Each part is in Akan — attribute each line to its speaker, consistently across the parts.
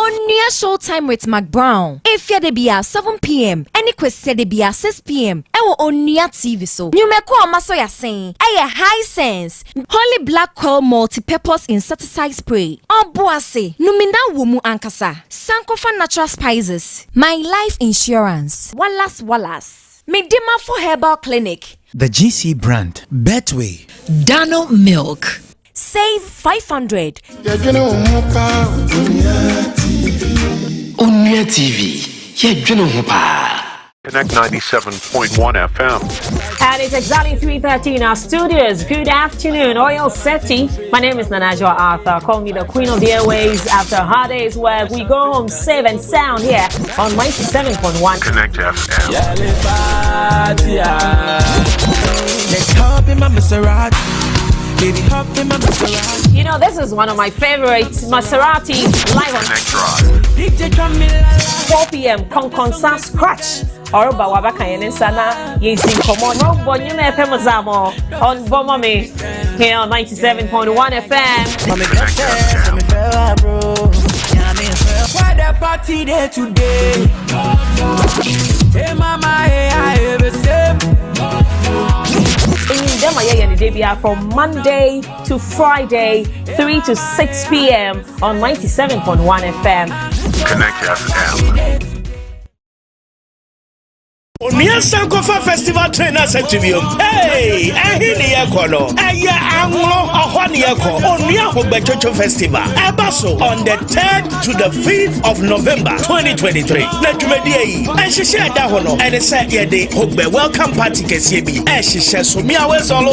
Speaker 1: Onua Showtime with Mac Brown. If you're the BR 7 p.m. any question the BR 6 p.m. Ewo Onua TV so. Numeko amaso ya saying. Eye high sense. Holy Black Coil multi-purpose insecticide spray. Obuase. Numina wumu ankasa. Sankofa natural spices. My life insurance. Wallace. Medima for Herbal Clinic.
Speaker 2: The GC brand. Betway.
Speaker 1: Dano Milk. Save 500.
Speaker 3: Onua TV.
Speaker 4: Connect 97.1 FM.
Speaker 5: And it's exactly 3:30 in our studios. Good afternoon, Oil City. My name is Nanajwa Arthur. Call me the Queen of the Airways. After a hard day's work, we go home safe and sound here on 97.1.
Speaker 4: Connect FM.
Speaker 6: Let's hop in my Maserati. Baby, hop in my Maserati.
Speaker 5: You know, this is one of my favorites, Maserati live on
Speaker 4: Connect Drive.
Speaker 5: 4 p.m. Konkonsa Scratch. Oruba wabaka yenesana yesi komo no bonyume pemozamo on Bomami here on 97.1 FM.
Speaker 6: Why the party there today? Hey mama, hey I ever say.
Speaker 5: From Monday to Friday, 3 to 6 p.m. on 97.1 FM.
Speaker 4: Connect FM.
Speaker 7: Onua Sankofa Festival Trainers Activium. Hey, ahini yakono. Aya anglo ahwani yako. Onua Hogbechocho Festival. Ebaso on the 3rd to the 5th of November 2023. Na tumedie. Ehihye ada hono. Ene se ye de Hogbe welcome party kese bi. Ehihye so mi awezolo.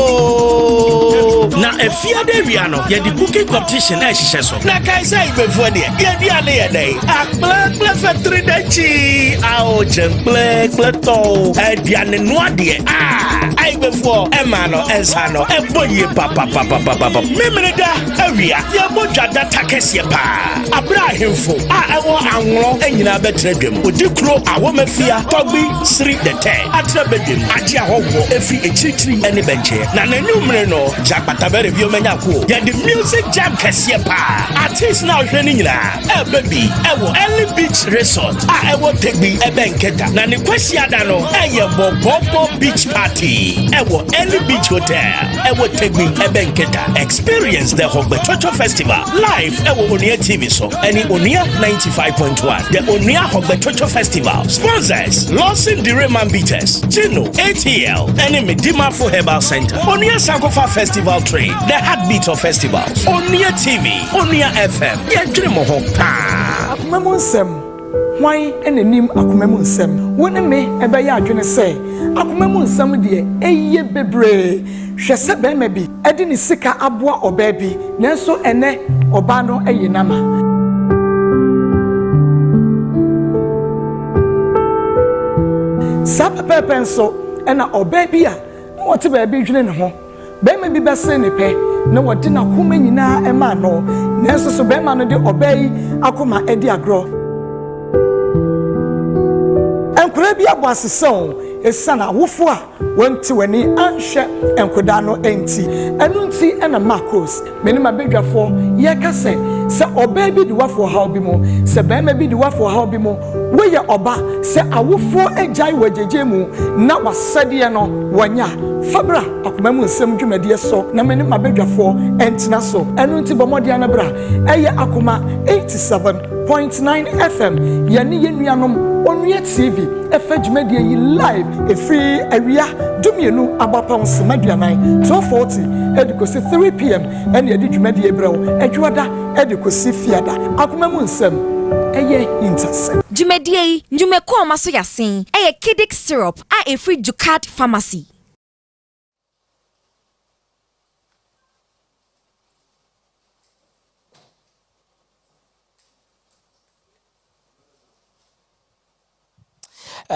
Speaker 7: Na efia de wiano. Ye di cooking competition ehihye so. Na kai say before de. Ye di ale ye dey. Akple factory dachi. Ao jemple pleto. Ediane noade ai before emano ensano eboye papa memreda awia ye bodwa data kese pa abrahimfo ewo anwo anyina betredwem odikro awomafia togbi sri the 10 atrabedem age ahowo efi echichiri ene benche na nanumre no jakpata bere bi omanya ko ye the music jam kese pa artist now hwani nyina baby ewo early beach resort ewo tegbi ebenketa na ne kwasi ada no eye bobo beach party ewo early beach hotel ewo tegbi ebenketa experience the Hogbechocho Festival live ewo Onua TV so any Onua 95.1 the Onua Hogbechocho Festival sponsors Lawson Direman Beaters Gino ATL and Medima for Herbal Center Onua Sankofa Festival Trade the heartbeat of festivals Onua TV Onua FM yedremo ho pa
Speaker 8: akumemonsem why enenim akumemonsem woni me ebe ya adwene se akumemonsem de eye bebre hwese be ma bi edi ni sika aboa oba bi nanso ene oba no eye nama sapa pepenso ena oba bi a wote ba bi dwene ne ho be ma bi bese ne pe na wodi na kuma nyina ema no nanso so be ma no de oba yi akoma edi agro enkura bi abwasesɛn esana wofo a wanti wani anhwɛ enkoda no enti enu nti ena Marcos meni mabedwafo ye kase se oba bi di wafo ha obi mo se bema bi di wafo ha obi mo we ye oba se awofo agyan wajeje mu na wasade no wanya fabra akomam nsem dwumade so na meni mabedwafo entina so enu nti bomode anabra eye akoma 87.9 FM yani yenuanom Onua TV efadwumade yi live efri awia dumienu abapon semaduanan 12:40 edikosi 3 p.m. ene edwumade ebrawo adwoda edikosi fiada akomam nsem eye intercept
Speaker 1: Dwumade yi ndwumeko amaso yasen eye kidic syrup a efri Ducat Pharmacy.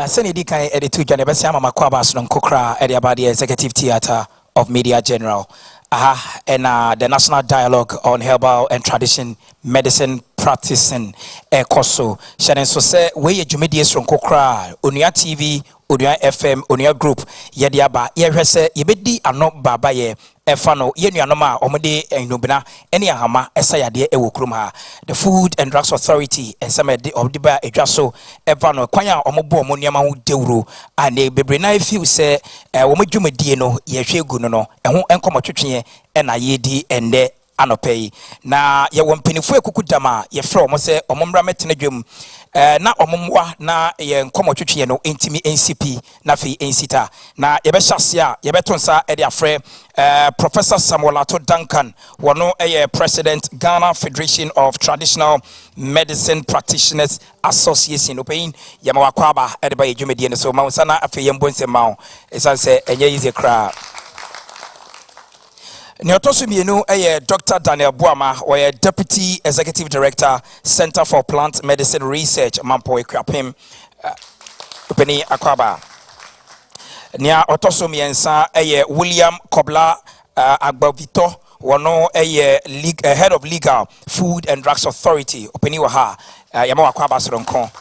Speaker 2: Senedi kan editu jane besi ama makwa baso nkokra edi abadi Executive Theatre of Media General. And the National Dialogue on Herbal and Tradition Medicine Practicing Koso. Shannon so say we ye jumedies from Kokra, Onua TV, Onua FM, Onua Group, Yediaba, Yerese, Yebedi ano baba ye, efano ye nuanoma omode enubina ene ahama esa yade ewo krum ha the Food and Drugs Authority ensamede obdiba edwaso efano kwanya omobo omo niama ho dewuro ane bebre na feel se omodwumadie no ye hwegu no eho enkomotwetwe ena yedi ende anopei na ye wompenifu ekukudama ye frɛ omo se omomra metene dwam na omomwa na ye nkomotwetwe no entimi NCP na fe ensita na ye be hyase a ye betonsa e de afrɛ Professor Samuel Ato Duncan wono President Ghana Federation of Traditional Medicine Practitioners Association opin yama wakwaba e de ba yedwumedie no so ma sana afe yembonse mawo esanse enye easy kra. Neotosumienu Dr. Daniel Buama, or Deputy Executive Director, Center for Plant Medicine Research, Mampo Ekwapim, Penny Akwaba. Nia Otosumiensa, William Kobla Agbavito, Wano Head of Legal, Food and Drugs Authority, Openi Waha, Yama Akwaba Soronko.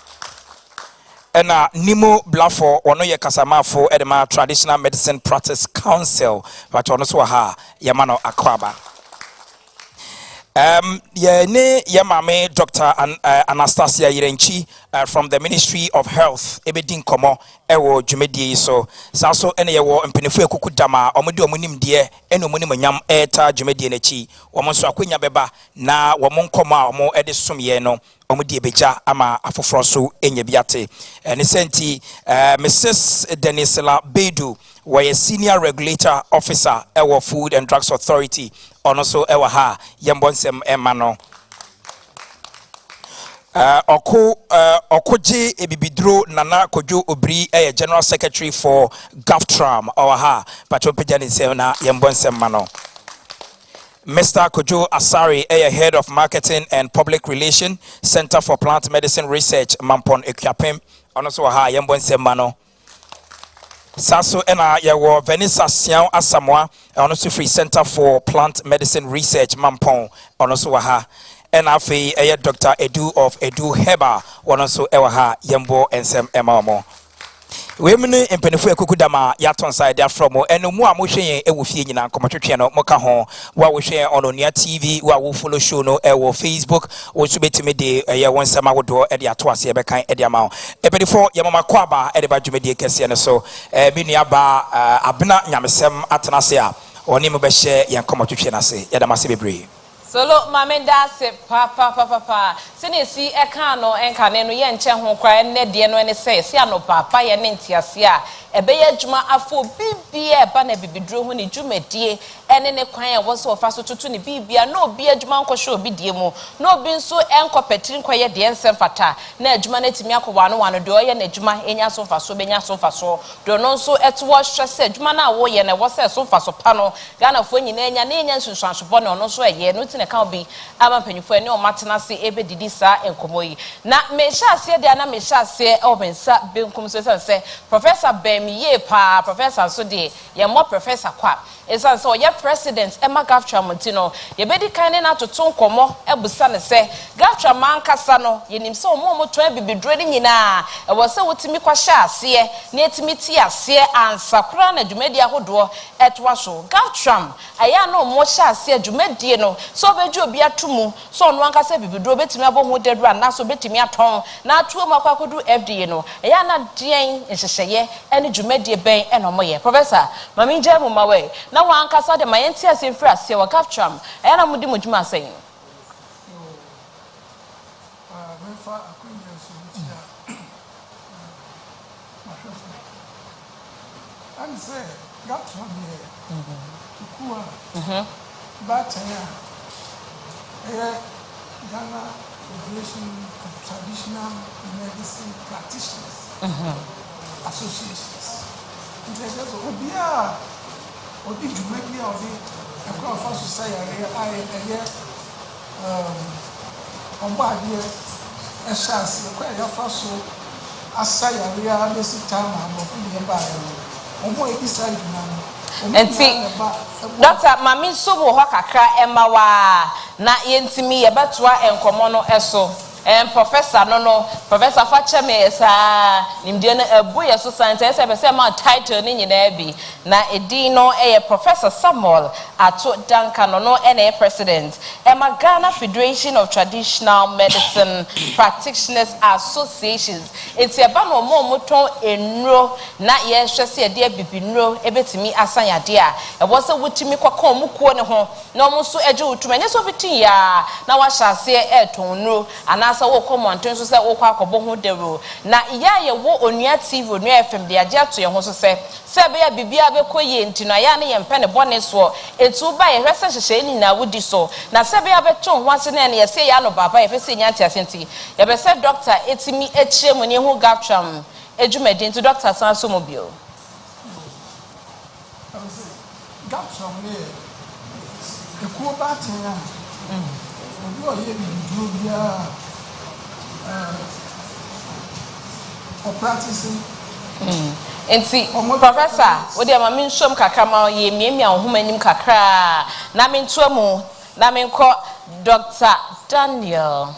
Speaker 2: Ena Nimo Blafo ono ye kasamafo edema Traditional Medicine Practice Council but ono so ha yamano akwaba ye ne yamame Dr. Anastasia Yirenchi from the Ministry of Health ebedin komo ewo dwumedie so saso ene ye wo mpenifu ekukudama omode omunim de ene omunim nyam eta dwumedie nachi omo so akwenya beba na womo nkoma a omo ede somye no omudi ebeja ama afoforo so enya biate ne senti Mrs. Denisela Bedu were Senior Regulator Officer ewo Food and Drugs Authority ono so ewa ha yembonsem emano Okoje ebibidro Nana Kojo Obri General Secretary for GovTram or ha patropejani se na yembonsem mano. Mr. Kojo Asari, Head of Marketing and Public Relations, Center for Plant Medicine Research, Mampon Ekwapim, also ha yembonse mano. Saso ena yawo Vanessa Sian Asamoah, also Free Center for Plant Medicine Research, Mampon, also ha. Ena fe Dr. Edu of Edu Herbal, also ewaha yembo ensem emamo. Women in Penifu Kukudama, Yaton side there from and no more motion a wufin and Comatriano, Mokaho, what we share on Onua TV, what will follow show no or Facebook, or to be to me day a year one summer would do at the Atwas, Ebekai, Ediamau. Ebedifo Yamama Kwaba, Edibajumedi Cassian, so Biniaba Abna Yamisem Atanasia, or Nimobeshe, Yancomatrianase, Yadamasi.
Speaker 3: Solo mamenda se papa sene si eka no enka ne no ye nche ho kwa ne de no ne se si ano papa ye ne ntiase a ebe ye djuma afo bibie ba na bibidro ho ne djumedie ene ne kwan e wo so fa so tutu ne bibia na obi adjuma nko hwe obi die mu na obi nso enko petri nko ye de ensem fata na adjuma na timi akwa no wano de oye na adjuma enya so fa so benya so fa so do no nso eto wo hwe se adjuma na wo ye na wo se so fa so pa no Ghana fo nyina enya na enya nsunsuanso no no so ye no ne ka obi ama panyufo ene o matena se ebe didi sa enkomo yi na me sha ase de na me sha ase o bensa benkum so se Professor Bemiye pa Professor so de ye mo Professor kwa esan so ye president Emma GovTram Montino ye bedi kan na toto nkomo ebusa ne se GovTram ankasa no ye nim se o mo to bibidro de nyina e wo se wotimi kwa sha ase na etimi ti ase ansakura na dwumadi ahodo etwa so GovTram aya no mo sha ase dwumadi no so beji obi atumu so no ankasa bibidro betimi abo ho dedura na so betimi aton na atuo makwakodu FDA no aya na den nhyehyeye ene dwumadi ben eno moye Professor mami njamu mawe na wa ankasa de mayenti ase free ase wa GovTram aya na mudi mudwuma asen
Speaker 8: mefa akwenya so chia and say GovTram here tukua bataya Ghana Federation of Traditional Medicine Practitioners Associations. There's Obia or did you make me of it? A crowd for society, on bad year, a chance, a quite a first so as Sayari, basic time, I'm not nearby. On boy, beside you. Doctor Mami so wo ho kakra ema wa na yentimi ye betwa enkomo no eso
Speaker 3: Professor no Professor Facheme sa nimde na ebuye so science say ma title ni nyina bi na edi no Professor Samuel Ato Danka no na president ma Ghana Federation of Traditional Medicine Practitioners Associations enti eba no mo ton enro na ye hwe se de bibinro ebetimi asanyade a ebo se wutimi kwakon mu kuo ne ho na mo so eje wutuma nye so fitin ya na wa hyase etonro anasa wo komonten so se wo kwa akobo ho dewo na iya ye wo Onua TV Onua FM de age ato ye ho so se be ya bibia be koye ntino ya ne ye mpe ne bone so etu ba ye hwese hyehye ni na wudi so na se be ya be ton ho ase na ye se ya no baba ye pese nya tia senti ye be se doctor etimi echie mu ne ho gaptram ejumedin to doctor san so mobile
Speaker 9: gaptram ne ekuo ba tena obi o ye bi bia for practicing.
Speaker 3: Enti Professor, wo de ma min som kakra ma ye miemia homanim kakra na min tuamu na min ko Dr. Daniel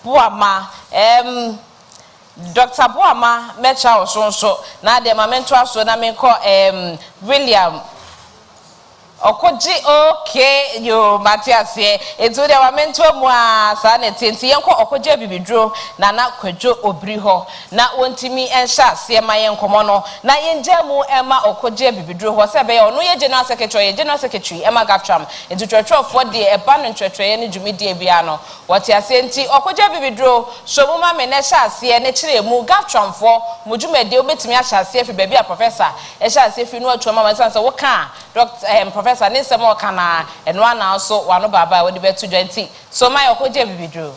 Speaker 3: Boama Dr. Boama mecha osonso na de ma min toaso na min ko William Okoji okay yo Matthias here etu de wa mento mu a sa na tenti yenko okoje bibidro na kwadwo obri ho na wontimi ensha se ma yenkomo no na yenje mu ema okoje bibidro ho se be ye ono ye general secretary ema gaftram etu twetwo for de eba no twetwo ye ne dwumidi bia no wote asenti okoje bibidro so mu ma me ne sha se ne kire mu gaftram for mu dwumadi obetimi a sha se fi bia bia professor e sha se fi no atwa ma sanse wo kan Professor Nisemo kana enwa na so wano baba we de betu 20 so my okoje bibidro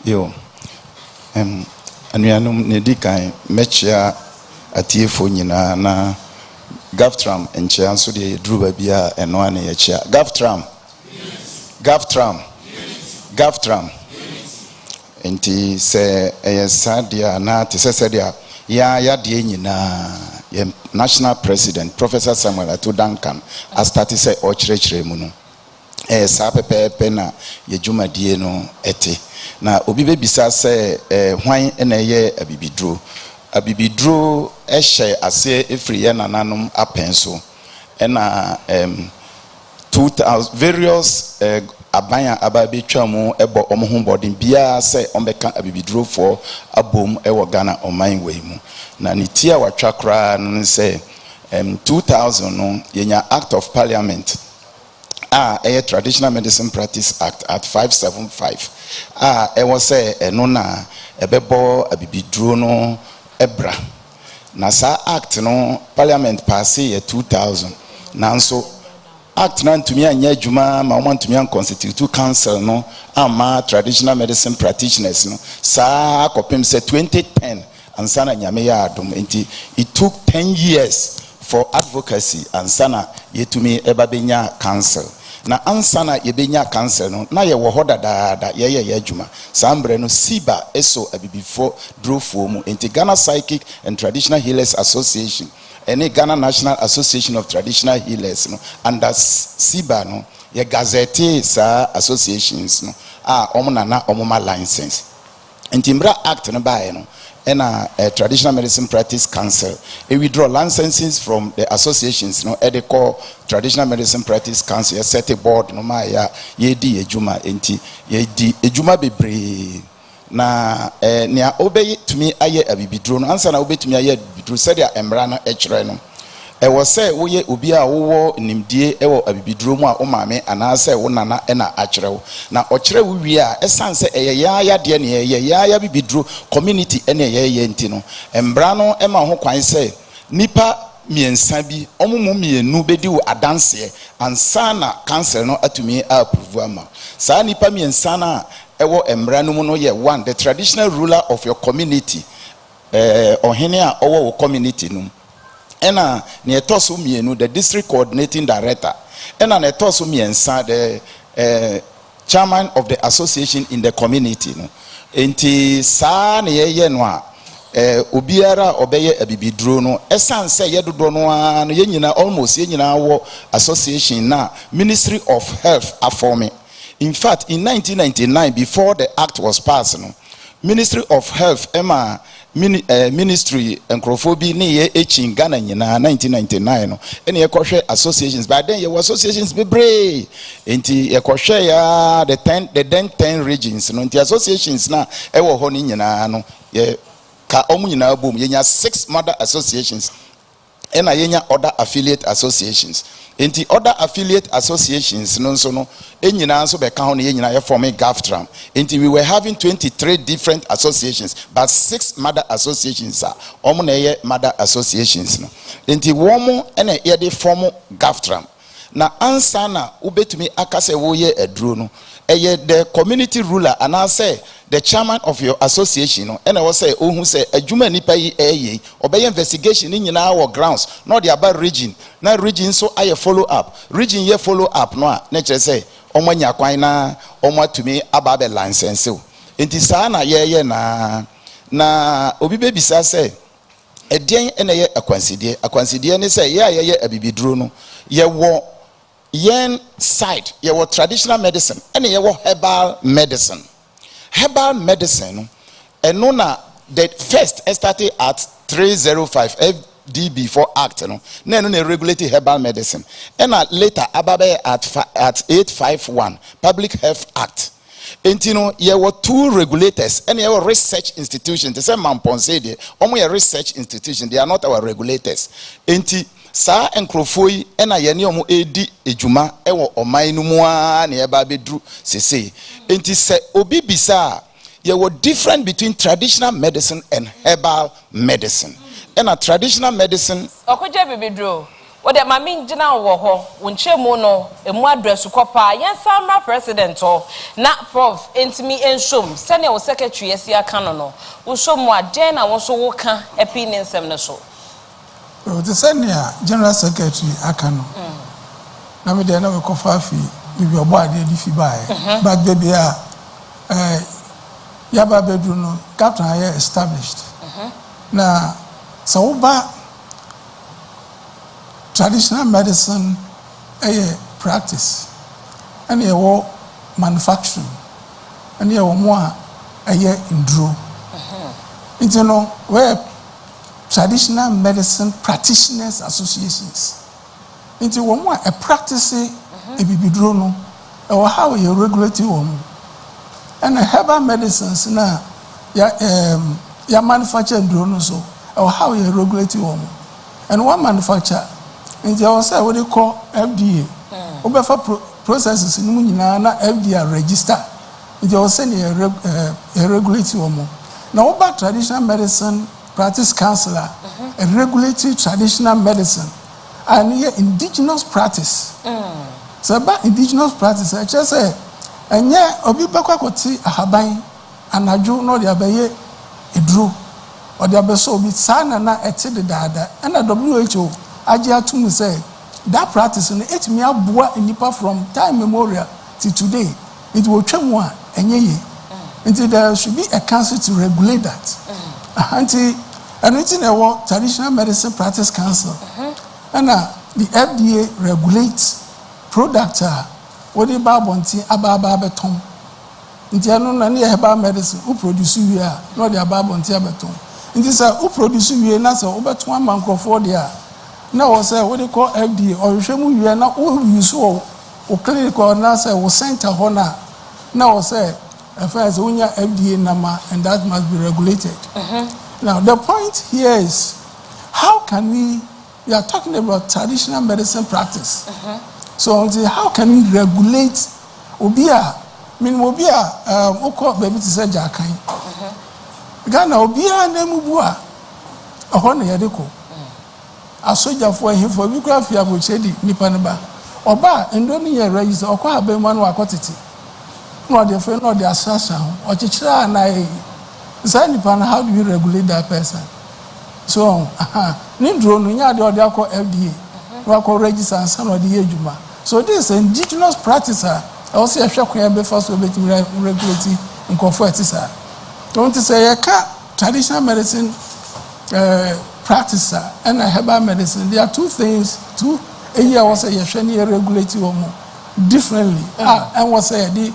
Speaker 10: yo anuanum ne dikan mechia atiefo nyina na gaftram enchia so de druba bia enwa na ye chia gaftram enti se eyesadia na te sesedia ya de nyina National President Professor Samuel Ato Duncan as started say ochirechire mu no sa pepepe na ye dwumadie no ete na obi bebisa say hwan na ye abibidro ehye ase efri ye nananom apenso na 2000 various abanya ababetwa mu ebo omho bodin bia se ombeka abibidro for abom ewo Ghana oman we mu na nitia watwakra no se 2000 no yenya Act of Parliament Traditional Medicine Practice Act at 575 ewo se eno na ebebo abibidro no ebra na sa act no Parliament pass ye 2000 nanso act na ntumi anya adwuma ma wo ntumi an constitute council no ama traditional medicine practitioners no sa akopem se 2010 ansana nyame ya adom enti it took 10 years for advocacy ansana yetumi ebabenya council na ansana yebenya council no na ye wo hodada ye adwuma sambre no siba eso abibifo drofo mu enti Ghana Psychic and Traditional Healers Association any Ghana National Association of Traditional Healers no and siba no ye gazette sa associations no omuna omuma license entimbra act no bae no Traditional Medicine Practice Council we withdraw licenses from the associations no call Traditional Medicine Practice Council ye set a board no ma ya ye di ejuma enti ye di ejuma bebre na nia obey to me aye abibidro no ansa na obey to me aye abibidro said ya emra na ekire no wo say wo ye obi a wo nimdie wo abibidro mu a wo maame ana say wo nana na akire wo na okire wo wi a esanse ya de ne ya bibidro community ene ye enti no emra no ema ho kwan say nipa miensa bi omumu mienu bedi wo adanse ansa na council no atumi approve ama sa nipa miensa na ewo emra no mu no ye one the traditional ruler of your community ohene a owo wo community no ena ne etoso mienu the district coordinating director ena ne etoso miensa the chairman of the association in the community no enti sa ne ye no a obiara obeye abibidro no esanse yedodo no no yenyina almost yenyina wo association na Ministry of Health aforme In fact, in 1999, before the act was passed, Ministry of Health, Ministry and Crophobia, in Ghana in 1999, and ye crochet associations. By then, your associations be brave. Inti ye crochet the then 10 regions. No, the associations now, ewo honi no ye ka omu boom. Ye 6 mother associations, and ye other affiliate associations. In the other affiliate associations, no, so be count ye forming GAFTRAM. We were having 23 different associations, but 6 mother associations are mother associations. In the woman and a form GAFTRAM. Now, answer na ubetumi akase woye edru the community ruler and I say the chairman of your association and I will say who say adwuma nipa yi obey investigation in our grounds not the about region na region so I follow up region ye follow up no nature say omanya kwan na omwatumi ababe license enti saa na ye na obi bebisa say edien ene ye akwansidie ne say ye abibiduro no ye wo yen side your traditional medicine and your herbal medicine. Herbal medicine and no na the first started at 305 FDB for act no regulated herbal medicine and later ababe at 851 Public Health Act. And there were 2 regulators and there were research institutions. The same Mamponse, only a research institution. They are not our regulators. Sa enkrofoi ena yeni omo edi ejuma ewo oman no mu a na eba bedru sese enti se obi bisa ye were different between traditional medicine and herbal medicine and a traditional medicine
Speaker 3: okoje bibidro wo de mami ngina wo ho wonche mu no emu address kopa yen samra president ho na prof entimi enshom sene wo secretary esi aka no wo shom aden na wo so wo ka epi ne nsem ne so.
Speaker 9: The senior General Secretary Akano. Na me dey na we kofa fi bibi obo ade di fi bae. But baby yaba bedru no captain aye established. Na so ba traditional medicine practice and ye wo manufacturing and ye wo mo aye indro. Into no where Traditional Medicine Practitioners Associations. Into one a practice a bibidro no or how you regulate one. And a herbal medicines now ya manufacture drone so or how you regulate one. And one manufacturer into also what they call FDA. Obefa processes in na FDA register. It also a regulate one. Now about traditional medicine practice counselor, a regulatory traditional medicine, and here indigenous practice. So about indigenous practice, I just say, and yeah, obi bakwa koti ahaban, anaju no the abaye edru, or the abeso obi sana na eti de dada, and the WHO ajia to me say that practice in it me abua nipa from time memorial to today. It will change one and ye. Until there should be a council to regulate that. And it's in a traditional medicine practice council. And the FDA regulates products what the babonti ababa beton. Intia no na ne herbal medicine who produce we are not the babonti beton. In this who produce we na so obeton amankofo dia. Na we say what they call FDA or hwemu we na who use o clinical na say we center hona. Na we say first unya FDA number and that must be regulated. Now the point here is how can we are talking about traditional medicine practice. So how can we regulate obia oko baby to say jakan. Ghana obia na mubua oho na yedeko. Asoja for him for biography abochedi nipa ne ba. Oba endo ni ye register okwa abema no akotete. No the friend no the assassin or chichira na how do you regulate that person? So, Nindro, Nunya, the other called FDA, who register and some of the Ejuma. So, this indigenous practice, I also have shock when first we regulate and comfort. Don't say a traditional medicine practice and a herbal medicine. There are two things, a year was a Yashani regulatory differently. And was the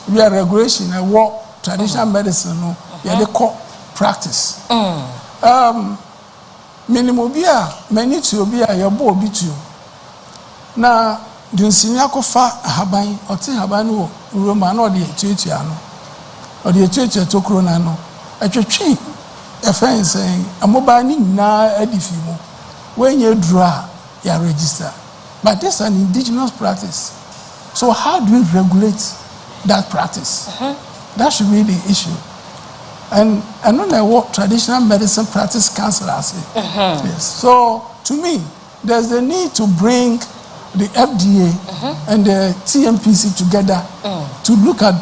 Speaker 9: we are regulation and what traditional medicine no yeah they call practice. Minimum bia many to be a your bo bi to na dunsinia ko fa haban oti haban no roma na odi etuetua no odi etuetua tokro na no atwetwe efense amoba ni na adifi mu when you draw you register, but this is an indigenous practice, so how do we regulate that practice? That should be the issue. And I don't know what traditional medicine practice council has said. Yes. So to me, there's the need to bring the FDA and the TMPC together to look at.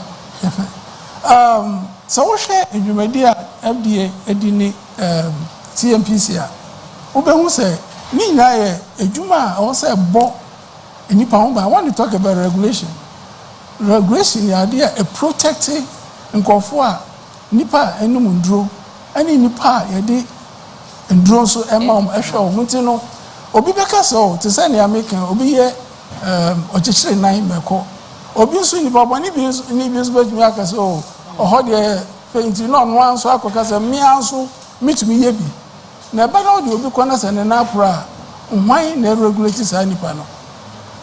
Speaker 9: So we share in the media FDA and TMPC. Ube say me na ejuma o say bo enipa ho ba. I want to talk about regulation. Regulation the idea a protecting nkofo a nipa enum ndro ani nipa ye de ndro so ema ehwe o muti no obi beka so to say na American obi ye ochechire nan meko obi so nipa bani bi so bet mi aka so o de fenti no no anso akoka se mi anso mitumi ye bi na ba na obi kwana se na apra why na regulate say nipa no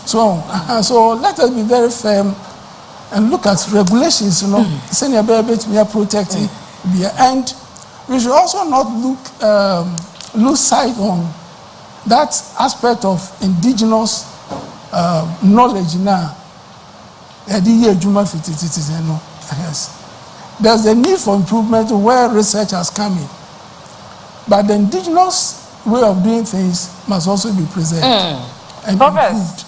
Speaker 9: so let us be very firm and look at regulations, you know, saying a baby to be protected. And we should also not lose sight on that aspect of indigenous knowledge now. There's a need for improvement where research has come in. But the indigenous way of doing things must also be preserved and improved.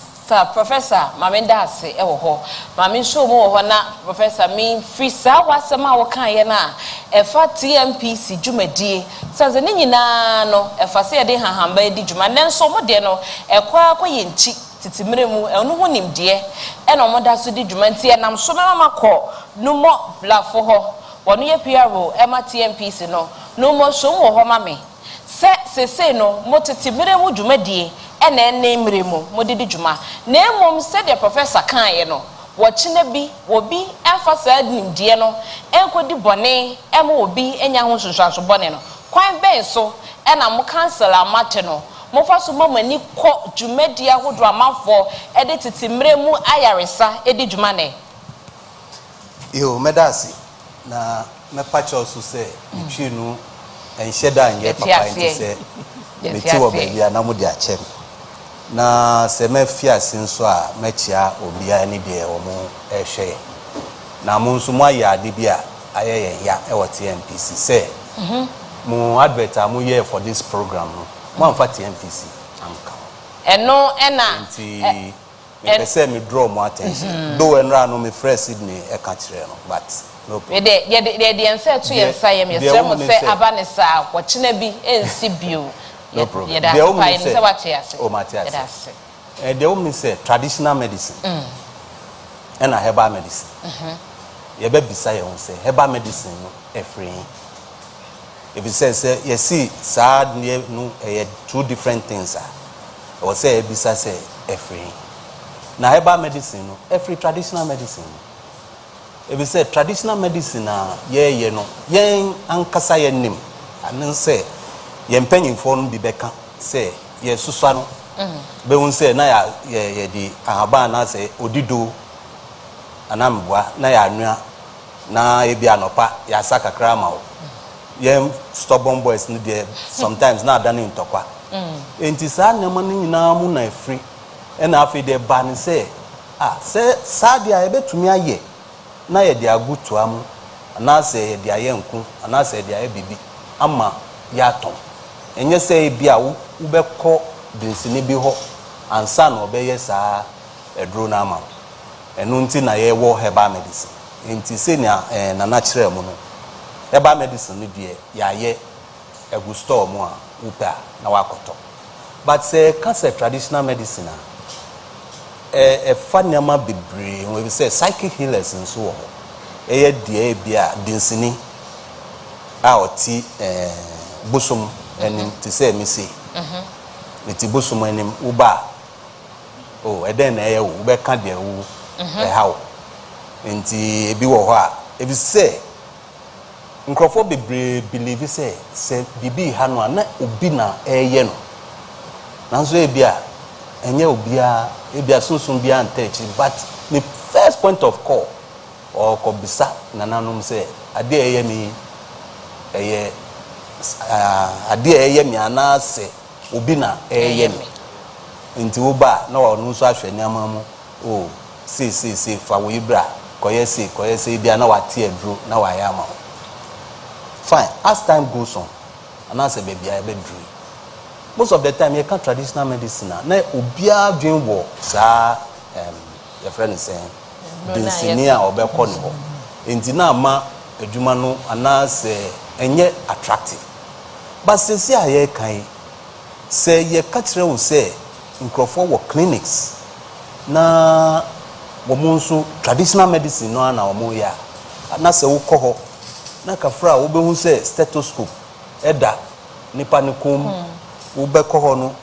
Speaker 3: Professor Mamenda se ewo ho mami show mo ho na Professor mi free sa wasema wo kan ye na efa TMPC dwumadie saze ne nyina no efa se de hahamba edi dwuma nenso mo de no ekwa akoye nchi titimire mu eno ho nimde e no mo da so di dwuma nti e nam so mama ko no mo blafo ho wono ye PRO ema TMPC no mo so wo ho mame se no mo titimire mu dwumadie ene mremu modidi djuma na emom se de professor kan ye no wo chine bi obi emphasize nimdie no enkodi bone emo obi enya ho hwehwanso bone no kwan ben so ena mo cancel amate no mo fa so mamani ko djumadi ahodo amafo e de titimremu ayaresa e di djuma ne
Speaker 11: yo medasi na me pacho so se twi no enhyeda anye papa nti se meti wo ba bia na mo di achem na se me fiase nso a mechia obia ni de wo mo ehwe na mo nso mo aya de bia ayeye ya e wo TMPC se mo advert mo here for this program no mo amfa TMPC amka
Speaker 3: eno ena
Speaker 11: nti me say me draw more attention though enra no me fresh Sydney e ka kire no but no problem
Speaker 3: de ense to yensa yem yesre mo se abanesa wo china bi ensi bio.
Speaker 11: No problem.
Speaker 3: The woman say
Speaker 11: oh Matthias. The woman say traditional medicine and a herbal medicine. You better beside you say herbal medicine no free. If you say you see sad no two different things or say beside say free. Now herbal medicine no every traditional medicine. If you say traditional medicine yeah no yen ankasa yen nim and say yempenyin phone bi beka say ye suswa no be won say na ya di ahaba na say odido anambwa na ya anua na ebi anopa ya saka krama o yem stubborn boys ni there sometimes na adani ntokwa enti sa nyama ni nyina mu na free e na afi de ban say say sadia e betumi aye na ye di agutu amu na say ye di aye nku na say di aye bibi ama ya ton enye say bia wo bekọ dinsini bi ho ansa na obeye saa edro na ama enu nti na ye wo herbal medicine nti se na natural mu no herbal medicine no die ya ye egu store mu a upa na wakoto but say cancer traditional medicine fa nyama bebre we say psychic healers nso wo eye die bia dinsini a oti bosom enim ti say me say meti bosom enim uba oh eden na ye wo be ka de wo how nti ebi wo ho a ebi say nkrofo bebre believe say bibi ha no na obi na eye no nanso ebi a enye obi a ebi asunsun bi antechi but the first point of call or kobisa nananum say ade eye mi eye ade eye mi anase obi na eye mi nti wo ba na wo nso ahwe nyama mu oh si fa wo ibra koye si bia na wate aduro na wa ya ma fine as time goes on anase baby I be dream most of the time you can traditional medicine na obia dwen wo sa your friend is saying dinsinia obekọ ne ho enti na ama adwuma no anase enye attractive but since ye kan say ye ka kire wo say nkrofo wo clinics na womunso traditional medicine no na omo ya na se wo kọ ho na kafra wo behu say stethoscope eda nipa ne kom wo be kọ ho no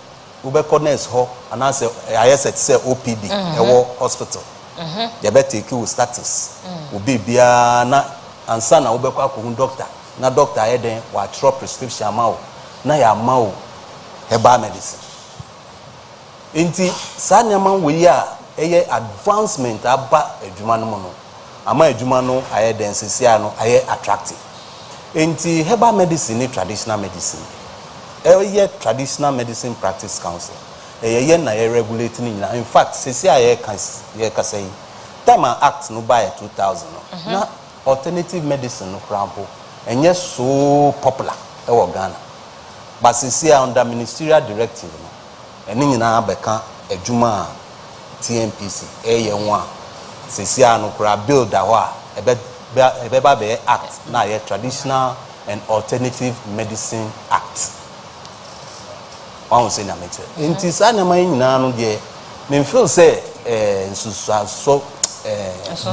Speaker 11: wo be kọ nurse ho ana se ayeset say OPD ewo hospital ya be take you status wo bibia na ansa na wo be kọ akọ doctor na doctor eden wa throw prescription amawo na ya amawo herbal medicine enti sa nyama we ya eye advancement aba adwuma no no ama adwuma no aye densisia no aye attractive enti herbal medicine ni traditional medicine eye traditional medicine practice council eye na ye regulate ni na in fact sisi aye ka say time act no by 2000 no na alternative medicine no crampo enye so popular e wo Ghana but sisi under ministerial directive no eni nyina abeka adwuma TMPC eye nwa sisi anu kura build awa ebe ba be act na ye traditional and alternative medicine act one say na meche enti sa na man nyina no de me feel say so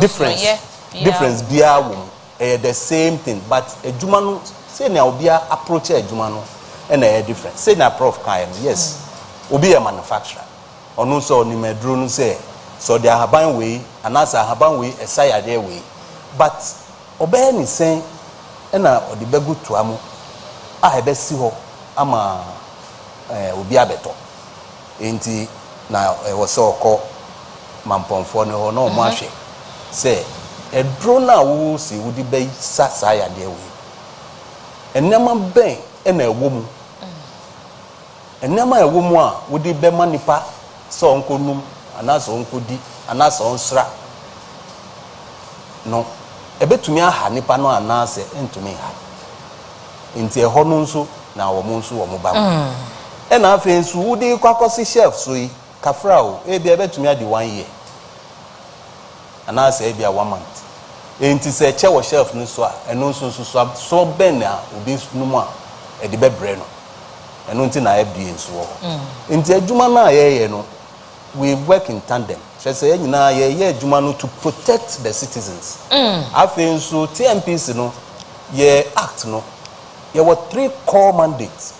Speaker 11: difference bia wo the same thing but adwuma no say na obia approach adwuma no and a different say na prof kan yes obi a manufacturer onu so ni medro no say so the haban way anasa haban way esaya there way but obey ni sen na odi begu to amu a ebe si ho ama obi abeto enti na wo so ko mamponfo ne ho na o mo ahwe say edro na wo si wodi be sasaya there way enema ben na ewo mu enema ewo mu a wodi be manipa so onkonum anasa onkodi anasa onsra no ebetumi aha nipa no anase entumi ha enti eho no nso na wo mu nso wo mu ba e na afa nso wudi kwakosi chef so yi kafra o ebia ebetumi adi 1 year anasa ebia 1 month enti se che wo chef no so a eno nso so ben na obi numu a edi bebre no eno nti na ebia nso wo enti adwuma na ye no we work in tandem. Say nyina ye adwuma no to protect the citizens. Afen so TMPC no ye act no ye were 3 core mandates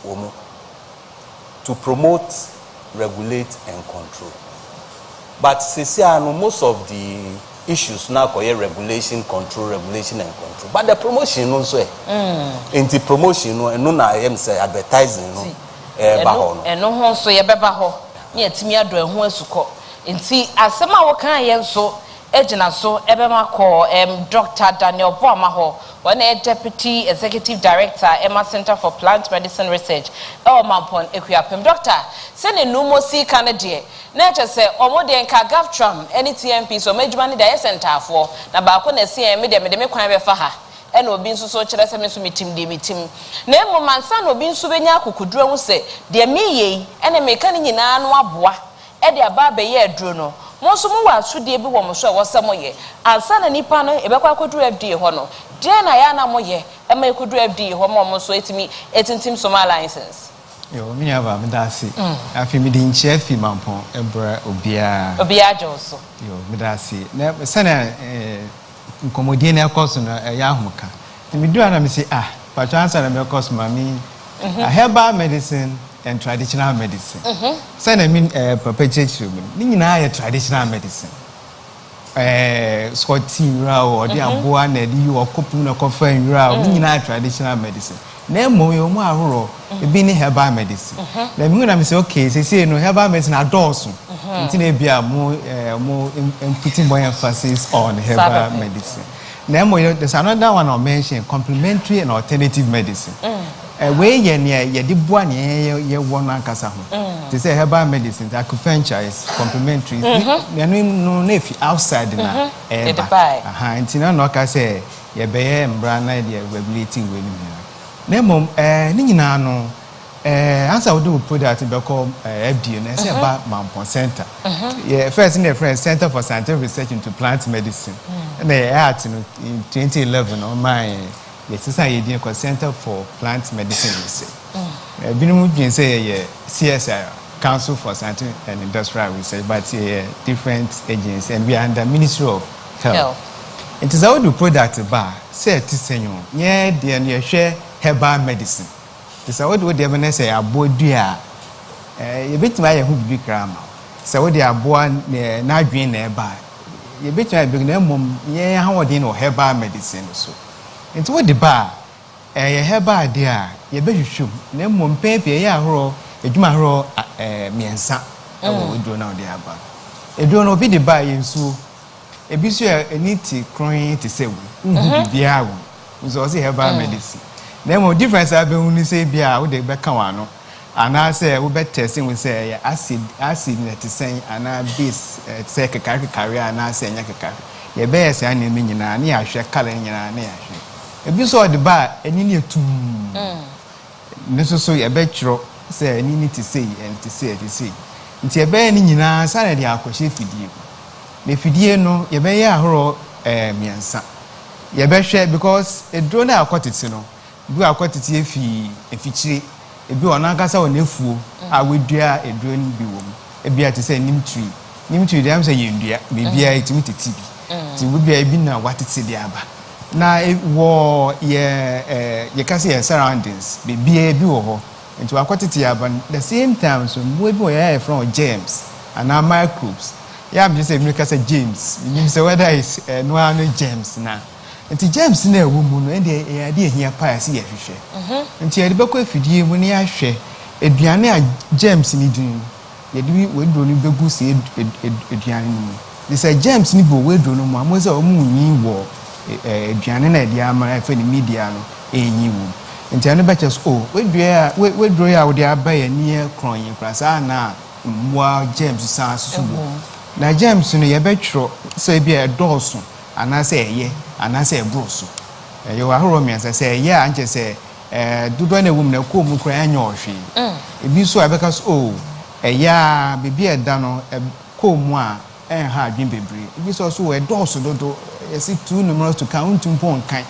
Speaker 11: to promote, regulate and control. But no most of the issues now call regulation and control. But the promotion also into promotion no na am say advertising no ba ho no
Speaker 3: ho so ye beba ho ne atimi ado eho asuko nti asema wo kan ye nso ejina so ebema ko Dr. Daniel Boama ho one deputy executive director Emma Center for Plant Medicine Research mampon ekuapem doctor se ne numo si kanade na che se omode nka Gaftram any TMP so medjuma ne da center afo na ba ko na se me de me kwan be fa ha ena obi nso so kire se me so metim na emu mansa na obi nso benya akukuduro hu se de me yei ena me kan nyina no aboa e de aba be ye aduro no mo so mo wa asudie bi wo mo so e wo se mo ye ansa na nipa no e be kwa koduro FDA ho no de na ya na mo ye e ma koduro FDA ho mo so etimi etintim so ma license
Speaker 12: yo mi aba me da si afi mi din che fi mampon ebra obia
Speaker 3: joso
Speaker 12: yo me da si na se na nkomodie na ekoso na ya ahumka mi do na mi say pa chance na me ekoso ma mi herbal medicine and traditional medicine. So I mean perpetuate ni nyina traditional medicine. Scotty or the aboa na di o kopu na kofa nwura ni nyina traditional medicine. Na mo yo mo ahoro e bi ni herbal medicine. Na mi na me say okay say no herbal medicine adorso. Nti na bia mo putting more emphasis on herbal medicine. Na mo there's another one I mentioned, complementary and alternative medicine. Where ye di boa ye won ankasa ho. They say herbal medicine, acupuncture is complementary. No if outside na nti na no ka say ye be mbra na the regulate we ni. Na mom ni nyina no answer we do product be call FDA na say ba Mampon Center. First in the friend Center for Scientific Research into Plant Medicine. And they at in 2011 on my society Center for Plant Medicine Research. Binum bin say CSI, Council for Scientific and Industrial Research, but different agencies, and we are under Ministry of Health. It is how do product bar say tisenyo. Yeah, they share herbal medicine. It's how do they say abodua. You bit my who be grammar. So they are born na dream nearby. You bet you bring them mom, yeah, how they know herbal medicine so. Into what the bar, a herbal idea, you bet you should. Name mom paper, yeah, horo, a juma horo, miensa, we do now the bar. A don't know the bar in so. A bisu a nitty crying to say, the hour, was also herbal medicine. Name more difference I've been only say, be out the back one. And I say, we bet testing, we say, acid, net is saying, and I base, say, a career, and I say, Yakaka. Your bears and your minion, and I share color in your near. If you saw the bar, and you need to necessarily a bet you say, and you need to say, and to say, to say. It's a bear in your sanity, I'll push it with you. If you didn't know, you may have miansa. You better share because a drone are caught it, you know. Do our quantity if you ebi ona kasa onefuo a wedua eduro ni bi wo ebi ate say nimtree dem say yendua bibia etimi titi bi ti bibia bi na watete de aba na wo ye kasa ye surroundings bibia bi wo ho nti wakwatete aba the same time so mo bi wo ya from germs and microbes ya am just say me kasa James you say whether is no germs na nti James na ewu mu no ende e ade ehia pa ase ye hwehwe nti e de bekọ afidie mu ne ahwe eduane a James ni din ye de we do ni begu se eduane ni mu they say James ni bo we do no mu amoze o mu nyi wo eduane na de amara afa ni media no enyi wu nti ane betches we do ya wo de aba ye ne kronyin krasa na mwa James sa susu na James no ye betwro say bia edorso anase eye anase ebroso you ahoro me say ye anche say dudo na ewum na kom kura anya ohwe ebi so abeka so eya bibi eda no kom a ha adwen bebre ebi so we dorso dodo yesi two numerals to count mpon kan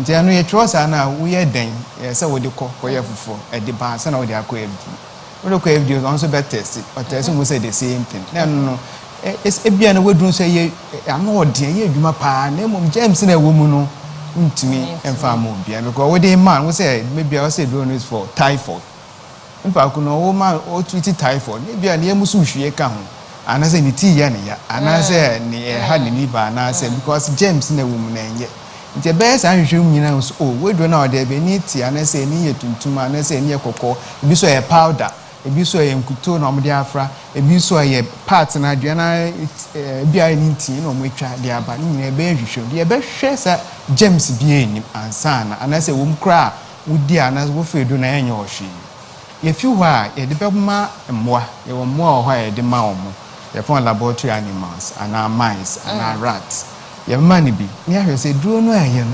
Speaker 12: nti anu ye trosa na wo ye den say wo de koye fufo e de ba say na wo de akoye bi wo koye bi also be test but test we say the same thing no es ebia na wedun say ye ano odin ye adwuma pa na mom James na ewo mu no ntimi emfa mo bia because we dey man we say maybe I say drone is for typhoid mpa ku no wo man o treat typhoid e bia na ye musu hwie ka ho ana say ni ti ya ne ya ana say ni ha ni liver ana say because James na ewo mu na enye nti be say ahwehwe mu nyina so we do na o dey be ni ti ana say ni ye tuntum ana say ni ye kokko bi so ye powder ebi so ye nkuto na omde afra ebi so ye part na aduana bia ni nti na omwetwa de aba ni nyina be hwehwe de be hwe sa James bia enim ansana anase wo mkra wudi anase wo fedu na enye ohwe ye fi ho a ye de be ma mmoa ye wo mmoa ho a ye de ma omo ye for laboratory animals ana mice ana rats ye ma ni bi ni ahwe se duro no aye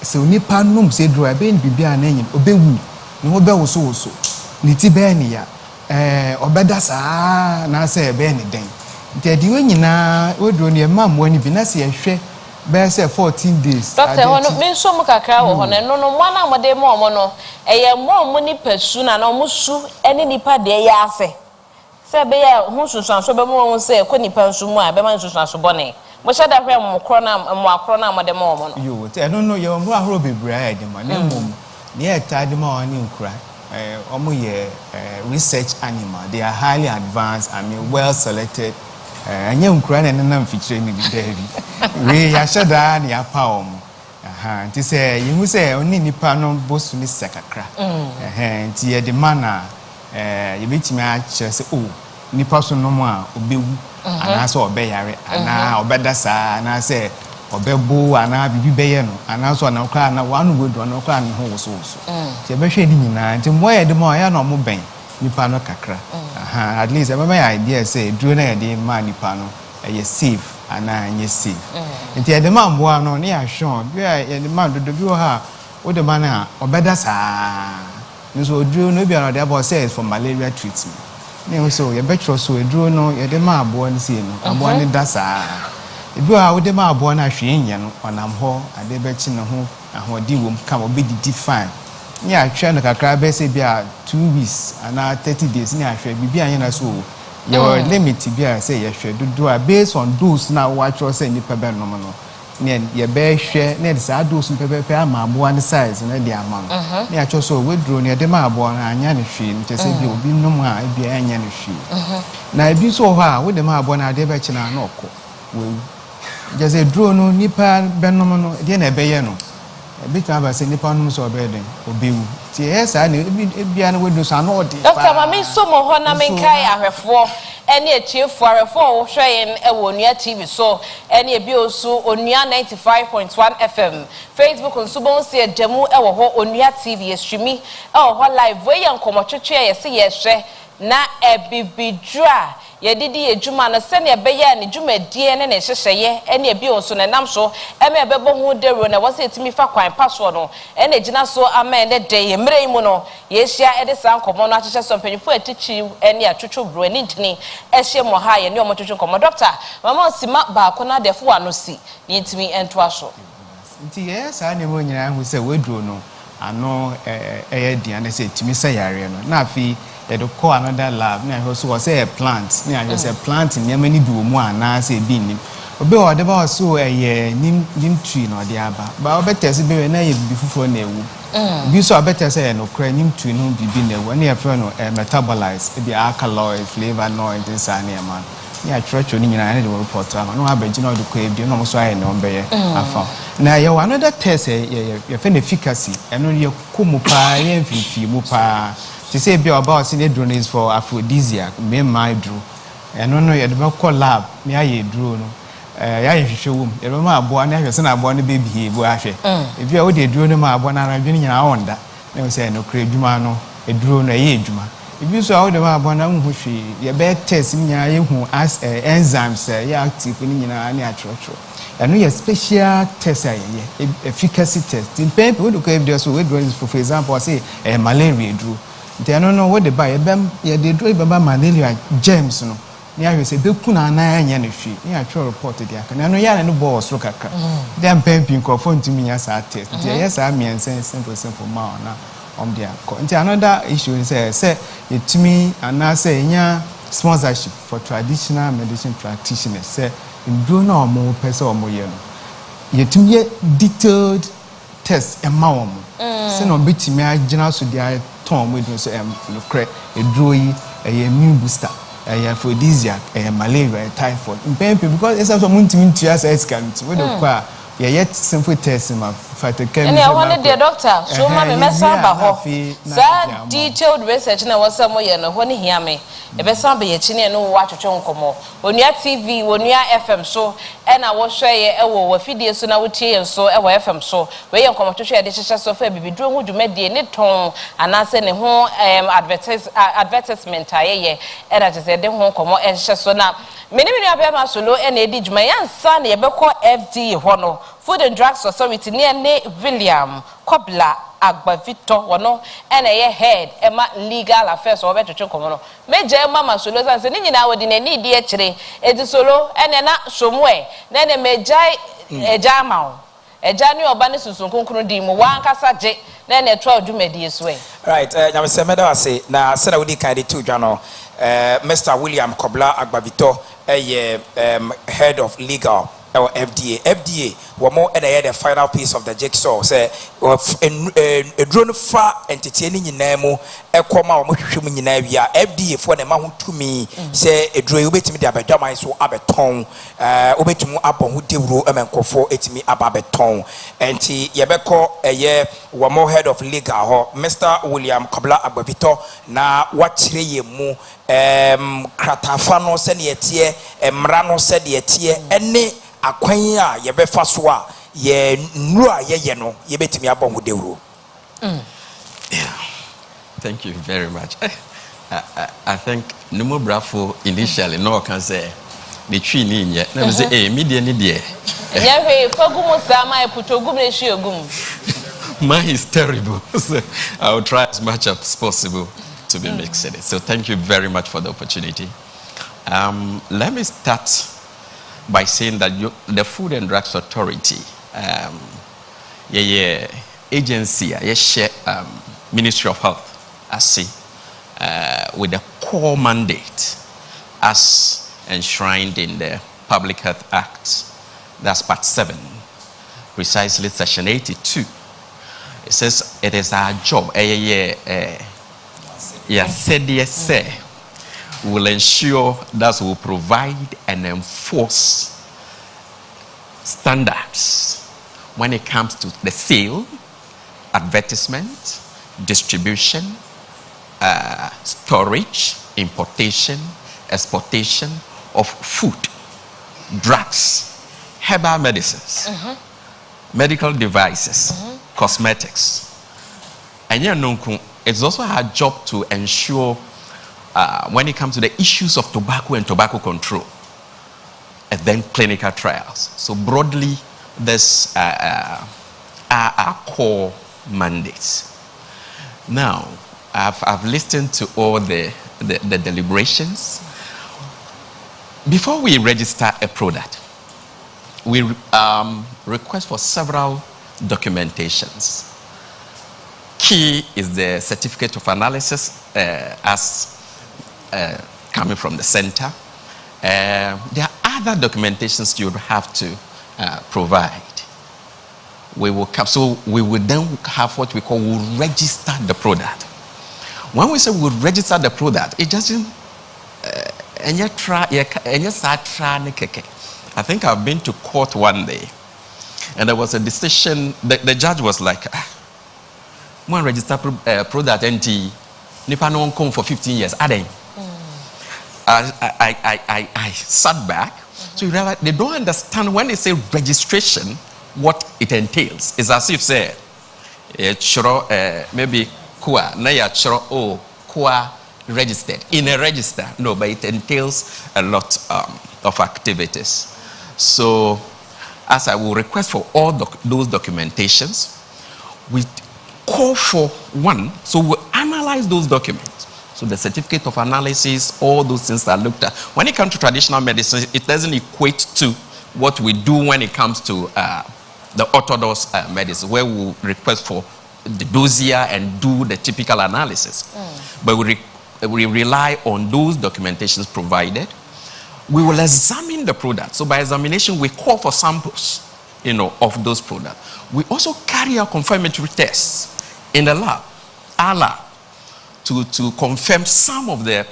Speaker 12: se onipa nom se duro a be ni bibia na enye obewu ni wo be wo so ni ti be ni ya obeda saa na say be ni den nti di we nyina we duro ni ma mmoa ni bi na se ye hwe be say 14 days
Speaker 3: doctor hono me nso mu kakra wo hono no mo na amode mo omo no eye mo ni pasu na no mo su eni nipa de ye ase se be ye hu sunsun so be mo se ko nipa nso mu a be man sunsun so bone mo sha da hwe mo kro na mo akro na amode mo omo no
Speaker 12: yo I don't know ye mo ahoro bebre a de ma na mom ne e ta de ma oni nkura research animal. They are highly advanced, I mean, well selected. And you can feature me we are sure that you are power. To say, you must say, only Nippon both to Miss Sakakra. And the manner you meet me at say, oh, Nippon no more, Obi, and I saw a bayari, and now Bedasa, and I say, Obebo, and I be bayano, and also an okra, one wood, one okra, and horse also. The Bashadina, and the more I know more bang, Nippano Kakra. At least I have my idea say, Drone, the man Nippano, a safe. And I see. And the man born on near Sean, we are the man to do her with the manner or better. So, Drew, no be another about says for malaria treatment. No, so you bet you so a drew no, you're the man born seeing, I'm born in Dassa. If you are with the man born as Indian, when I'm home, and they bet you know who and what deal will come will be defined. Yeah, trying to cry, say, be 2 weeks and 30 days near be a so. Your limit to be say you should do a based on those now what you say in the nominal. Your bear share near the side those in paper, my one size and the amount. Near also withdraw near the marborn and yannishi, to say you will be no more be a yannishi. Now, if you saw her with the marborn, I did bet you no. Just a draw no nipper, benomano, then a bayano. A bit of a sinipanus or bedding, or be. Yes, I knew it be an windows are not.
Speaker 3: Dr. Mami Somo Honamenkai, I have 4, any a chief for a 4 sharing a 1 year TV so any a bill so Onua 95.1 FM. Facebook on Subon say Demu Ewo Onua TV streamy. Oh, what live way and come to chair, say yes, na a bibidra. Ye didi ye juma na sene ye beye ni juma die ne hyehyeye ene e bi oso na nam so e me bebo hu dero na wose etimi fa kwan password no ene gina so ama ne de ye mrei mu no ye hia e de san komo no ahyehye so mpanyfo atichi ene atwotwo bro ni ntini e hye mo ha ye ne omotwotwo komo doctor mama osima ba ko na defo wa no si ye ntimi ento aso
Speaker 12: nti yes ani mo nyina hu se wedro no ano ye dia na se etimi sa yare no na afi they call another lab. Now also was a plant. Now just a plant in Yemeni do more and I say bean. Obe or the boss so a nim tree no the aba. But I better say be na ye before na ewu. Be so better say no cry nim tree no be na when you friend no metabolize be alkaloid flavor no and this and man. Yeah, church ni nyina na the report am. No abeji no do kwa bi no so aye no be afa. Na ye another test ye find efficacy. Eno ye komu pa ye mfifi mu pa. To say about senior drone is for aphrodisiac, me my drew. And no, you don't call lab, me I drew no. I show you remember a boy, I was a born baby here, if you are drew no more, one and I've on that. Never say no crave Jumano, a drone a ye Juma. If you saw the one who she, your bed test me, I who ask enzymes, active in any natural. And we a special test, efficacy test. In paper, we look at this with for example, I say a malaria drew. They don't know what they buy. They do about malaria germs. No, yeah, say they put an eye on the sheet. Yeah, I reported there. And I know you are no boss. Look at them pamping phone to me as a test. Yes, I mean, simple man on their. Another issue is say it to me, and I say, yeah, sponsorship for traditional medicine practitioners. Say, in do no more person or more. You to me detailed test a mom. Say no bit me I general so their Tom we do say a drawy a immune booster a aphrodisiac a malaria typhoid because it's also multi as can we do qua yet simple test him fight a chemical.
Speaker 3: And I wanted the doctor so my mess about that detailed research na was somewhere no when hear me e be some be chine no wa twetwe nkomo Onua TV Onua FM so and I was share e wo fidie so na wotie so e wo FM so we ye nkomo twetwe e de hyehye so fa bibiduro hu dwumadie ne ton anase ne ho advertisement ayeye e da je de ho nkomo e hyehye so na meni abema solo e na edi dwuma yansa na ye bekọ FDA ho no Food and Drugs Authority near William Kobla Agbavito wono ena ye head ema legal affairs o betwetwe komo meje mama solo san se ni nyina wodi na ni die kire edi solo ena na somwe na na mejai eja mawo eja ni oba ne sunsun kunkunu di mu wan kasa je na na twa odumadi eswe
Speaker 2: right nyame se meda wase na se na wodi kan de tu dwa no Mr. William Kobla Agbavito head of legal ɛwɔ FDA wɔn ɛna the final piece of the jigsaw sɛ eduro no fa entity ne nyinaa mu ɛkɔm a wɔn hwehwɛ mu nyinaa wia FDA foɔ na ɛma ho tumi sɛ eduro yi wobɛtumi de abɛdwaman so abɛtɔn wobɛtumi abɔ ho dewuro ɛmɛ nkɔfoɔ etumi aba abɛtɔn ɛnti yɛbɛkɔ ɛyɛ wɔn head of legal hɔ Mr. William Kobla Agbabito na wakyerɛ yɛ mu kratafa no sɛdeɛ teɛ mmara no sɛdeɛ teɛ ɛne akwan a yɛbɛfa so a yɛ nnuro a yɛyɛ no yɛbɛtumi abɔ ho dewuro.
Speaker 13: Thank you very much. I think Numo Brafo initially no can say the tree in yet. Never say, media need ye. Mine is terrible. So I will try as much as possible to be mixed in it. So thank you very much for the opportunity. Let me start by saying that the Food and Drugs Authority, agency, Ministry of Health, I see, with a core mandate as enshrined in the Public Health Act. That's Part 7, precisely Section 82. It says it is our job, will ensure that we will provide and enforce standards when it comes to the sale, advertisement, distribution, storage, importation, exportation of food, drugs, herbal medicines, medical devices, cosmetics. And it's also our job to ensure when it comes to the issues of tobacco and tobacco control, and then clinical trials. So broadly, this are our core mandates. Now, I've listened to all the deliberations. Before we register a product, we request for several documentations. Key is the certificate of analysis coming from the center. There are other documentations you would have to provide. We will then have what we call, we'll register the product. When we say we'll register the product, it doesn't I think I've been to court one day, and there was a decision. The judge was like, "One register product NT, nipa no come for 15 years." I sat back. So you realize they don't understand when they say registration, what it entails. It's as if say, maybe Kua, na ya choro Kua registered in a register. No, but it entails a lot of activities. So, as I will request for all those documentations, we call for one. So we analyze those documents. So the certificate of analysis, all those things are looked at. When it comes to traditional medicine, it doesn't equate to what we do when it comes to the orthodox medicine, where we request for the dossier and do the typical analysis. But we rely on those documentations provided. We will examine the product. So by examination, we call for samples, of those products. We also carry out confirmatory tests in the lab, our lab, to confirm some of the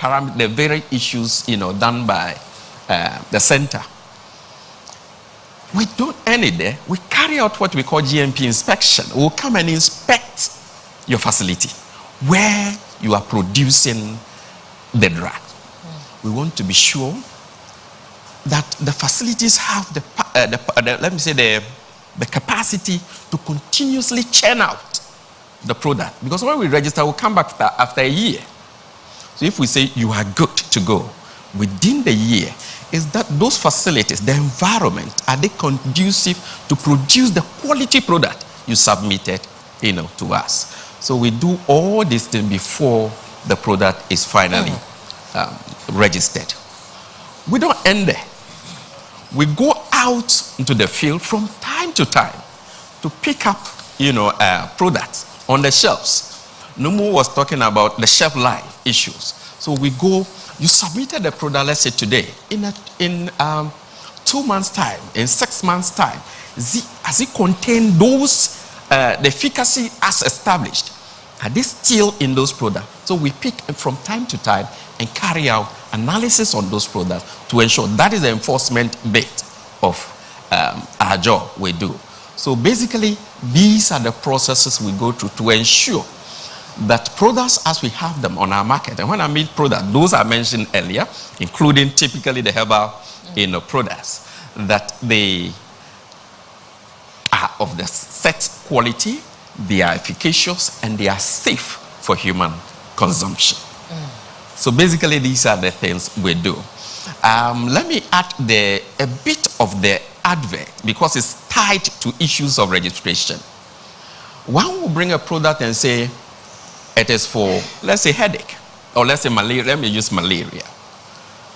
Speaker 13: very issues, done by the center. We don't end it there. We carry out what we call GMP inspection. We'll come and inspect your facility where you are producing the drug. We want to be sure that the facilities have the capacity to continuously churn out the product. Because when we register, we'll come back after a year. So if we say you are good to go, within the year, is that those facilities, the environment, are they conducive to produce the quality product you submitted, to us? So we do all these things before the product is finally registered. We don't end there. We go out into the field from time to time to pick up, products on the shelves. Numu was talking about the shelf life issues. So we go, you submitted the product, let's say today, in 2 2 months' time, in 6 months' time, has it contained those, the efficacy as established? Are they still in those products? So we pick from time to time and carry out analysis on those products to ensure that is the enforcement bit of our job we do. So basically, these are the processes we go through to ensure that products as we have them on our market, and when I mean products, those I mentioned earlier, including typically the herbal products, that they are of the set quality, they are efficacious, and they are safe for human consumption. So basically, these are the things we do. Let me add a bit of the advert because it's tied to issues of registration. One will bring a product and say it is for, let's say, headache, or let's say malaria. Let me use malaria.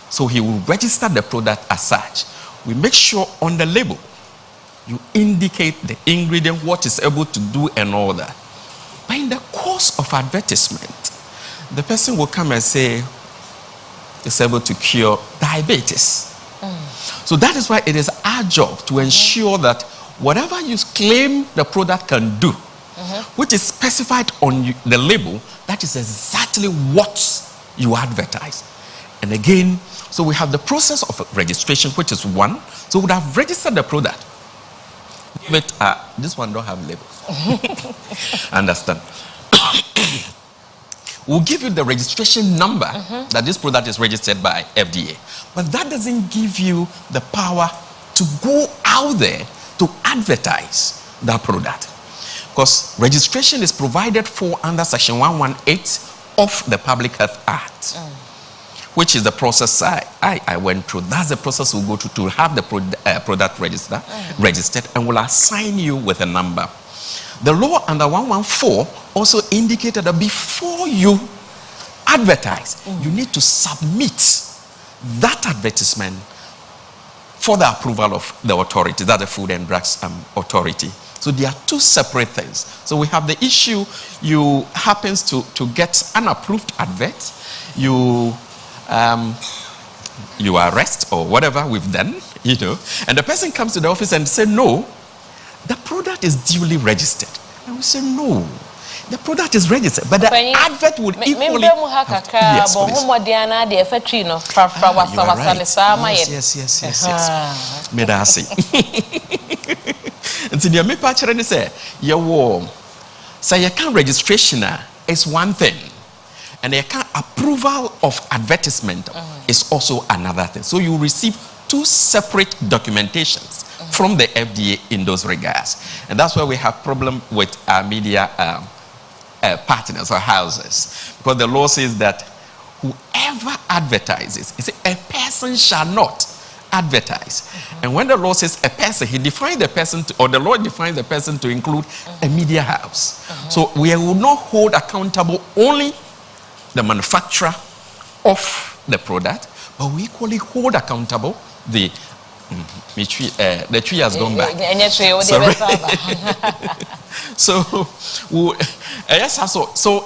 Speaker 13: So he will register the product as such. We make sure on the label you indicate the ingredient, what it's able to do, and all that. But in the course of advertisement, the person will come and say it's able to cure diabetes. So that is why it is our job to ensure that whatever you claim the product can do, which is specified on the label, that is exactly what you advertise. And again, so we have the process of registration, which is one. So we would have registered the product. But this one don't have labels. Understand? We'll give you the registration number that this product is registered by FDA. But that doesn't give you the power to go out there to advertise that product. Because registration is provided for under Section 118 of the Public Health Act, which is the process I went through. That's the process we'll go to have the product registered, and will assign you with a number. The law under 114 also indicated that before you advertise, you need to submit that advertisement for the approval of the authority, that's the Food and Drugs Authority. So there are two separate things. So we have the issue, you happens to get an approved advert, you arrest or whatever we've done, and the person comes to the office and say, no, the product is duly registered. And we say, no, the product is registered, but the advert would equally yes, May I say? And so the me patch say, so you can registration is one thing, and you can approval of advertisement is also another thing. So you receive two separate documentations from the FDA in those regards, and that's why we have problem with our media partners or houses, because the law says that whoever advertises, a person shall not advertise. And when the law says a person, he defines the person or the law defines the person to include a media house. So we will not hold accountable only the manufacturer of the product, but we equally hold accountable the tree has gone back. So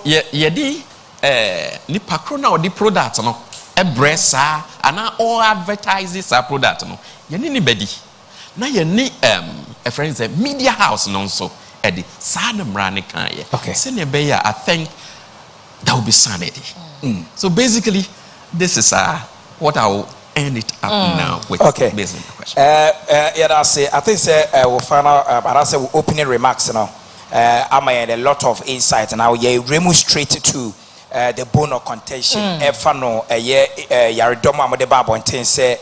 Speaker 13: yedi ni pakrona or the product no ebresa and all advertises our product no yeni ni bedi na yeni a friend say media house no so edi sa na mrani kan ye say ne be ya I think that will be sanity. So basically this is what I will end it up now with based on the question.
Speaker 2: I think we'll final opening remarks now. I made a lot of insight, and now you remove straight to the bone of contention. Efano yaridoma mo de babo nten say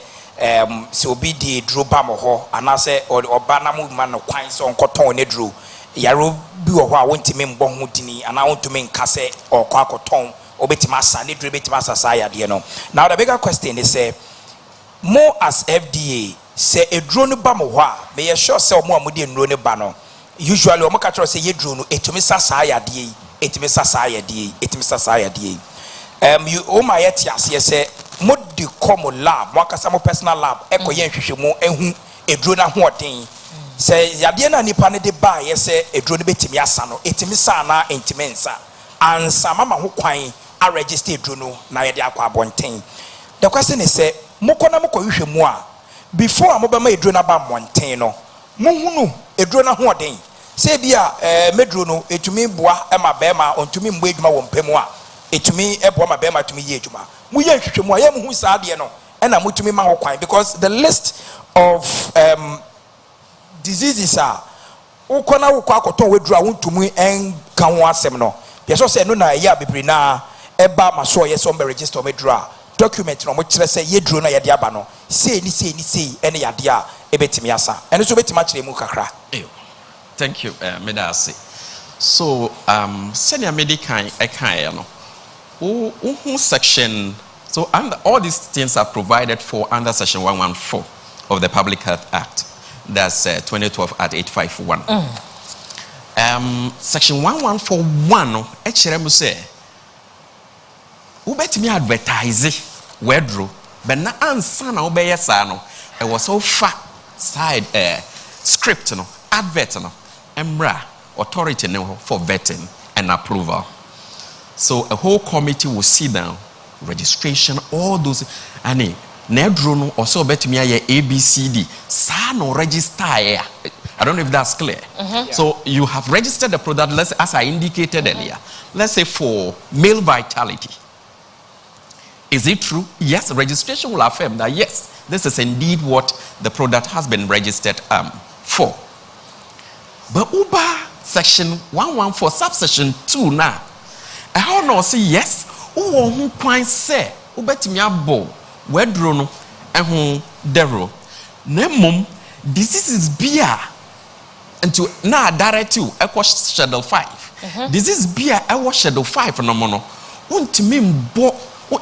Speaker 2: so be the drew bamo ho and I say or banamu man no kwan so nkoton ne drew yaro bi wo ho a wontimi mbɔ ho dini and I want to mean kase or kwa koton obetima sa ne drew betima sa ya de no. Now the bigger question is more as FDA say a drone bamo ho a me sure say omo amudi enro ne ba no usually omo ka tro say ye drone etumi sa ya de etimi sa ya de etimi sa ya de you o ma yet ase say mo di come lab mo akasa mo personal lab ekoye nhwehwemu ehu edro na ho oden say yade na nipa ne de ba ye say edro ne betimi asa no etimi sa na entimi nsa ansa mama ho kwan a register edro no na yede akwa abonten. The question is say moko na moko hwehwemu a before amobema eduro na ba monten no muhunu eduro na ho oden say bia meduro no etumi boa ema bema ontumi mbo edwuma wo mpemu a etumi eboa ma bema tumi ye edwuma mu ye hwehwemu a ye muhu saa de no ena mutumi ma ho kwan because the list of diseases are ukona ukwa akoton wedru a wontumi enka ho asem no yeso se no na ya bebre na eba maso ye so be register medru a document no mo kire se ye dru na ye de aba no sei ene ya de a ebetimi asa ene so betima kire mu kakra.
Speaker 13: Thank you, Medasi. So senior medical no section. So all these things are provided for under section 114 of the Public Health Act. That's 2012 at 851. Section 1141 HRM say ubetimi advertise wedro but na ansa na obeye sa no e was so far side script no advert no emra authority no for vetting and approval. So a whole committee will sit down, registration, all those and Nedro no also betimi aye ABCD sa no register. I don't know if that's clear. So you have registered the product, as I indicated earlier. Let's say for male vitality. Is it true? Yes, registration will affirm that yes, this is indeed what the product has been registered for. But Uber section 114 subsection 2 now. I don't know say yes. Who point say ubetimi abo wedro no ehun dero. Nemum diseases beer into na direct you equal schedule 5. Disease beer equal schedule 5 no mono.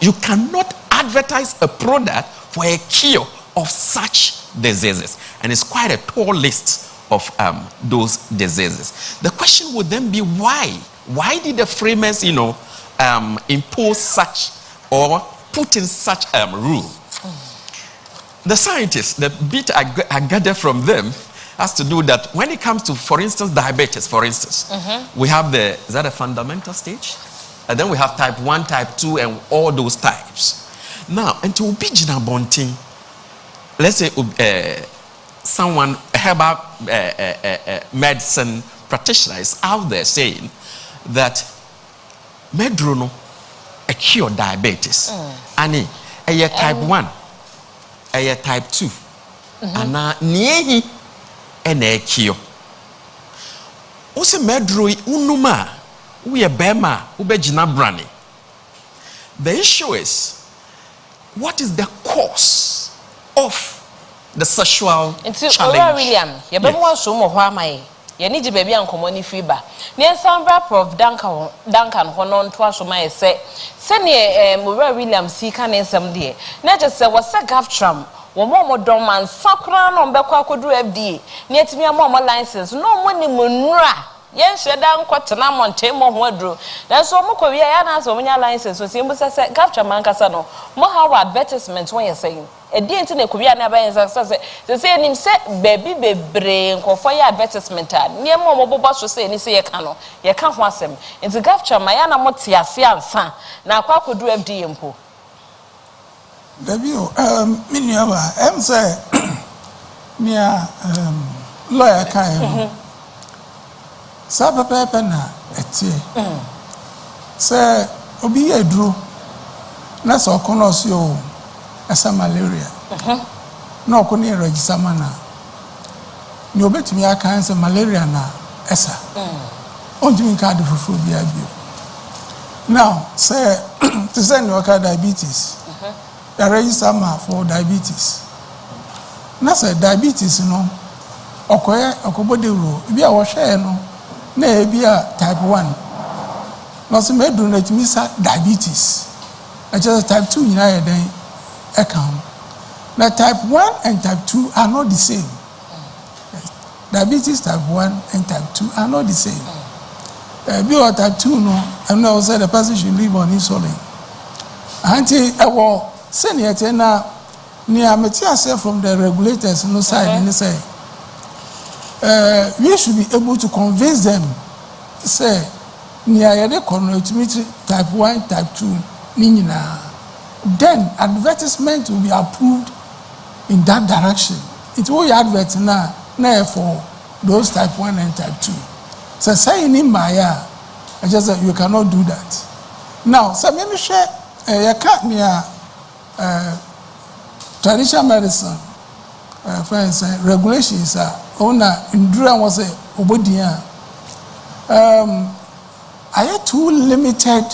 Speaker 13: You cannot advertise a product for a cure of such diseases, and it's quite a tall list of those diseases. The question would then be why? Why did the framers, impose such or put in such a rule? The scientists, the bit I gathered from them has to do that when it comes to, for instance, diabetes, we have is that a fundamental stage? And then we have type 1, type 2, and all those types. Now, and to be bonting, let's say someone, a herbal medicine practitioner is out there saying that medrono a cure diabetes. And a type 1, a type 2, and near and a cure. Also, medro unuma. We are Bema, Ubejina Brani. The issue is, what is the cause of the sexual challenge?
Speaker 3: William, you better want some more why you need to be on common fiber. Near some Prof. Duncan Honon twice my say, send William see can some day. Not just say was a gaff tram. Womo dorman sakura no mbekwa kodu FDA. Near to me a mama license. No money munra. Yen sheda nkwatena monte mo ho aduro na so mo kowia ya na so nya license so simbu se capture man kasa no mo how advertisement when you saying e di enti na kowia na ba yen se nim se baby bebre nkofo ya advertisement a ne mo bobo so se ni se ye ka no ye ka ho asem enti capture man ya na mo te ase ansa na akwa kodu FDA mpo
Speaker 9: Dabio miniaba say nia lawyer kan Saba pepe na etie. Se obi edru na so kono si o esa malaria. Na okoni register mana. Ni obetumi aka nse malaria na esa. Onjumi ka de fufu bia bio. Now say to send you diabetes. You register ma for diabetes. Na say diabetes no okobo ro bia wo hwe no na ebia type 1 no se medu na timisa diabetes just type 2 nyina ye den account na type 1 and type 2 are not the same. Diabetes type 1 and type 2 are not the same. Bio type 2 no I know say the person should live on insulin anti ewo senior na near material from the regulators no side and say we should be able to convince them to say near the chronometry type 1, type 2, then advertisement will be approved in that direction. It will advert now for those type 1 and type 2. So saying in Maya, I just said you cannot do that. Now, so maybe share you can't near traditional medicine, for instance, regulations are owner in Dura was a obodia. I am too limited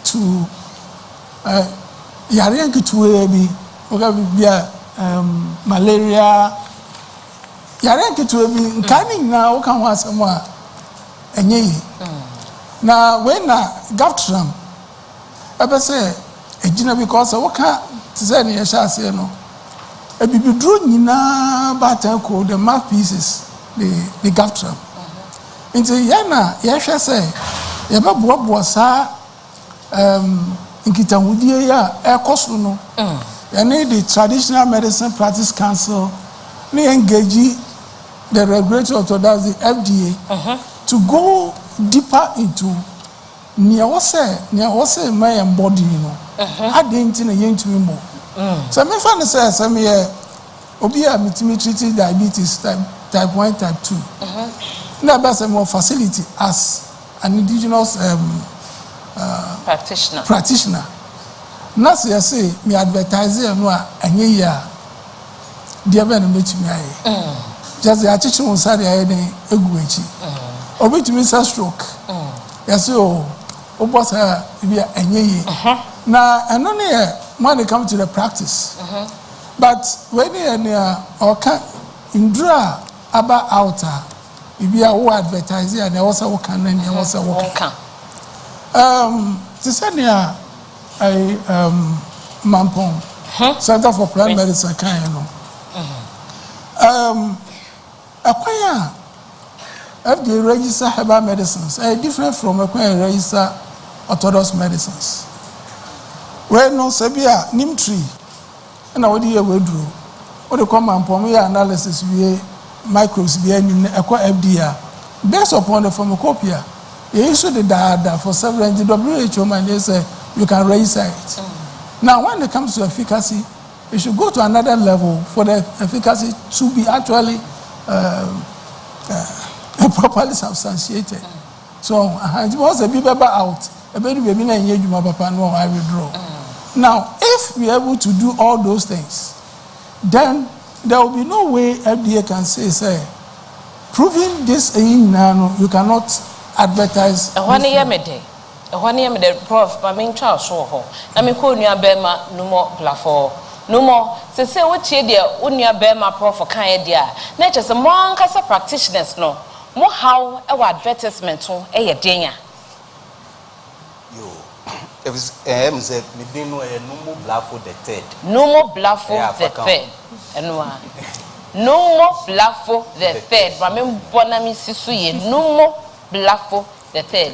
Speaker 9: to Yarianki to be malaria. Yarianki to be coming now, can want someone and ye. Now, when Gautram, I say, a dinner because I can't say, I shall say no. A baby drew Nina Batanko, the mouthpieces, the Gautram. Into Yana, yes, I say, Yaba Bob was in Kitamudi, Air Cosuno. And the Traditional Medicine Practice Council, they engage the regulatory authority, the FDA, to go deeper into near what's my embody, you know. I didn't in a young to me more. So, my father says, I'm here, Obia, me treating diabetes type 1, type 2. Now, that's a more facility as an indigenous practitioner. Now, I say, me advertise and year, dear Ben, meet me. Just the teacher on Saturday, a guichi. Or to Mr. Stroke. Yes, boss be a ye. Now, and only when they come to the practice. But when they are near or can in draw about outer, if you are advertising and also can and you also walk. To send near a Mampong Center for Plant Medicine, kind of. Acquire FDA register herbal medicines are different from acquire register orthodox medicines. Where no Sabia, Nim tree, and I would hear we drew. What the common pomia analysis we microbes be acquire FDA based upon the pharmacopoeia. They issue the data for several the WHO and they say you can register it. Now, when it comes to efficacy, you should go to another level for the efficacy to be actually properly substantiated. So, once a baby out, a baby and you papa no, I withdraw. Now, if we are able to do all those things, then there will be no way FDA can say, proving this in now, you cannot advertise.
Speaker 3: One year, Prof, my main child show her. I mean, call near Bema, no more plafo. No more. Say what ye dear, unia Bema Prof for kind dear. Nature some more cancer practitioners, no. More how our advertisement to a dinner.
Speaker 11: Yo, if it's said, we didn't know a no more blafo the third.
Speaker 3: No more blafo the third. And one. No more blafo the third. Ramim Bonami Sisuye, no more blafo the third.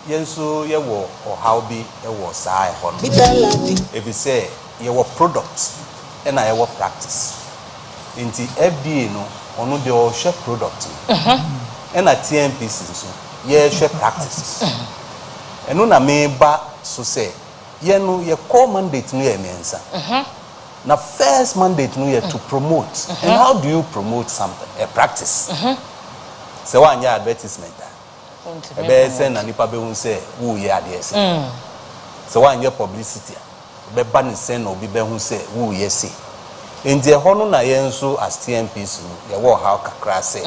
Speaker 11: Yenso ye wo or how be a was I on. If you say ye were products and I were practice. In the FDA no, on the all share product. And at TMPC so ye share practices. And on a me ba so say ye no ye core mandate no ye mensa. Now first mandate no ye to promote. And how do you promote something? A practice. So one year advertisement. A bear send and nipa be who say, who ye are there. So one year publicity. Be ban send or be who say, who ye see. In the honor na yenso as TMPs, ye war how kakra say.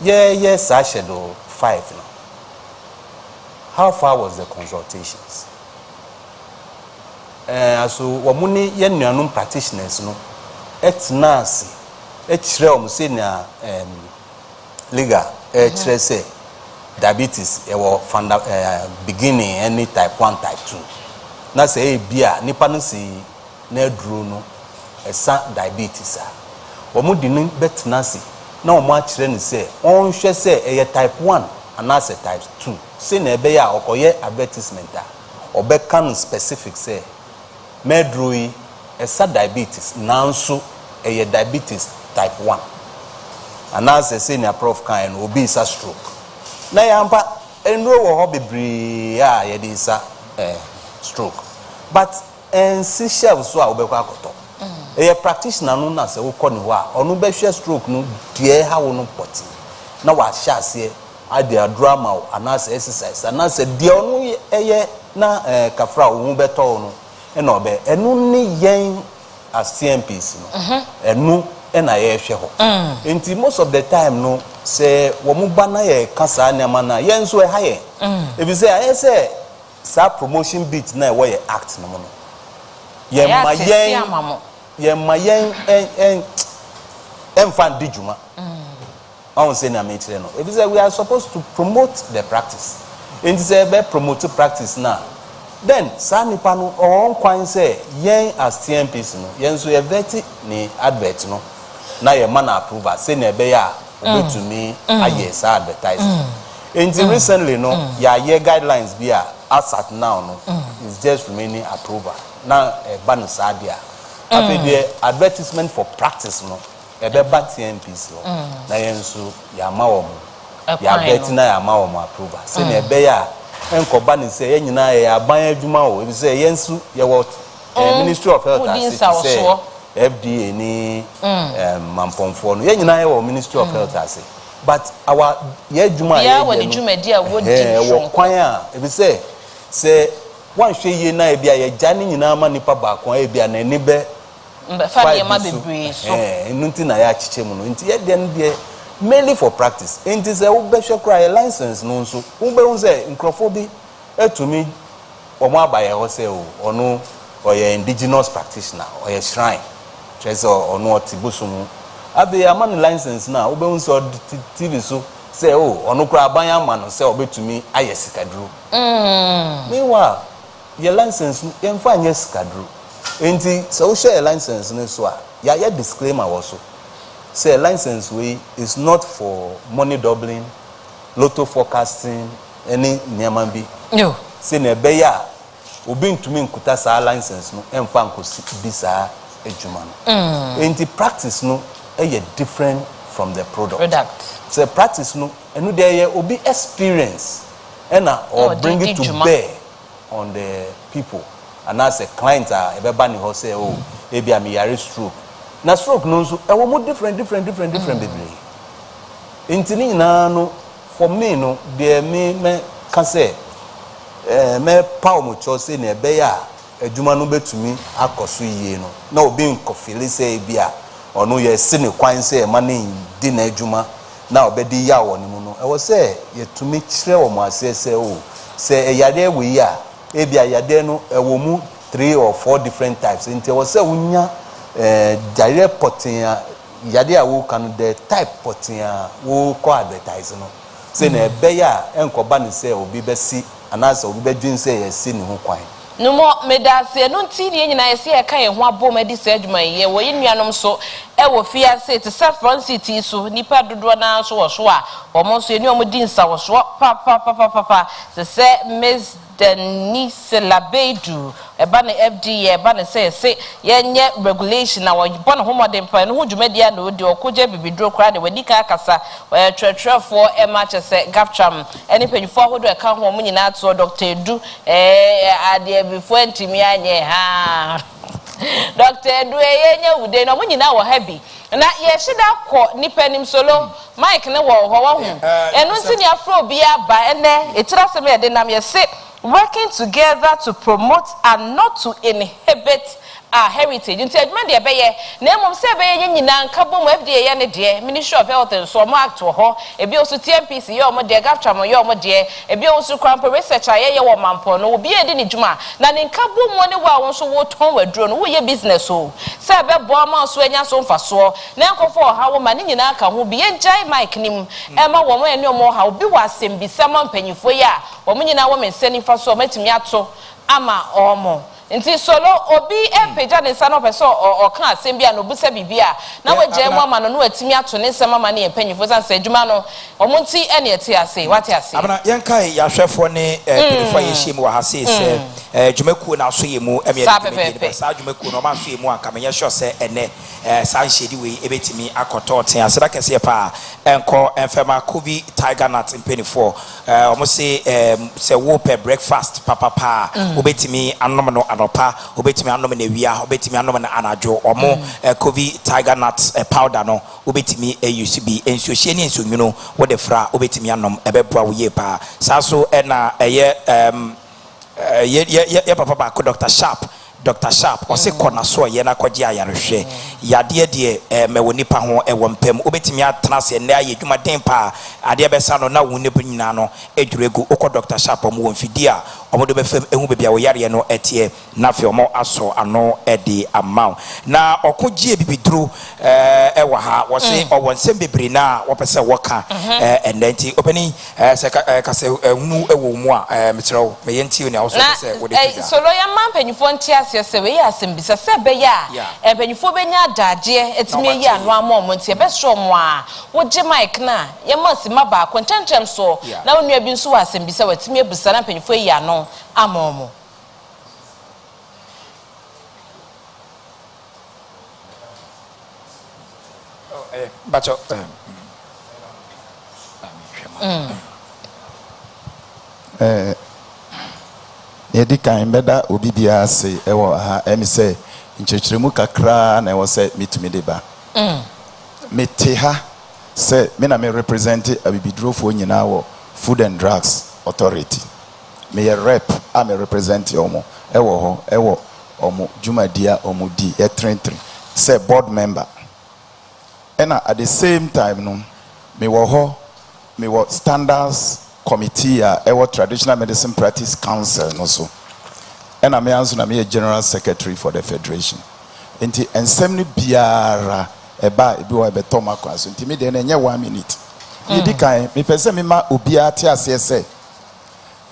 Speaker 11: Yes, I shadow 5 now. How far was the consultations? So wamuni yen nuanum practitioners no. Et nasi, et realm senior legal. Say diabetes beginning any type 1 type 2 na say bia nipa no si na aduro no esa diabetes a omo di ni betna si na omo a kire ni say on hwe say e type 1 and na say type 2 say na ebe ya okoye advertisement a obeka no specific say medro yi esa diabetes nanso e diabetes type 1 and as a senior prof kind will be a stroke. Na yampa enro wo ho bebre a ye dey stroke. But and see shelves so obekwakoto a practitioner no na se wo kɔ ne ho a ɔno bɛhwɛ stroke no die ha wo no pɔte na wa hyɛ ase ade drama anase exercise anase die ɔno ɛyɛ na kafra wo ho bɛtɔ no ɛna ɔbɛ ɛno ne yɛn as TMPs no ɛno ɛna yɛhwɛ hɔ enti most of the time no se wo mu ba na yɛ kasa ne ma na yɛn so ɛha yɛ if you say I say sa promotion beat na ɛwɔ yɛ act no mo no yɛn ma yɛn ɛmfa di dwuma I won't say na me tire no if you say we are supposed to promote the practice enti say be promote practice na then sa nipa no on kwan say yɛn as TMPs no yɛn so yɛ vet ni advert no na yɛ man approval say na ɛbɛ ya obetumi aye sa advertising enti recently no ya year guidelines bi a as at now no is just remaining approval na ban sa dia after the advertisement for practice no ebeba TMPs na yɛn so ya ma wo ya bet na ya ma wo approval say na ebe ya enkoba ni say nyina ya aban adwuma o ebi say yɛn so ye what Ministry of Health say FDA ni mamponfo no yɛn nyina ye wo Ministry of Health ase but our ye adwuma
Speaker 3: ya woni dwumadi a wodi
Speaker 11: wo kwan a ebi say one hwe ye na e bia ye gya ni nyina ma nipa ba kon e bia na ni be
Speaker 3: fa ye ma bebre so
Speaker 11: nti na ya chiche mu no nti ye de no mainly for practice nti say wo be hwe kra ye license no nso wo be hun say nkrofo bi etumi omo abaye ho say o ono oye indigenous practitioner oye shrine treasure ono otibusumu abe amani license na wo be hun so TV so say oh ono kra aban ama no say obetumi ayesikadru meanwhile your license you find yes kadru enti so share license no so ya disclaimer also say license we is not for money doubling lotto forecasting any nyama bi
Speaker 3: no
Speaker 11: say na be ya obi ntumi nkuta sa license no emfa nkosi bi sa adwuma no enti practice no different from the product say practice no enu dey obi experience or bring it to bear on the people and as a client ebeba ni ho say oh ebi am yare stroke na stroke no so e wo mo different baby intini na no for me no de me ka say me pa mo cho say na ebe ya adwuma no betumi akoso yie no na obi nkofili say ebi a ono ye se ne kwan say e ma na di na adwuma na obedi ya wo ni mu no e wo say yetumi kire wo mo ase say oh say eyade we ya ebi ayade no ewo mu 3 or 4 different types nti wo say unya direct potting yade a wo kan the type potting wo ko advertise no say na ebe ya enkoba ni say obi besi anasa obi bedwin say yesi ni ho kwan
Speaker 3: no mo medase no nti ne nyina yesi e kan ho abom adi say adwuma ye wo yinuanom so e wo fia say to South Front City so nipa dodo na so wo so a wo mo so eni o mo di nsa wo so pa say Miss Denise Labedu eba na FDA eba na say yenye regulation na wo bon homodem pa no ho dwumadia na odi okoje bibidro kra de wadika akasa twetwefo e ma chese gafcham eni panyufo ahodo e ka ho mo nyina to Dr. Edu ade before ntimi anye ha Dr. Edu yenye wude no mo nyina wo happy na ye shida ko nipanim solo Mike ne wo ho enu nti ni afro bi aba ene etira se me de nam ye se working together to promote and not to inhibit our heritage. Nti adwuma de beye na emom se beye nyina nkabom FDA ye ne de Ministry of Health so mo act ho ebi osu TMPC ye omo de gafcham ye omo de ebi osu crampo research ye wo mampo no obi edi ni dwuma na ne nkabom woni wa won so wo ton waduro no wo ye business o se be bo ma so anya so mfaso na nkofo ha wo ma ne nyina aka ho bi ye jai mic nim e ma wo mo ene omo ha obi wa sembi sama mpanyifo ye a wo nyina wo mensani faso matimi ato ama omo nti solo obi epeja ne nsa no peso o kan asem bia no busa bibia na waje mu ama no atimi ato ne nsema ma ne empanyifo san sa adwuma no omonti ene ete ase wate ase
Speaker 2: abana yenkai ya hwefo ne pedifo ye shim wa hase se dwumakuo na so yemu sa dwumakuo no ma so yemu anka menye sure se ene sa nhedi we ebetimi akoto aseda kese pa enko enfema kobi tiger nut mpeni4 omo se wo per breakfast papa obetimi anom no anopa obetimi anom na wia obetimi anom na anajo omo kobi tiger nut powder no obetimi use bi enso hie ni enso nwuno wo de fra obetimi anom ebeboa wo ye pa sa so na ye papa ba ko Dr. Sharp ose kona so ye na kwaje ayarehwe yade de me woni pa ho ewo mpam obetimi atena se na aye dwuma den pa ade besa no na woni bunyina no eduregu okọ Dr. Sharp omo wonfidi a omo do be fam ehu bebia wo yare no etie na fe omo aso ano ede amount na okogie bibiduru ewa ha wo se owonsem bebre na wo pese woka enenti openi se ka se hu ewo mu a metrew me yenti oni awo so pese wo de fida
Speaker 3: so loya man panyifo ntia se we ya sembisa se be ya panyifo benya adaje etime yi anu amom ntia be so mo a wo je mic na ye masima ba konchenchem so na onua bi nso wa sembisa watime ebusa na panyifo yi anu amom
Speaker 2: bacho
Speaker 10: yedi kan beda obi bia se ewo ha emi se nchechiremu kakra na ewo se mitumi deba mete ha se me na me represent abibidrofo nyina wo Food and Drugs Authority me rep am represent omo ewo ho ewo omo jumadia omo di e 33 se board member and at the same time no me wo ho me wo standards committee ewo traditional medicine practice council no so and me answer na me general secretary for the federation enti ensem ni biara eba ebi wo beto makwaso enti me de na enye 1 minute yedi kan me pese me ma obia te ase se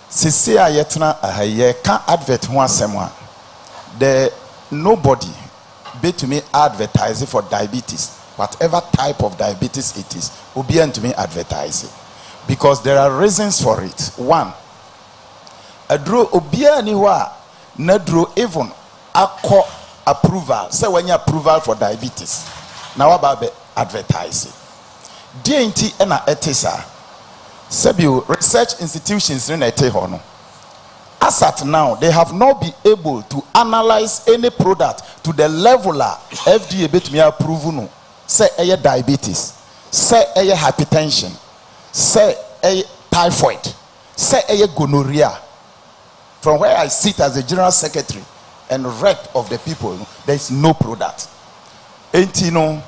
Speaker 10: sisi ayetna ahaye kan advert ho asem a the nobody be to me advertise for diabetes whatever type of diabetes it is obia to me advertise because there are reasons for it. One, adro obia ni wa nadro even akọ approval say when you approval for diabetes na wa ba be advertise DNT na etisa sebio research institutions in ete ho no as at now they have not been able to analyze any product to the level FDA betumi approve no say eye diabetes say eye hypertension say a typhoid, say a gonorrhea. From where I sit as the general secretary and rep of the people, there is no product. Entino,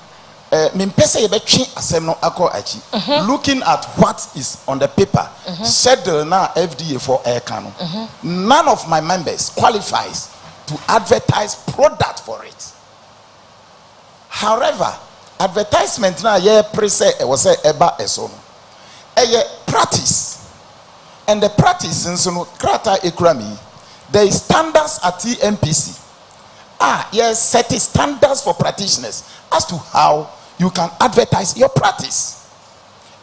Speaker 10: looking at what is on the paper, schedule now FDA for air canon. None of my members qualifies to advertise product for it. However, advertisement now was eba esono. Practice and the practice in so krata ekrami there is standards at TMPC yes set standards for practitioners as to how you can advertise your practice,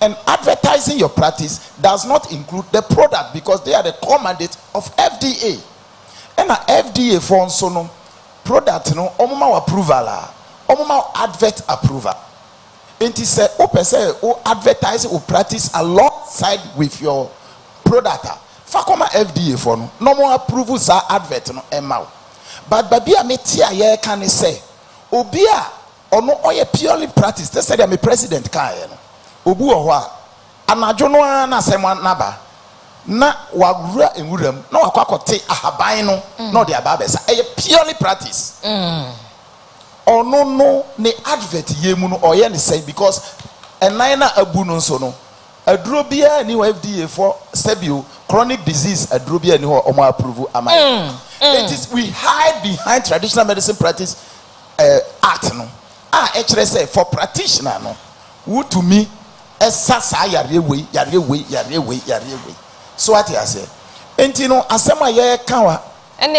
Speaker 10: and advertising your practice does not include the product because they are the core mandate of FDA and FDA for so no product no omuma approval omuma advert approval. It is o advertise or practice alongside with your product. Fakoma FDA for no more approval za advert no emau. But babia metia ye can say obia ono oye purely practice. They said I'm a president kan no. Obu ohwa anajo no na asema naba na wagura enwuram na wakwakote ahaban no no de ababesa purely practice. Or no ne advert yemu no or yen say because a nina abu no so no adrobia ni FDA for sebio chronic disease adrobia ni ho omo approve amai. It is we hide behind traditional medicine practice act no actually say for practitioner no who to me esasa yare we so what I say enti no asema ye kan
Speaker 3: and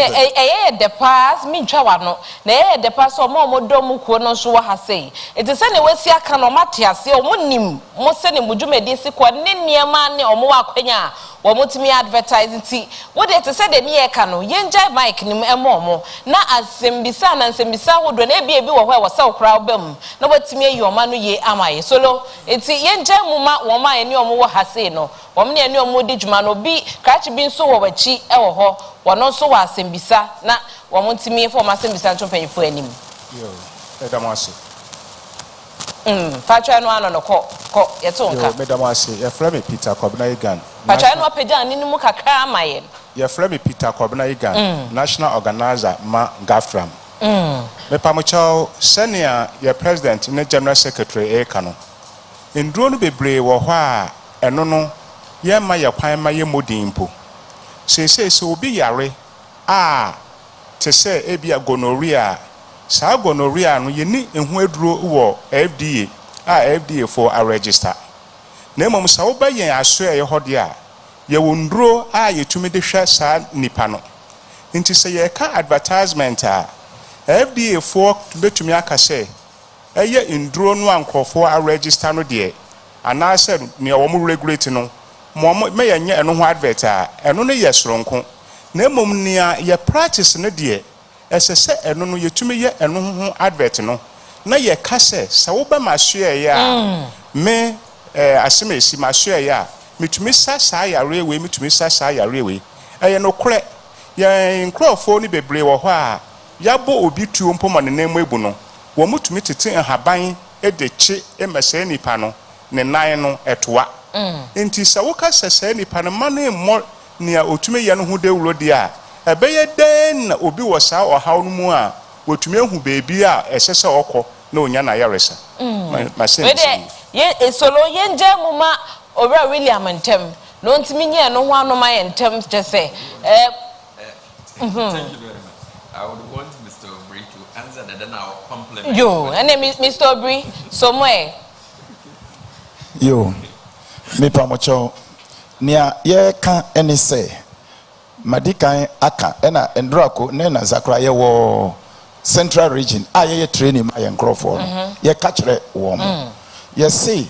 Speaker 3: the pass me trawano na the pass or more dom ko no so ha say it is any way aka no matiase o monim mo se ne mudwumedi si ko ne niema ne o mo akwanya womotimi advertising what they say the near cano yenja mic nim emomo na asembisa na nsembisa wodo na ebi wo hɔ wɔ saw crowd bam na watimi yoma no ye amaye solo enti yenja muma woma eni omo wo hase no wom ne eni omo di dwuma no bi krachi bi nso wo wachi ɛwɔ hɔ wono nso wa asembisa na womotimi for asembisa nto panyifo anim
Speaker 14: yo edamase
Speaker 3: Pacha no ano no ko yeto nka.
Speaker 14: Yo medamase ye frame Peter Kobna Igan.
Speaker 3: Pacha no apagya ni mu kakra amaye.
Speaker 14: Ye frame Peter Kobna Igan, national organizer ma Gafram. Me pamochao senior ye president ne general secretary e kano. Nduro no bebre wo hɔ a eno no ye ma ye kwan ma ye modimpo. Se obi yare a te se ebia gonorrhea saa gonorrhea no ye ni ehu aduro wo FDA FDA for a register na emom sa wo ba yen aso ye hode a ye wonduro a ye tumi de hwa saa nipa no nti se ye ka advertisement a FDA for betumi aka se eye nduro no ankofo a register no de ana se ne wo mo regulate no mo me ye nya eno ho advert a eno no ye soronko na emom nia ye practice no de esese eno no yetumi ye eno ho advert no na ye ka se wo ba ma so ye a me aseme esi ma so ye a metumi sa yare we metumi sa yare we eye no kre ye nkrofo ni bebre wo ho a yabo obi tuo mpoma ne nemu ebu no wo mutumi tete haban edechi emese nipa no ne nan no etoa enti sa wo ka se nipa no mane mo nia otumi ye no ho dewuro di a ebeye den na obi wo saa ohaw no mu a wotumi ehu beebi a ehese okọ na onya na yaresa ma se
Speaker 3: we de ye esolo ye nje muma owura William ntem no ntimi nye no ho anoma ye ntem te se
Speaker 13: Thank you very much. I would want Mr. Obri to answer that, then I'll compliment.
Speaker 3: Yo, and then Mr. Obri, somewhere.
Speaker 10: Yo, me pamocho, nia ye kan eni se, madikan aka, ena endrako, nena zakra ye wo central region, ye training ma ye nkrofo, ye kachre wo mo. Ye say,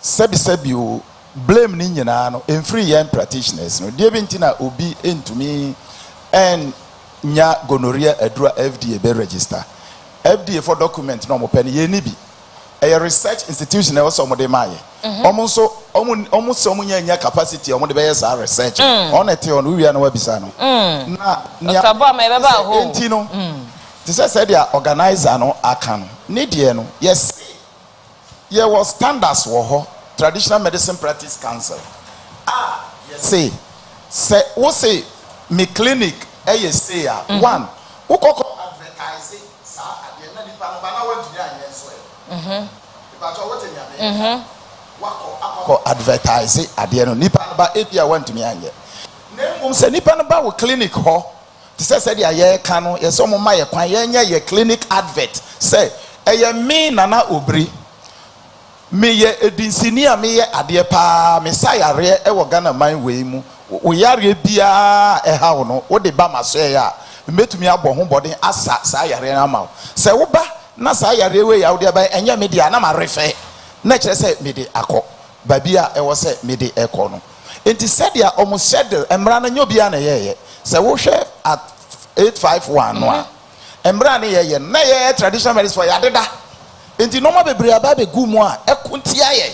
Speaker 10: sebi you blame ni nyina no, free young practitioners no, die bintina obi entumi and nya gonorrhea edura FDA be register FDA for document no mo pen ye ni bi a research institution e wo so mo de maye omo nya capacity omo de be yes research on ete on wi na wa bisa no na nya
Speaker 3: tabo ma e be ba ho
Speaker 10: enti no this is said the organizer no aka no ne de no yes ye was standards wo ho traditional medicine practice council yes say wo say me clinic say one ukoko advertise sa ade na nipa no ba na want to anya so nipa to what anya wako advertise ade no nipa no ba epia want me anya na say nipa no ba wo clinic ho te say dia ye ka no ye so mo ma ye kwan ye nya ye clinic advert say eye me nana obri me ye edinsinia me ye ade pa me sayare e wo Ghana man we mu o yare bia e ha wo no wo de ba maso e ya metumi abɔ ho bɔden asa saa yare na ma se wo ba na saa yare we ya wo de ba enya me dia na ma refe na kyerɛ sɛ me de akɔ ba bia e wo sɛ me de ekɔ no enti said ya almost schedule emra na nyobia na ye se wo hwɛ at 851 no a emra na ye na ye traditional medicine for ya deda enti no ma bebre aba be gu mu a ekuntia ye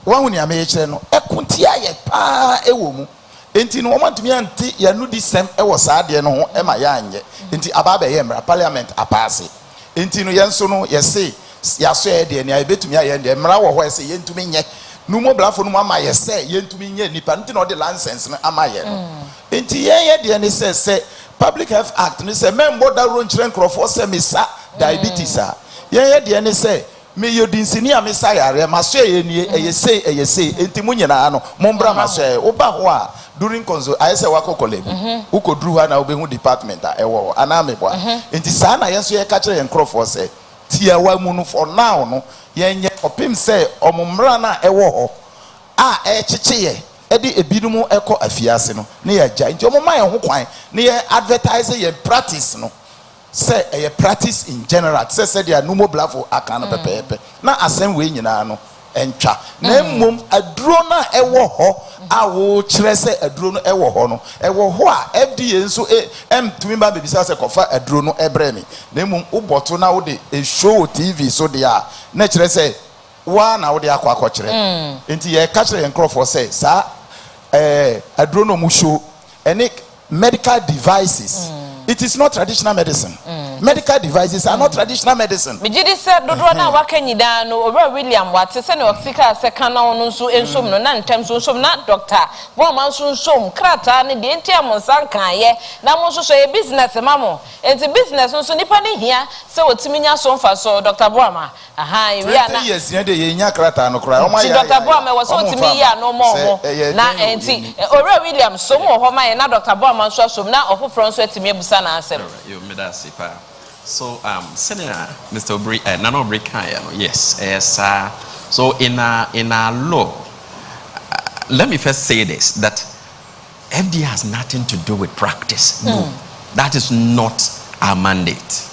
Speaker 10: wahuni ame kyerɛ no ekuntia ye pa ewo mu enti no omantumi anti ya nu di sem e wo saa de no ho e ma ya anye enti aba be ye mra parliament apase enti no yenso no ye se ya so ye de ne betumi aye de mra wo ho se yentumi nye nu mo blafo no ama ye se yentumi nye nipa nti no de license no ama ye no enti ye de ne se public health act ne se membo da ro nkyere nkrofo se misa diabetes a ye de ne se me yodinsini a misa yare maso ye nie eye sei enti munyina no mombra maso ye oba ho a during konzo ayese wakokolebu ukodru ha na obehu department a ewo anamebwa enti saa na yenso ye ka kire ye nkrofo se tiawa mu no for now no yenye opim se omumra na ewo ho a ekyekye edi ebinumu ekọ afiase no ne ya ja enti omuma ye ho kwan ne ye advertise ye practice no say a practice in general say there no more blafo akana pepepe na asem we nyina no entwa na mmom aduro na ewo ho awo kyerɛ sɛ aduro no ɛwɔ hɔ no ɛwɔ hɔ a FDA nso tumi ba bebisa sɛ kɔfa aduro no ɛbrɛ me na mmom wobɔto na wode show TV so de a na kyerɛ sɛ wa na wode akɔ akɔkyerɛ nti yɛ ka kyerɛ yɛn nkurɔfoɔ sɛ saa aduro no mu show any medical devices it is not traditional medicine. Medical devices are not traditional medicine.
Speaker 3: Mijidi said, "Dodo na wakenida no over William Watts send oxika second no so ensum no na ntem so na doctor. Wo man so krata ne de entia mo sankan ye na mo so e business mamo. Enti business so nipa ne hia se otimi nya so mfa so Dr. Boama. Aha, we are na.
Speaker 10: Yes, ye de nya krata no kra. O ma
Speaker 3: ya. Dr. Boama was otimi ya no mo. Na enti ore William so mo ho ma ye na Dr. Boama so na ofofro so etimi ebusa na asem.
Speaker 13: So, Senator Mr. Obri, Nano Obri, yes, so in our law, let me first say this, that FDA has nothing to do with practice. No, that is not our mandate.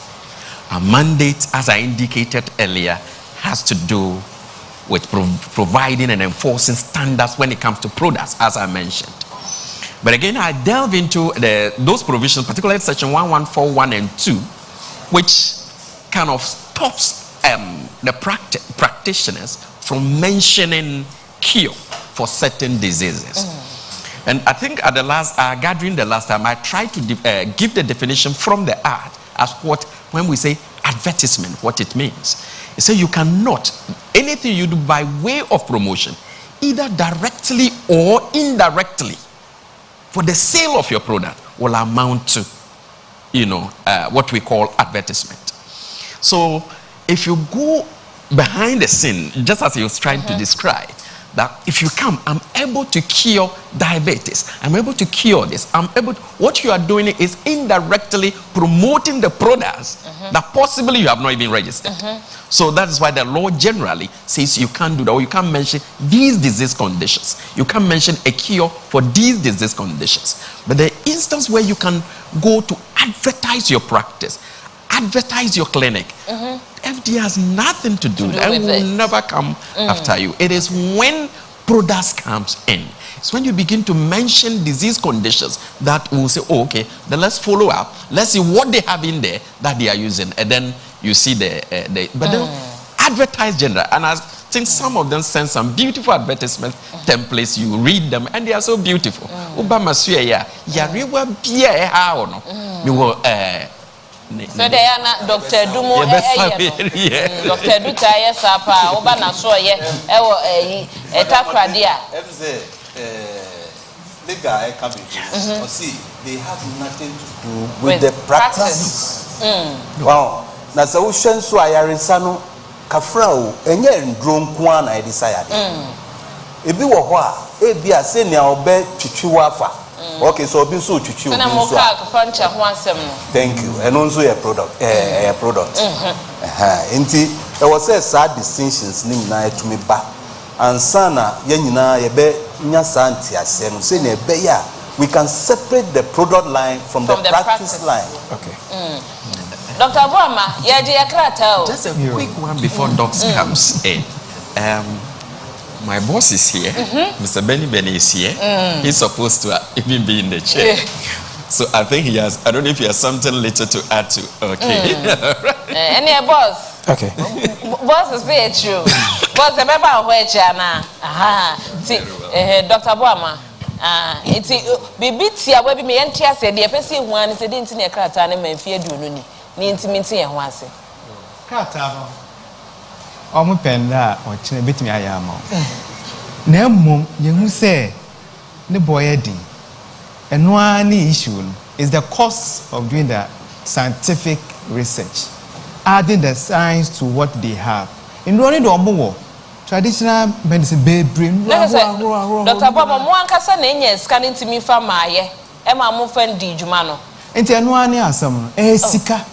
Speaker 13: Our mandate, as I indicated earlier, has to do with providing and enforcing standards when it comes to products, as I mentioned. But again, I delve into those provisions, particularly section 1141 and 2, which kind of stops the practitioners from mentioning cure for certain diseases. And I think at the last gathering the last time, I tried to give the definition from the art as when we say advertisement, what it means. It says you cannot, anything you do by way of promotion, either directly or indirectly, for the sale of your product will amount to, what we call advertisement. So if you go behind the scene, just as he was trying to describe, that if you come, I'm able to cure diabetes, I'm able to cure this, what you are doing is indirectly promoting the products that possibly you have not even registered. So that is why the law generally says you can't do that, or you can't mention these disease conditions. You can't mention a cure for these disease conditions. But the instance where you can go to advertise your practice, advertise your clinic, FDA has nothing to do with that. It will never come after you. It is when products comes in. It's when you begin to mention disease conditions that will say, oh, okay, then let's follow up. Let's see what they have in there that they are using. And then you see but then advertise general. And I think some of them send some beautiful advertisement templates. You read them and they are so beautiful. Obama
Speaker 3: so they are not Dr. Dumo, Dr. Dutaya Sapa, Obana Soye, Takradia.
Speaker 11: See, they have nothing to do with the practice. Wow. Now, so so I arisano kafrao enye ndrom kwa na desire. Ebi wo ho a ebi a se nea obe twitwiwa afa. Okay, so obi so twitwi obi so. Thank you. And also a product Enti there was a sad distinctions ni na etumi ba. Ansana ye nyina ye be nya santi ase no se na be ya we can separate the product line from the practice line.
Speaker 10: Okay.
Speaker 3: Dr. Boama,
Speaker 13: just a quick one before Docs comes in. My boss is here. Mr. Benny is here. He's supposed to even be in the chair. So I think he has, I don't know if he has something later to add to. Okay.
Speaker 3: Any boss?
Speaker 2: Okay.
Speaker 3: Boss is very true. Boss, remember where Chana? See, Dr. Boama. It's Bibitia, where me and Tia said, the person one is a didn't see a crater and a fear do no. Ni intimate and once.
Speaker 12: Kata omo penda o chine betimi ayama. Na mmom ye hu se ne boy edin. Eno ani issue is the cost of doing the scientific research, adding the science to what they have. In running the omo traditional medicine bebre.
Speaker 3: Dr. Baba mo ankasa na enye scanning timi fa maaye. E ma mo fa ndi djuma no.
Speaker 12: Enti eno ani asam no sika.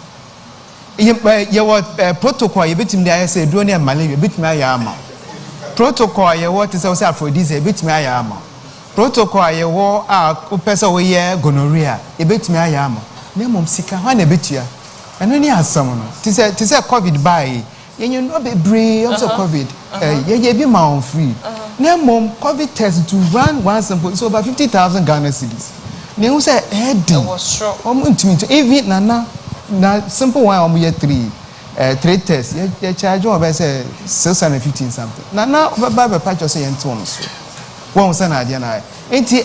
Speaker 12: Protocol you betimi dey say do na malaria betimi ayama. Protocol you what is say aphrodisiac betimi ayama. Protocol you person we ye gonorrhea betimi ayama. Na mom sika ho na betua. Eno ni asam no. Ti say COVID buy. You know bebre also COVID. ye be my free. Na mom COVID test to run one sample is over 50,000 Ghana cedis. Ne who say heading
Speaker 3: was sure.
Speaker 12: Even na simple one year 3 tests. You charge over say 615 something. Na ba patch say ento on so. One say na dia na. Enti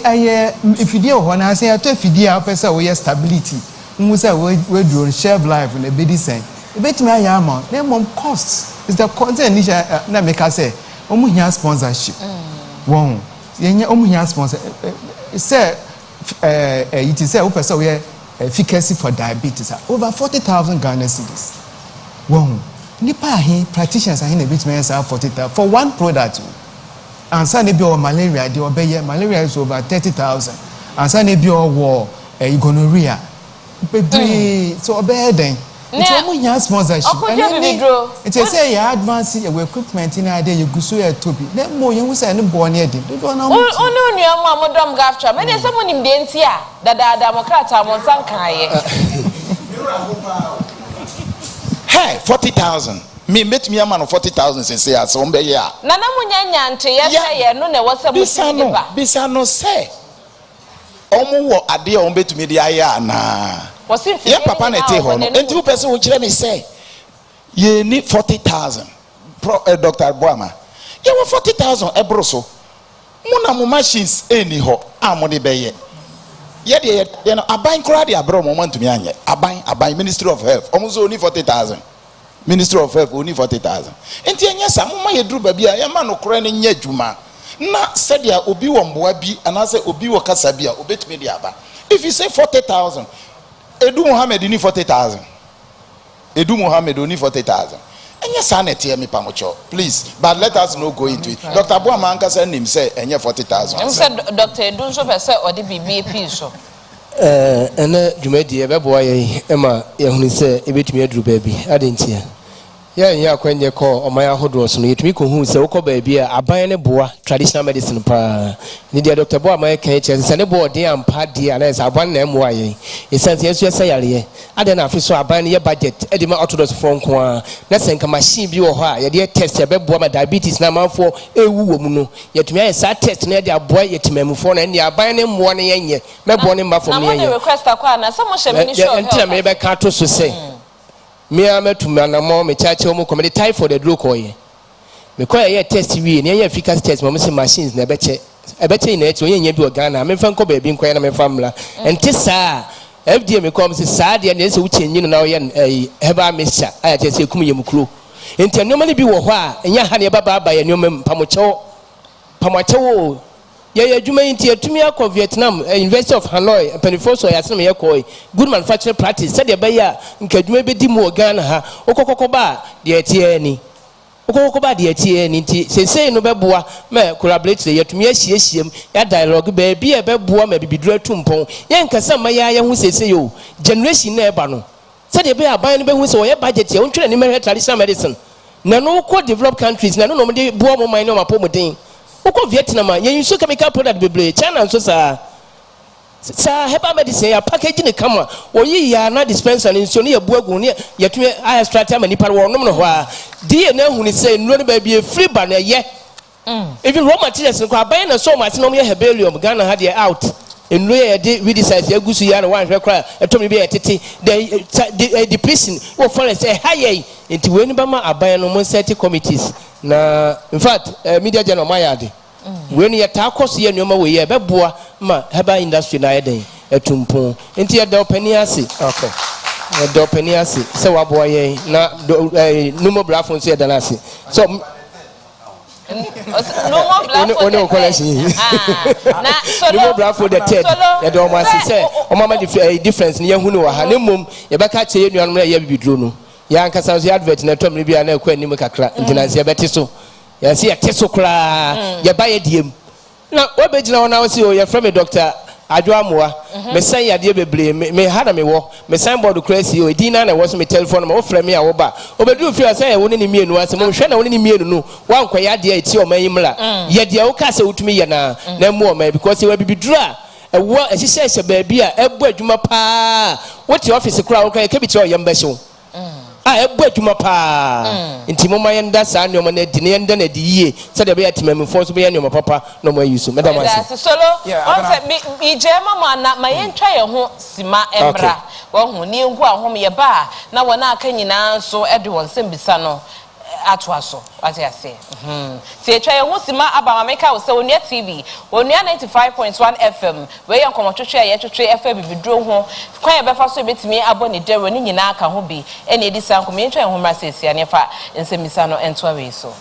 Speaker 12: if you dey ho na say to fidie a person we stability. Mu say we do share life in a bedi sen. E betimi aya amount. Na mom costs is the content na make us say omu hia sponsorship. One yenye omu hia sponsor say it is say we person we efficacy for diabetes over 40,000 Ghana cedis. One nipa he practitioners he na betimi answer 40,000 for one product. And Sunday be malaria dey obey malaria is over 30,000. And Sunday be war gonorrhea. So obey then. It's almost your sponsorship. It is say you advance your equipment in a day you go so to be. Then more you say no born here. They don't know.
Speaker 3: Oh no, your mama dom gafcha. Many someone in Bentia that Democrats are on Sankai.
Speaker 10: Hey, 40,000. Me met me a man of 40,000 since say as on be here.
Speaker 3: Nana munyanya nte yes no na wasa
Speaker 10: Bisano say. Omo wo ade a on betumi de aya na. Yeah, papa na te ho no. Enti wo person wo kire me say. Ye ni 40,000. Dr. Boama. Ye wo 40,000 ebro so. Mo na mo machines eni ho amode be ye. Ye de no aban kura de abro mo mantumi anye. Aban Ministry of Health. Omo so ni 40,000. Ministry of Health only 40,000. Enti enya sa mo ma ye duru ba bia ye ma no kora ne nya dwuma. Na sadia obi wo mboa bi anase obi wo kasa bia obetumi de aba. If you say 40,000, Edu Mohammed ni 40,000. Edu Mohammed only 40,000. Enya sa na tie me pamocho. Please, but let us not go into it. Dr. Boama anka say nim say enya 40,000.
Speaker 3: Em say Dr. Edu so be say odi BBP so.
Speaker 15: Ena dwumadi e beboa ye ema ye hunu se ebetumi aduru baabi adentia ya kwanye ko omaya hodo so no yetumi ko hu se wokọ baabi a aban ne boa traditional medicine pa ni dia Dr. Boama kan che se ne bo odi ampa dia na se aban na emu aye esanse yesu esayare ade na afi so aban ne ye budget e de ma orthodox fonko a na se nka machine bi wo ho a ye de test ye beboa ma diabetes na manfo ewu wo mu no yetumi aye sa test na de aboa yetimamufo na ne aban ne mo ne yenye mebo ne mba fom ne yenye
Speaker 3: request akwa na some she ministry of health.
Speaker 15: Enti na me be ka to so say me ametuma na mo me chache mo comedy typhoid the drug oye me ko ye test wi ne ye efficacy test mo se machines na ebeche na eche onye bi Ghana me fa nko ba bi nko na me famla enti saa FDA me ko me se saa de na se wuche nyi na oye Herbal mixture aya che se kum yemukro enti anoma ne bi wo ho a enya ha ne baba ya anoma pamochewo ye adwuma enti atumi akọ Vietnam University of Hanoi Penifoso ya sene ye koi good manufacturing practice said be ya nkadwuma be di mu Ghana ha okokokoba de atie ni nti sesei no beboa me collaborate ye atumi ahiehyem ya dialogue be bia beboa ma bibidura tumpon ye nkasa ma ya hu sesei o generation na eba no said be aban no be hu se wo ye budget ye wontwere ni me traditional medicine na no ko developed countries na no de boa mo man no mapomodin Oko Vietnam, you use chemical product bebre China so sa Herbal medicine ya package ne kama o yi ya na dispenser ni so ne ya buagu ne ya tumi aya strategy mani par wo no no ho a die na hu ni say no ne ba bi free ban ye even raw materials ko aban na so ma se no ye herbalium Ghana ha dey out enlo ye de redesize ya gusu ya na wan hwe kra etomi bi etete the prison wo forest high enti we ni ba ma aban no mo set committees na in fact media journal mayade we ni yata akoso ye nyoma we ye beboa ma Herbal industry na yeden etumpon enti ye da opani ase okay da opani ase se waboa ye na numo brafo so ye da na ase so
Speaker 3: no more black
Speaker 15: on collection
Speaker 3: na so
Speaker 15: no brafo the third ye da o ma se o mama difference ni ye hu no wa ha ne mom ye beka che ye nuanu na ye bibiduro no ya nkasa so advert na tom bia na akwa anim kakra ntina se beti so ya se yete kra ya ba ye diem na obegina wona wose o ya from me Dr. Adwoamoa me san ya de bebre me hada me wo me san board crazy o edina na wo so me telephone ma wo frɛ me ya wo ba obedu fi asa ya wo ne mienu ase mo hwɛ na wo ne mienu no wa nkwa ya de eti o man yimla ye de wo ka se wotumi ye na mu o man because we bibidura ewo ehihye ba bia ebo adwuma pa wo ti office kra wo ka ke bi ti o yamba hyew a ɛbɔ adwuma paa nti moma yɛnda saa nneɔma no adi na yɛnda no adi yie sɛdeɛ ɛbɛyɛ atemammufoɔ so bɛyɛ nneɔma papa na ɔma ayi so mɛda mo ase
Speaker 3: solo ɔsɛ megyae mama na ma yɛntwa yɛn ho sima ɛmmra wɔho ne yɛngu ahom yɛba a na wɔn a aka nyinaa nso ɛde wɔn nsɛm bisa no atwa so wate ase ti etwa ye ho sima aba mameka wo se Onua TV Onua 95.1 FM we ye nkomotwetwe ye twetwe FM bibidro ho kwan ye befa so betimi abo ne dero ne nyina aka ho bi ene edi san kom ye ntwa ho mra sesia ne fa nsemisa no entwa we so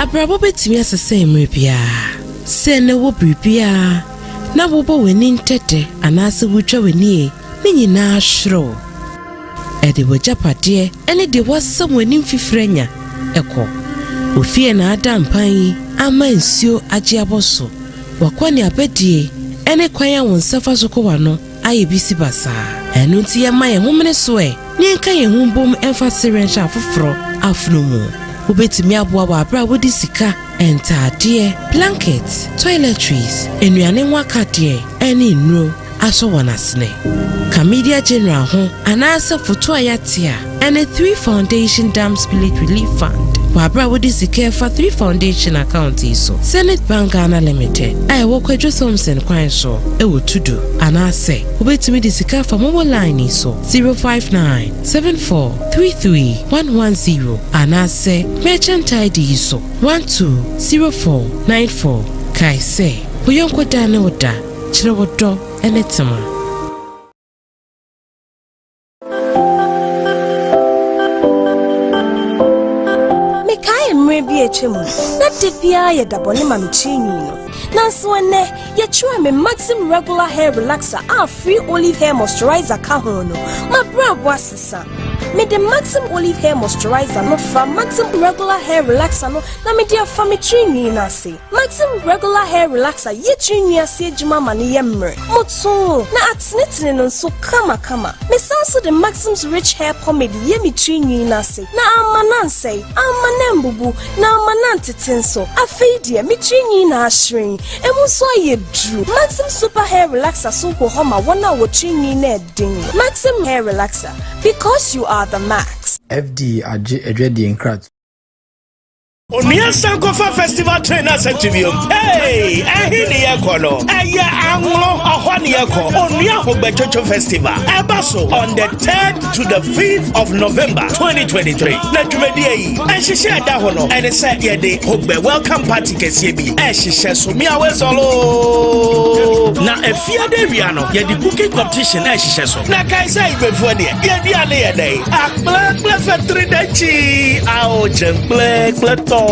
Speaker 16: Abrabo betimi asese emre bia se ne wo bribia na wo bo weni ntete anase wutwa weni ne nyina hwro ede wo japade ene de wasam weni mfifranya eko ofie na adampan ama nsio age aboso wakwani abedie ene kwan a wonsafa so ko wano aye bisi basa enu nti ye ma ye homene so e ne nka ye humbom emfa serensha afoforo afnomu ubetimi aboa wa abra wodi sika entade blankets toiletries enuane wakade ene nro aso wanasne Media General ho anasa foto ayatia ene 3 Foundation Dam Split Relief Fund wa abra wodi sika for 3 Foundation account iso Senate Bank Ghana Limited ai wo kwadwo Thompson kwan so e wo tudu anase ubetimi di sika for mobile line iso 05974331110 anase merchant ID iso 120494 kai se uyonko dane woda chire wodo enetema
Speaker 17: na tepia ya dabone mamichinyi no nanso ene ye chua me maximum regular hair relaxer a free olive hair moisturizer ka ho no ma brabo asesa me the maximum olive hair moisturizer no from maximum regular hair relaxer no na me dia famichinyi na se maximum regular hair relaxer ye chinyi ase adwuma ma ne yemre motso na atnetene no so kama me sanso the maximum rich hair pomade ye mi chinyi na se na amananse amanembubu na amanantetenso afeidie mi chinyi na ashrin emu so ye dru maximum super hair relaxer so ho homa wona wo chinyi na edin maximum hair relaxer because you are the max
Speaker 18: FD adwedi enkrat
Speaker 7: Onua Sankofa Festival Trainers Activium. Hey, ahini yakono. Aya anglo ahwani yako. Onua Hogbechocho Festival. Ebaso on the 3rd to the 5th of November 2023. Na tumedie yi. Ehihye ada hono. Ene se ye de Hogbe welcome party kese bi. Ehihye so mi awezolo. Na efia de wiano. Ye di cooking competition ehihye so. Na kaisa ibefu de. Ye di ale ye dey. Akple factory dachi. Ao jemple to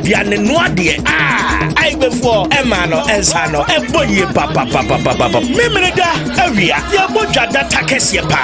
Speaker 7: Diane Noadie. I before Emano Ensano, a boy papa. Memreda, area, your boja that takesia pa.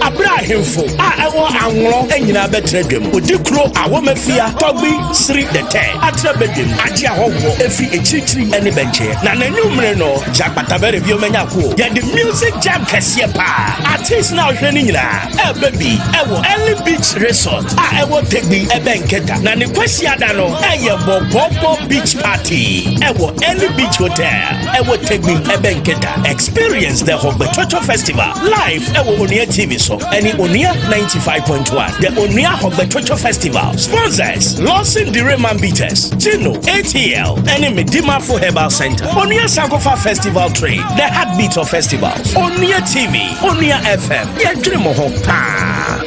Speaker 7: Abraham fo. I want Anglo and you better them. Would you crow a woman fear? Toby, Street the 10. At the bedroom, at your home, if you a tree any bench. Nana Numreno, Jack Bataveri Viomenaku. Yet the music jam Cassia pa. Artist now Renina. A baby, I will early beach resort. I will take me a banketa. Nani Quesia. Eye Bobo Beach Party. Ewo any beach hotel. Ewo take me a banketa. Experience the Hogbechocho Festival live. Ewo Onua TV so. Any Onua 95.1. The Onua Hogbechocho Festival. Sponsors: Lawson Direman Beaters, Gino, ATL, any Medima for Herbal Center. Onua Sankofa Festival Trade. The heartbeat of festivals. Onua TV. Onua FM. Yeah, dream of pa.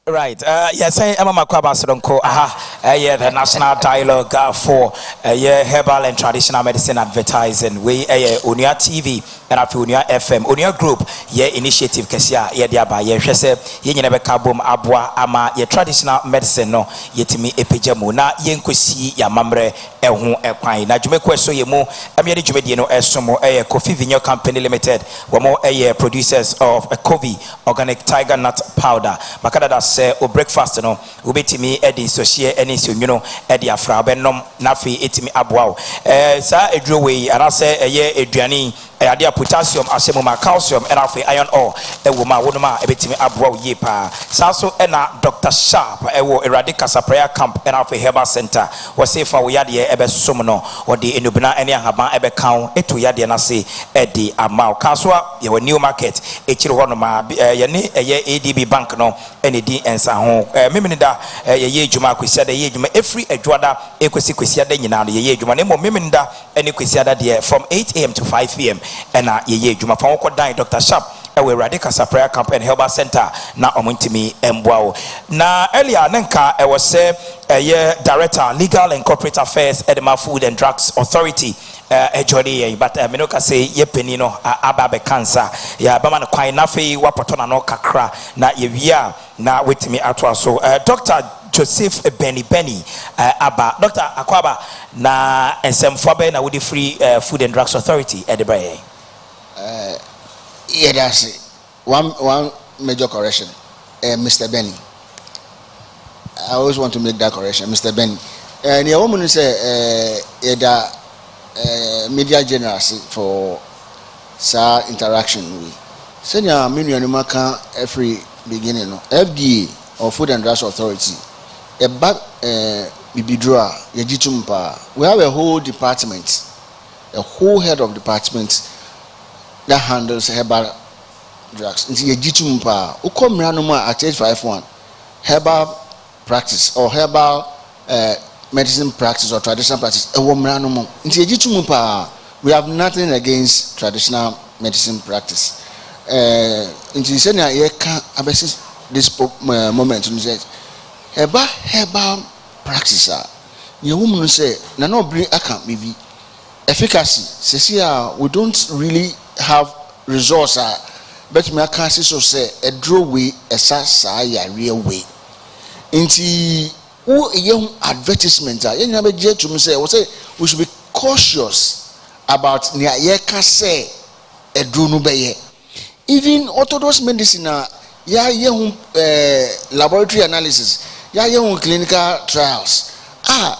Speaker 2: Right. Yes, I am a Makwaba Sodonko. the national dialogue for herbal and traditional medicine advertising. We Onua TV and after Onua FM, Onua Group, initiative kesia diaba hwese nyina beka bom aboa ama traditional medicine no yetimi epejemu na yenkosi ya mamre ehu ekwan na dwumekwa so yemu amye dwumedie no esomo Coffee Vineyard Company Limited wamo producers of Coffee organic tiger nut powder makada da say o breakfast no ubetimi edi so hye eni so nwuno edi afra benom na fi etimi aboa sa eduro we ara say eduani adia potassium asemu ma calcium and afi iron ore ewo ma wonoma ebetimi aboa ye pa sa so na Dr. Sharp ewo Eradicasa prayer camp and afi Herbal Center we say fa we yade ebe som no odi enubina ene ahaban ebe kan eto yade na say edi amao kaswa ye new market echiri hono ma ye ne ADB bank no ene di ensa ho meminida ye adwuma kwisia da ye adwuma every adwada ekwesi kwisia da nyina no ye adwuma ne mo meminida ene kwisia da de from 8 am to 5 pm and ye adwuma fa won dan Dr. Sharp ewe Eradicasa prayer camp and Herbal Center na omuntimi embwao na earlier nenka ewo se director legal and corporate affairs Edema Food and Drugs Authority ejori but menoka say ye penino ababe cancer ya bama na kwan na fe wapotona no kakra na ye wia na wetimi atwa so Dr. Joseph Benny aba Dr. Akwaba na ensemfobe na with free Food and Drugs Authority Edebra
Speaker 19: yeah, that's it. One major correction. Mr. Benny. I always want to make that correction. Mr. Benny. And the woman say media general for sa interaction with. Senior million maka every beginning no. FDA or Food and Drugs Authority. A back bibidra yejitumpa. We have a whole department, a whole head of department that handles herbal drugs. Nti yejitumpa ukomra no ma at 851 herbal practice or herbal medicine practice or traditional practice ewomra no mo. Nti yejitumpa we have nothing against traditional medicine practice. Nti senior ye can abesi this moment you say herbal practice ye woman say na no bring account maybe efficacy say we don't really have resource but me can see so say a draw way a sa ya real way inti wo young advertisement you never get to me say we should be cautious about near ye can say a draw no be even orthodox medicine ya young laboratory analysis ya young clinical trials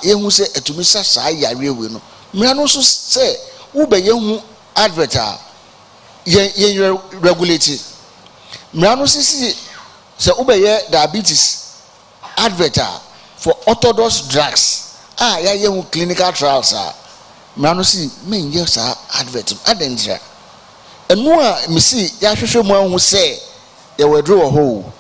Speaker 19: you say to me sa ya real way no me no so say wo be young advertiser ye regulate mrano sisi se ubeye diabetes adverter for orthodox drugs ya ye clinical trials mrano si men ye sa advert adentra enu a misi ya hwehwe mu ahu se ye withdraw ho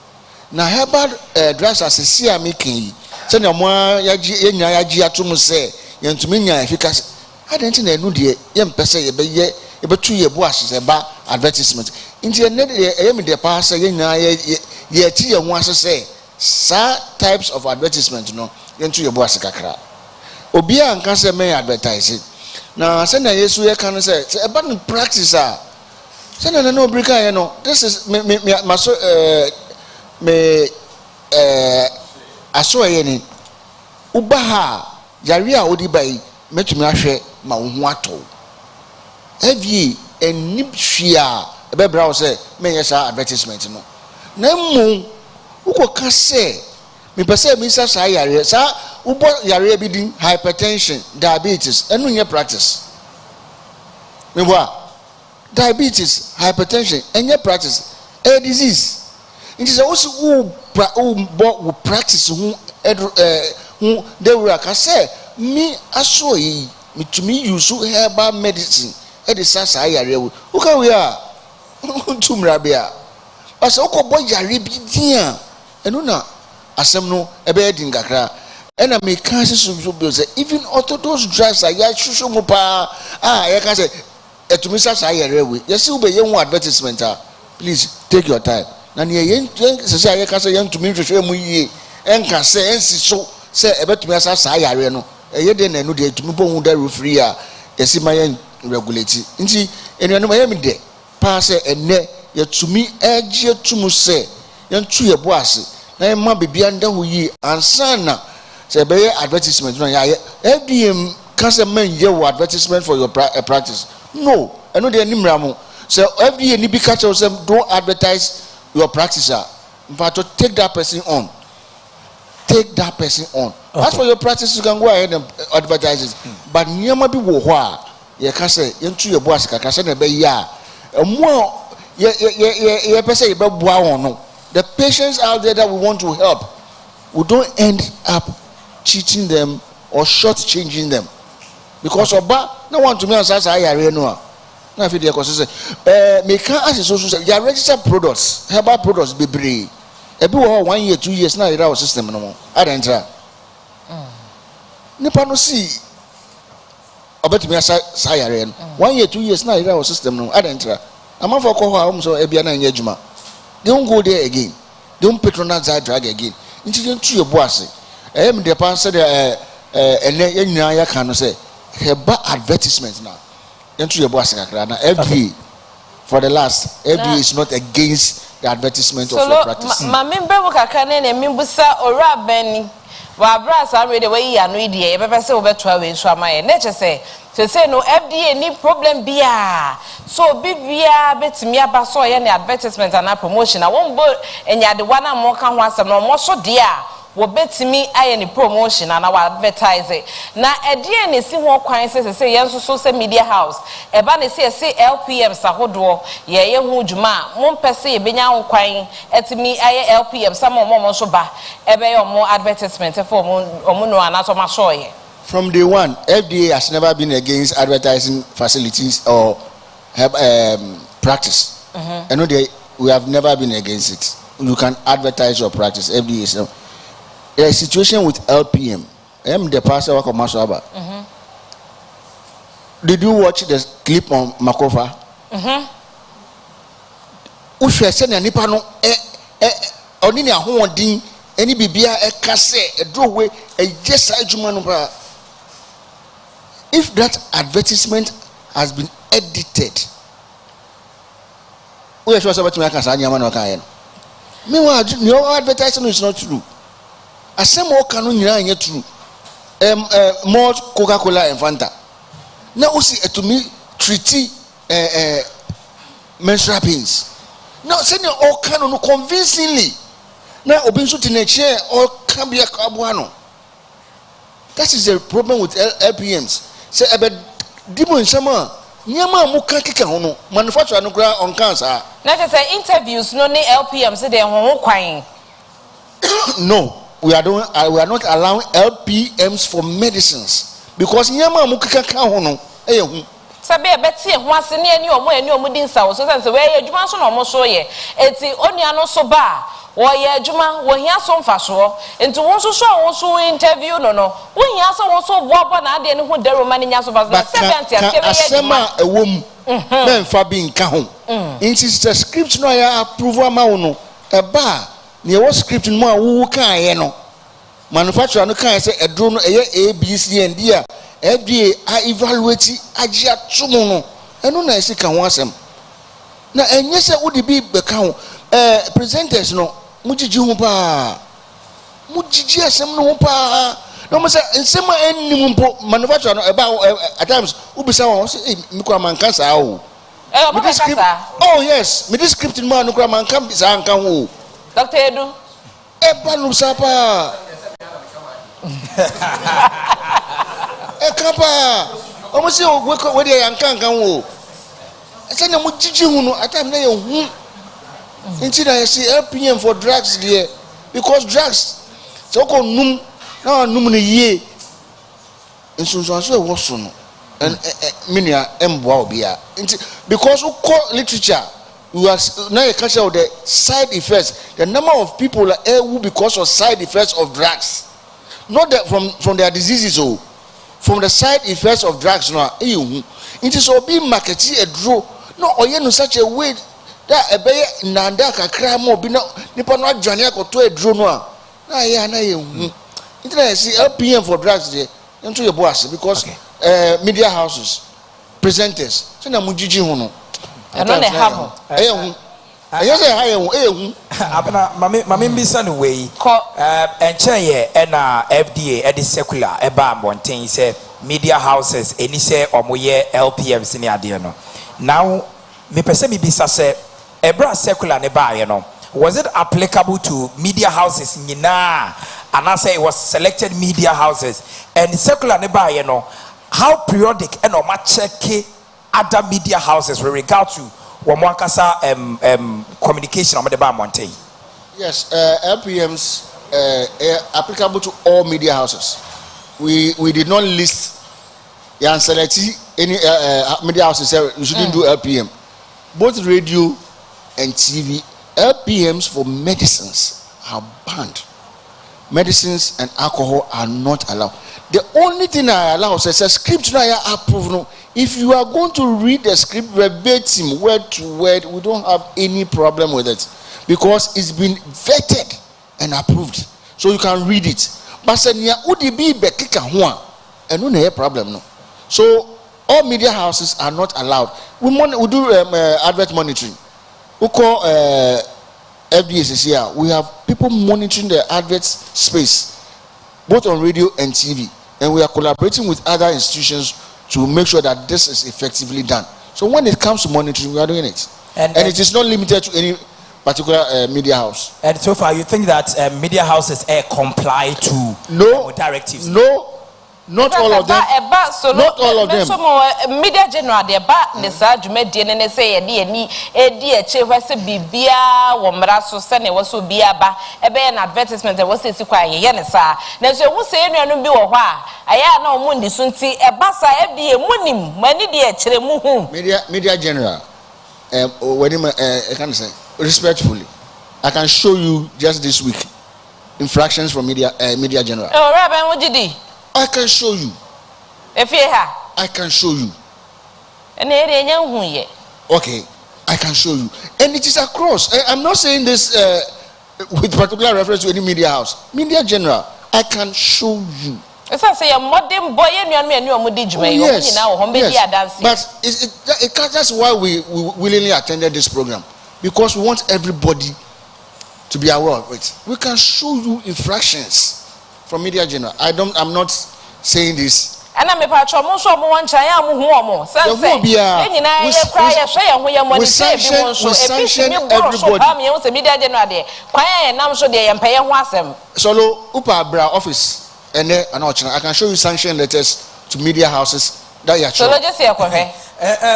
Speaker 19: na herbal drugs asesi a making se na mo ya nya ya gi atom se ye ntumi nya efficacy adentra na enu de ye mpese ye beye ebetu ye bo asese ba advertisement inti ene me de pa say ye ti ye ho asese sa types of advertisement no yentu ye bo asekakra obi a nka say me advertise na say na yesu ye kan say eba no practice say na no obrika ye no this is me aso ye ni uba ha yare a odi bai metumi ahwe ma wo ho ato heavy and nipshia ebe bra say me yes advertisement no na mu uko ka say me pese me sa yare sa ubo yare bi din hypertension diabetes enu nye practice me wa diabetes hypertension enye practice a disease it is also who practice who they were ka say me aso yi me to me use herbal medicine e sa yare wo uka we tumra bia asa ukobo yare bi dia enu na asem no ebe di ngakra ena me kan se so bi say even orthodox drugs ya shushu mu pa ya kan say etumi sa yare we yes ube ye hu advertisement please take your time na ne ye se ya kan say ye ntumi hwehwe mu yie enka say ensi so say ebetumi asa saa yare no eye de na no de tumi bo hu da refree a yesi ma ye regulate nti enuanu ma ye mi de pa say enne yetumi eje tumu say yentu ye bo ase na ye ma bibia nda hu yi ansa na say be ye advertisement no ya FDM can say man ye wo advertisement for your practice no eno de animra mo say FDM ni bi catch us don't advertise your practice but to take that person on. Take that person on. Okay. As for your practice, you can go ahead and advertise it. But nyama bi wo ho a ye ka say yentu ye boas ka say na be ya mo ye person ye be boa won no. The patients out there that we want to help, we don't end up cheating them or shortchanging them because oba no want to me answer say yare no a na fi de ko say me can ask so say ya registered products, herbal products be brave. Ebi wo 1 year 2 years na ira our system no mo adentra nipa no si obetumi asa sayare no 1 year 2 years na ira our system no adentra amafo ko ho am so ebia na nya adwuma they won't go there again, they won't patronize that drug again nti dey ntu ebo ase em de pan say ene nyina ya kan no say heba advertisement na ntu ebo ase kakra na FDA for the last FDA is not against the advertisement of your practice.
Speaker 3: Ma member wo kakra na membusa ora bani wa bra sa ready we ya no idie e be se wo betwa we so amaye na che say no FDA ni problem bia so bibia betimi aba so ye na advertisement and promotion na won bo enya de wana mo ka ho asem na mo so de a wo betimi aye ni promotion na wa advertise na edie ne si ho kwan se yenso so se media house e ba ne se LPM sahodo ye hu djuma mo pese ye benya ho kwan etimi aye LPM samo mo so ba e be yo mo advertisement for mo no anaso ma so ye.
Speaker 19: From day one, FDA has never been against advertising facilities or practice. I know we have never been against it. You can advertise your practice. FDA is a situation with LPM. The pastor Did you watch the clip on Makofa? Ushe senya nipa no onini ahoɔden eni bibia kase edrowe ejesa adwuma no ba. If that advertisement has been edited, we are sure about me can nyama no kan. Meanwhile, your advertisement is not true. Asem o kanu nyina anya true. More Coca-Cola and Fanta. Now we see to me treaty menstrual pains. Now send all kanu convincingly. Now obinsu tineche or can be a kabuano. That is the problem with LPMs. Say ebe dimo nsama nyama mu ka keka ho no manufacturer no kra on cancer.
Speaker 3: Na say interviews no ni LPM say dey ho kwan.
Speaker 19: No, we are not allowing LPMs for medicines because nyama mu keka ho no eh hu.
Speaker 3: Sabe e beti e ho ase ne ani omo din sa wo so say we ye adwuma so na omo so ye. Eti onua no so ba wo ye adwuma wo hia so mfaso enti won so interview no wo hia so won so bobo na ade ne ho daroma ne nya so ba 70 ase we ye
Speaker 19: asema ewom memfa bi nka ho enti script no ya approve ama wo no e ba ne wo script no a wo kan ye no manufacturer no kan say edro no eye ABC and D a FDA a evaluate agi atomo no eno na ese kan ho asem na enye se wo de bi be kan ho presenters no mujiji hu pa mujiji asem no hu pa no mo say nsem ennim mpo manufacturer no at times ubisa won say me kwa man kan sa o oh yes me this script no man kwa man kan sa kan ho
Speaker 3: Dr. Edu
Speaker 19: eba no sa pa kapa o mo say we dey yan kan ho say na mujiji hu no at times na ye hu. Until I see LPM for drugs there because drugs so ko num na num ne ye nsunsun so e wo so no and minia emboa obia because we call literature we are now you catch out the side effects, the number of people are ill because of side effects of drugs, not that from their diseases or from the side effects of drugs. No, it is obi marketing a draw no or you know such a way that a bay nanda ka cry more be no nipa no adwane akoto a draw no na ya na ye internet see LPM for drugs there into your boss because media houses presenters so na mujiji ho no
Speaker 3: and on the hammer
Speaker 19: yes
Speaker 2: abana mame mbisa no way enche na FDA edi secular eba ambonten say media houses eni say omoye LPMs ni ade no now me pese me bisa say ebra secular ne ba no was it applicable to media houses nyina and I say it was selected media houses and secular ne ba no how periodic and ma check other media houses with regard to Wamakasa communication on the bar mountain?
Speaker 19: Yes, LPMs applicable to all media houses. We did not list any media houses. We shouldn't do LPM. Both radio and TV, LPMs for medicines are banned. Medicines and alcohol are not allowed. The only thing I allow is a script I approve. No, if you are going to read the script verbatim, word to word, we don't have any problem with it because it's been vetted and approved, so you can read it. But senior UDB bekika huwa, and no problem no. So all media houses are not allowed. We do advert monitoring. We call FDSCR. We have people monitoring the advert space, both on radio and TV, and we are collaborating with other institutions to make sure that this is effectively done. So when it comes to monitoring, we are doing it, and it is not limited to any particular media house.
Speaker 2: And so far, you think that media houses comply to directives?
Speaker 19: No. Not all of them. Not all of them.
Speaker 3: So media general de ba ne sa dwuma die ne say ye ni edi eche hwese bibia wo mra so se ne wo so bia ba ebe an advertisement e wo se si kwa ye ne sa na so hu se enuanu bi wo hɔ a aya na omu ndi so nti e ba sa e die munim mani de echere mu hu
Speaker 19: media general when I can say respectfully, I can show you just this week infractions from media general.
Speaker 3: Oh, Rabbi Mujidi,
Speaker 19: I can show you.
Speaker 3: If you have,
Speaker 19: I can show you.
Speaker 3: And
Speaker 19: okay, I can show you. And it is across. I'm not saying this with particular reference to any media house. Media general, I can show you.
Speaker 3: Yes.
Speaker 19: But that's why we willingly attended this program, because we want everybody to be aware of it. We can show you infractions from media general. I'm not saying this.
Speaker 3: And I'm a patron, we
Speaker 19: sanction everybody. Solo Upa Bra office. And then I can show you sanction letters to media houses that you are
Speaker 3: so just say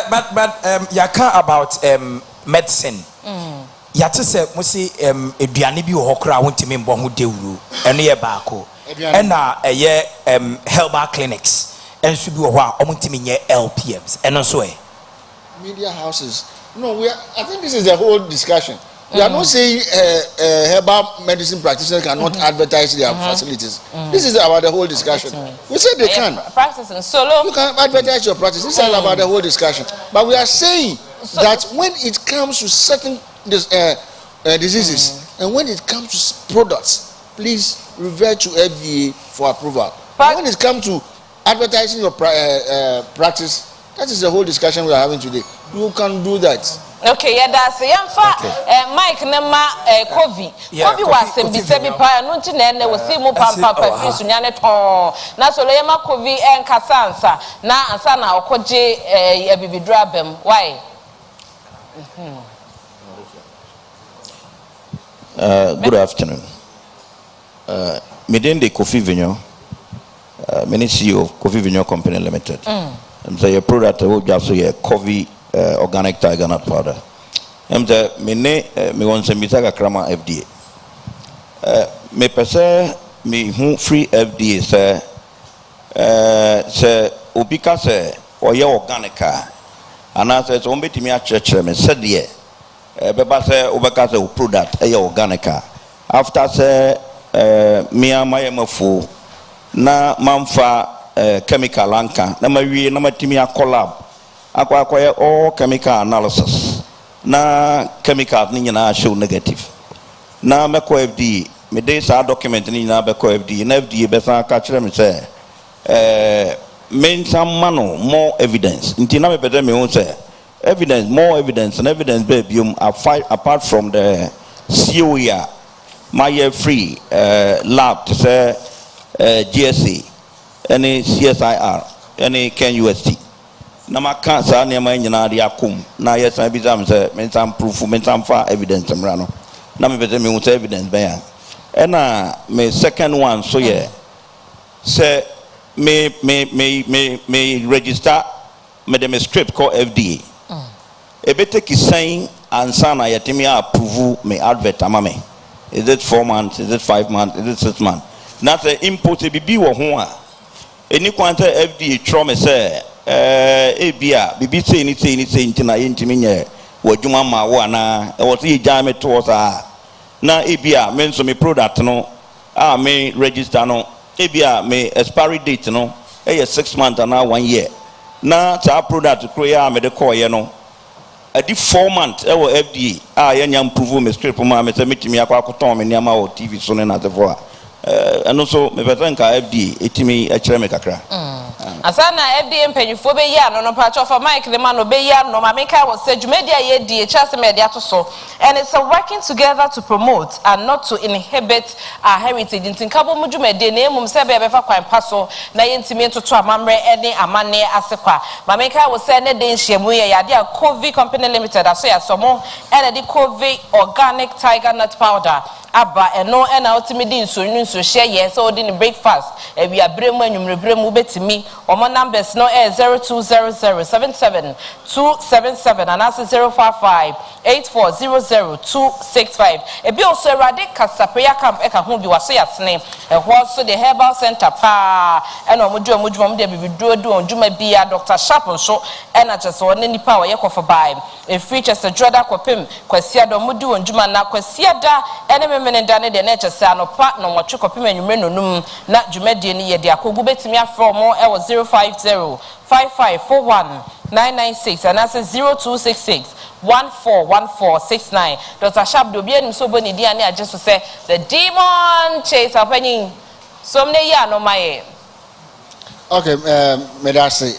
Speaker 2: but yaka about medicine. Yate say mo say eduane bi wo hokra wontimi mbo ho dewuru eno ye baako ena eye herbal clinics enso bi wo ho a omontimi nye LPMs eno so
Speaker 19: media houses. No, I think this is the whole discussion. We are not saying herbal medicine practitioners cannot advertise their facilities. This is about the whole discussion. We say they can.
Speaker 3: Practicing solo.
Speaker 19: You can advertise your practice. This is all about the whole discussion. But we are saying that when it comes to certain diseases and when it comes to products, please revert to FDA for approval. But when it comes to advertising your practice, that is the whole discussion we are having today. You can do that.
Speaker 3: Okay, yeah, that's Mike Nema Kovi. Kovi was in Bisebi Pia, Nuntin, was Simu Pampa, Fisunyane Ton, Nasolema Kovi and Casansa, Na Asana or Koji Ebi Drabem. Why?
Speaker 20: Good afternoon. Midende Kofi Vignon, many CEO of Kofi Vignon Company Limited. And so your product will just say Kofi organic tiger nut powder. Me want to meet a crama FDA. Me pese me who free FDA say ubika say or your organica. And I said, "Ombe to me a church me said ye. Beba say ubika say product a organica. After say me and my mafu na mamfa chemical anka na mawie na matimi a collab akwa all chemical analysis na chemical ni na show negative na meko FD me dey sa document ni na be ko FDA na FDA be san ka kire me say men some mano more evidence nti na me be me won say evidence more evidence and evidence be biom apart from the COE my free lab to say GSA any CSIR any KNUST na maka sa na ma nyina de akom na yes na bi zam say men some proof men some fa evidence mra no na me be me won say evidence be ya na me second one so yeah say me register me dem script called FDA ebete ki sign and sana yetimi approve me advert amame is it 4 months is it 5 months is it 6 months na say import bibi wo ho a eni kwanta FDA tro me say ebia bibi say ni ntina yentimi nye wadwuma ma wo ana e wo say gya me to sa na ebia me nso me product no me register no ebia me expiry date no 6 months and 1 year na ta product kroya me de call ye no adi 4 months e wo FDA yenya improve me script ma me say metimi akwakoton me niam o TV so ne na tefo eno so me betanka FDA etimi e kire me kakra
Speaker 3: asana FDA mpanyifo be ya no pa chofa Mike the man be ya no ma meka was say media ye die chance media to so and it's a working together to promote and not to inhibit our heritage ntinkabo mudwumade na emum se be fa kwan paso na yentimi toto amamre ene amane asekwa ma meka was say ne den hyiamu ye yade a COVID company limited aso ya somo ene the COVID organic tiger nut powder aba eno ena ultimate nso share yes so the breakfast we are bremu anwumrebremu betimi omo numbers no 0200772277 and that's 05584000265 ebi also rade kasapeya camp eka ho bi waso yasene ehwo so the Herbal Center pa ena omudwuma de bibidodo onjuma bia Dr. Sharp nso ena chese woni nipa wo yekofa bai e free chese droda kopem kwasia do mudu onjuma na kwasia da ene memene ne de na chese anopa no motwe kopem anwumre nonum na dwumadie ne ye de akogu betimi afro mo e 05055419996 and that's 0266141469 Dr. Sharp do bia nim so boni dia ne age so say the demon chase happening so mne ya no my
Speaker 19: okay me da say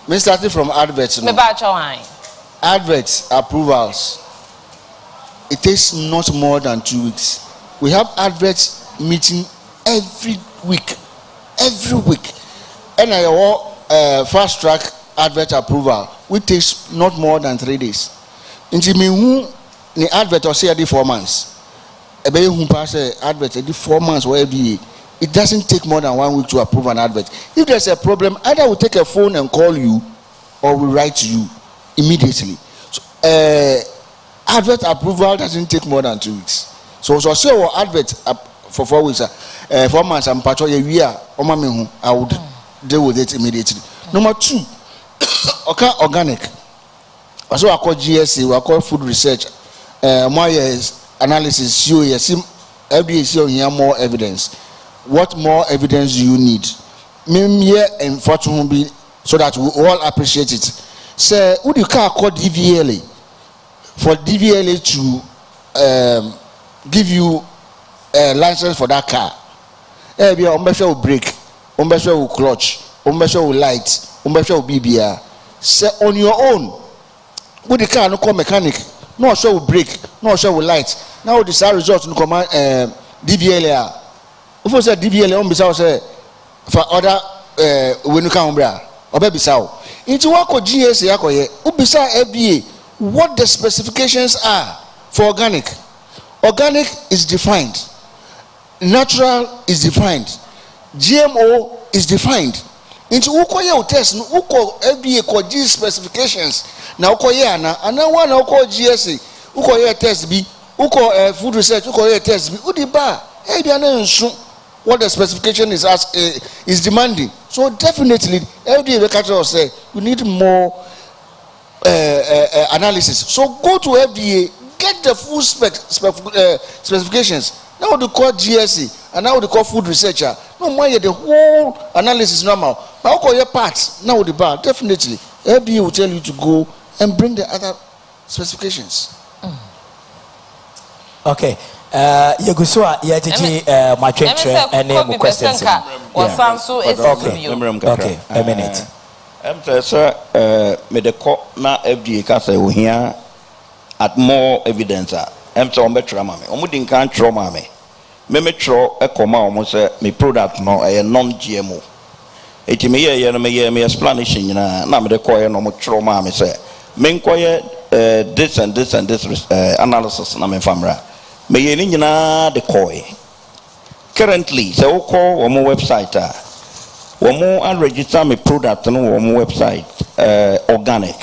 Speaker 19: me starting from adverts
Speaker 3: me ba chawai
Speaker 19: adverts approvals it takes not more than 2 weeks. We have adverts meeting every week and our fast track advert approval which takes not more than 3 days. Nti me hu ni advert or say 4 months. Ebe hu pass advert 4 months or every it doesn't take more than 1 week to approve an advert. If there's a problem, either we take a phone and call you or we write to you immediately. So, advert approval doesn't take more than 2 weeks. So say our advert for 4 weeks, 4 months and patch a year, I would deal with it immediately. Number 2, okay, organic. So I call GSA, we call food research, my analysis, every year here more evidence. What more evidence do you need? Me and fortune so that we all appreciate it. Say, would you call DVLA? For DVLA to give you a license for that car, be a brake, clutch, light, BBR. Say on your own, with the car no call mechanic, no show brake, no show light. Now the side result no command DVLA. If I say DVLA, on beside say for other when you come bra, or baby sao. Into what could GSA akoye? Ubisa FBA. What the specifications are for organic. Organic is defined. Natural is defined. GMO is defined. Into uko test uko FDA ko G specifications na uko ana one uko GSA uko test B uko food research uko test B udiba what the specification is demanding. So definitely FDA will say we need more analysis. So go to FDA, get the full specifications. Now they call GSE and now they call food researcher. No more the whole analysis normal. But how call your parts now the bar? Definitely FDA will tell you to go and bring the other specifications.
Speaker 2: Okay. Yegusua yajiji matwetwe ene mu questions. Okay, a minute.
Speaker 20: Me de ko na FDA ka say we here at more evidence. Say on betra ma me. Omo din kan tro ma me. Me tro e koma omo say me product no e non GMO. Eti me ye no me explanation nyina na me de ko ye no mo tro ma me say me nkoye this and this and this analysis na me famra. Me ye ni nyina de koy. Currently, say we call omo website Womo and register me product no womo website organic.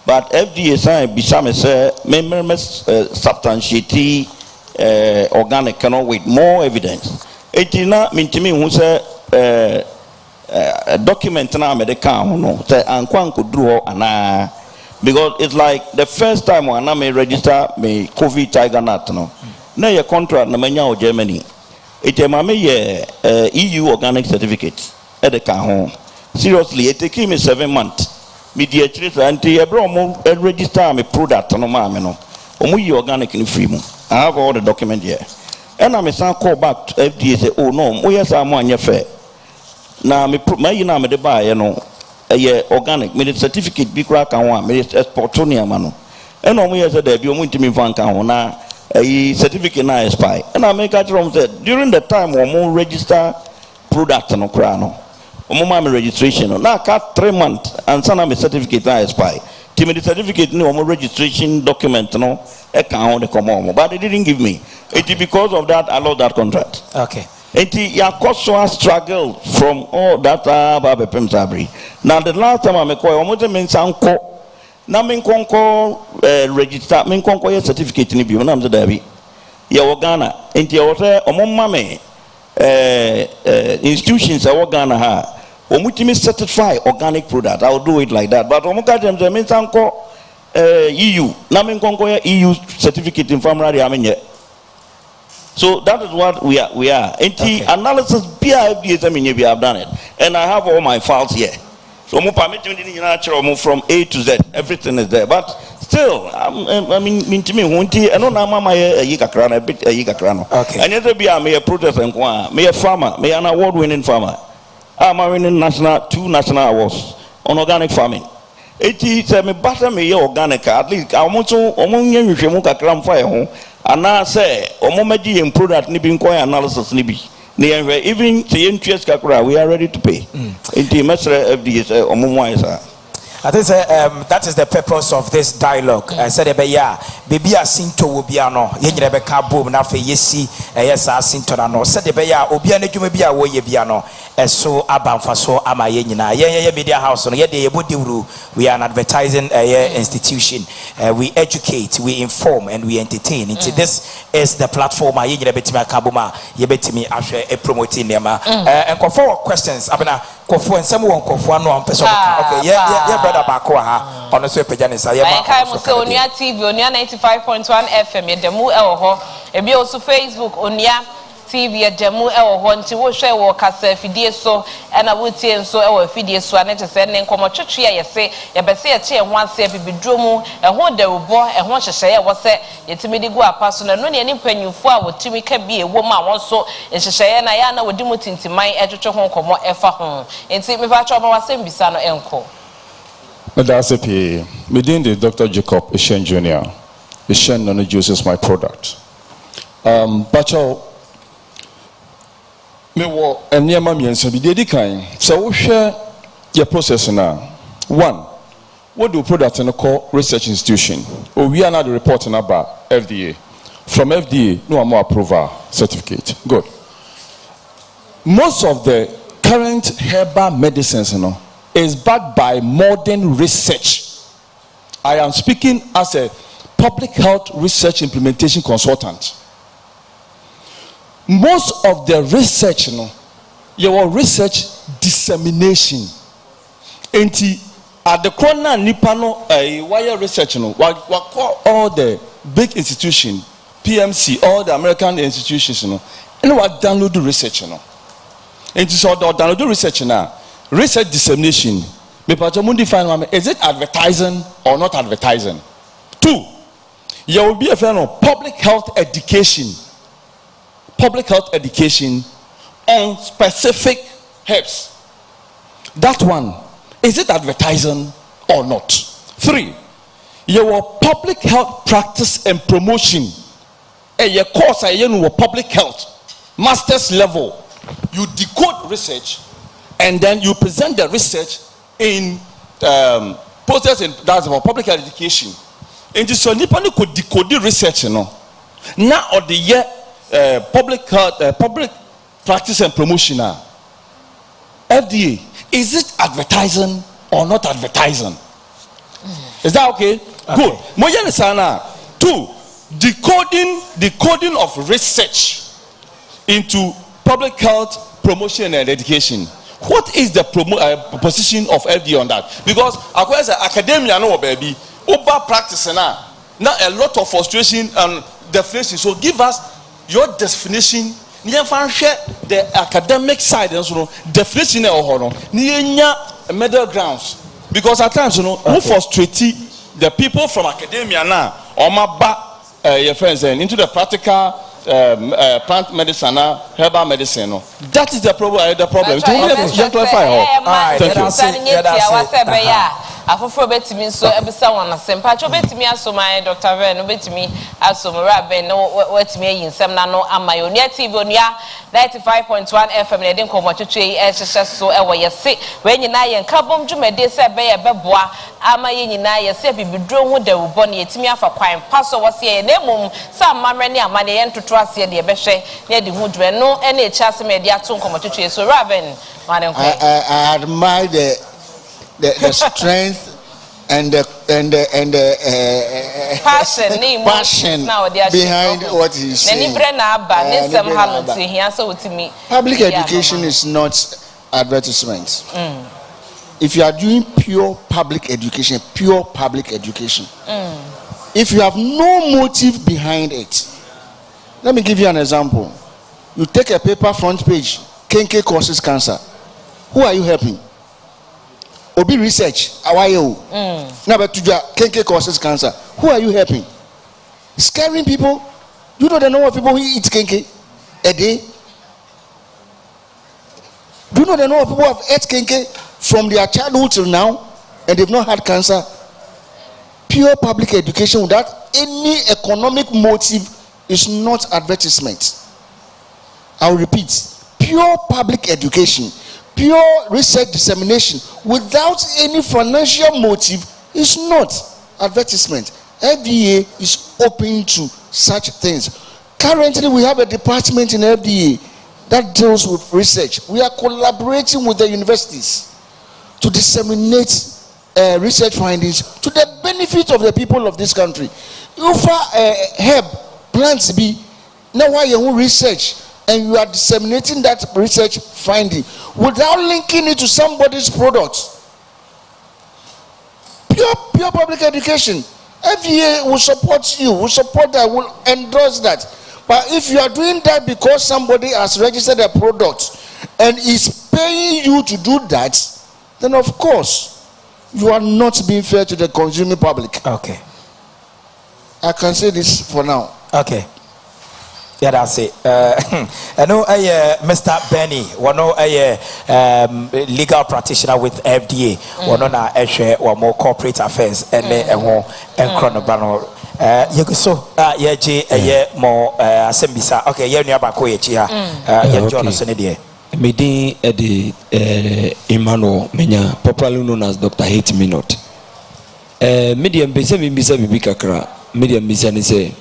Speaker 20: But FDA say bisame say me substantiate organic cannot with more evidence. Etina mintimi hu say document na me de kan no say ankwan ko duro ana because it's like the first time when I me register me COVID tiger nut no. Na your contract na menya o Germany. Etema me ye EU organic certificate. Seriously, it took me 7 months. Media treat anti Ebro register me product no mamma no. Omu organic in free mo. I have all the document here. And I may call back to FDA say, oh no, we have someone your fair. Now me put my me the buy, you know, a organic, me the certificate be crack and one, me exportonia mano. And on we as a debut, we to me van can a certificate na expire. And I make at wrong said during the time we more register product no crano. Omoma me registration no na ka 3 months and sana me certificate na expire. Timi the certificate no omo registration document no e kan ho de come but they didn't give me. It is because of that I lost that contract.
Speaker 2: Okay.
Speaker 20: Enti ya koso struggle from all that baba pem sabri. Now the last time I me call omo te me sanko na me konko register me konko your certificate ni bi na am say da bi. Ya Ghana enti ya wo say omo ma me institutions I work Ghana ha omutimi certify organic product. I will do it like that. But omuka dem say me sanko EU na me konko EU certificate in family amenye. So that is what we are. Enti analysis BIFDS we have done it. And I have all my files here. So mo permit me from A to Z. Everything is there. But still, I mean to me, hunti, I don't know mama yikakran, a bit yikakrano.
Speaker 2: Okay.
Speaker 20: And yet be a protest and me a farmer, me an award-winning farmer. I'm winning two national awards on organic farming. 80 say me butter me organic at least I want to omonye nhwemu kakra mfa ye ho ana say omomaji in product ni bi nkoy analysis ni bi na ye even say interest kakra we are ready to pay. Inti mesre FDA say omomwa isa.
Speaker 2: I think that is the purpose of this dialogue. I said, baby, I sing to Obiano, Yenrebeka boom, na fe yesi, yes, I sing to no. Said the Baya, Obiane, you may be away, Biano, and so Abam for so am I Yenina, Ye Media House, on yet the Ebuduru. We are an advertising institution. We educate, we inform, and we entertain. This is the platform I Yebetima Kabuma, Yebetimi, actually promoting them. And for questions, Abena, Kofu, and someone Kofu, no, okay, yeah. Honestly,
Speaker 3: Onua TV, Onua 95.1 FM, Yedemu Elho, Ebi also Facebook, Onua TV, Yedemu Elho, nti wo hwe wo kasa fidie so, na wo tie nso e fidie so, na chese ne nkomo twetwe ya yese, yebese ye che ho ase bibidro mu, ho dawubo, ho hyehye ye wo se yetimi di gu apaso na no ne ni panyufo a wotimi ka bi ewo ma won so hyehye ye na ya na wodi mu tintiman twetwe ho nkomo efa ho. Nti me ba cho ma wasem bisa no enko.
Speaker 21: That's a PA. Within the Dr. Jacob Ishen Jr. Ishen Nano Juice is my product. Bacho, me wo enye ma mienso bi dedi kan. So we share your process now. One, what do product in a call research institution? Or we are now the reporting about FDA. From FDA, no more approval certificate. Good. Most of the current herbal medicines, is backed by modern research. I am speaking as a public health research implementation consultant. Most of the research, your research dissemination. At the corner, Nipano, wire research, we call all the big institutions, PMC, all the American institutions, and we download the research. And so download the research now. Research dissemination. Is it advertising or not advertising? Two, There will be a friend of public health education. Public health education on specific herbs. That one, is it advertising or not? 3, your public health practice and promotion. A course I know public health, master's level. You decode research and then you present the research in posters and that's about public health education. And so nipani could decode the research, you know. Now or the year public health, public practice and promotion. FDA, is it advertising or not advertising? Is that okay? Good. Moyane sana. 2, decoding of research into public health promotion and education. What is the position of FDA on that? Because according to academia, no baby, over practice now a lot of frustration and definition. So give us your definition. The academic side and so definition or middle grounds. Because at times, who frustrate the people from academia now or my back your friends into the practical plant medicine, herbal medicine. That is the problem. The problem. To clarify.
Speaker 3: Thank you. Afofo betimi so ebisa won asem pa cho betimi asoma Dr. Ben betimi asomra Ben no wetimi yinsem na no amayo ne TV onua 95.1 FM ne den komo twetwe yi ehhehye so ewo yese we nyina ye nkabom dwumade se be ye beboa ama ye nyina ye se bibidro hu dawubo ne yetimi afa kwan paso wose ye na mum sa amamre ne amane ye ntoto ase de behwe ne de hu dwe no ene echi asem e de ato komo twetwe so Raben manen ko
Speaker 19: I admire the strength and the passion behind what he's saying. Public education is not advertisement. If you are doing pure public education, if you have no motive behind it, let me give you an example. You take a paper front page, Kenke causes cancer. Who are you helping? Obi research, awayo. Now but Kenke causes cancer. Who are you helping? Scaring people. You know the number of people who eat Kenke a day? Do you know the number of people who have ate Kenke from their childhood till now and they've not had cancer? Pure public education without any economic motive is not advertisement. I'll repeat. Pure public education, pure research dissemination without any financial motive is not advertisement. FDA is open to such things. Currently, we have a department in FDA that deals with research. We are collaborating with the universities to disseminate research findings to the benefit of the people of this country. If herb plants be now why you research and you are disseminating that research finding without linking it to somebody's product. Pure public education. FDA will support you, will support that, will endorse that. But if you are doing that because somebody has registered a product and is paying you to do that, then of course you are not being fair to the consuming public.
Speaker 2: Okay.
Speaker 19: I can say this for now.
Speaker 2: Okay. Yeah, that's it. I know Mr. Benny, one legal practitioner with FDA, one on more corporate affairs, and chronobano. More Sembisa. Okay, you're near Bakoya. Jonathan,
Speaker 6: Midi Eddie Emmanuel Menya, popularly known as Dr. Hate Me Not. Medium Bisa Bibikakra, medium Bisa say.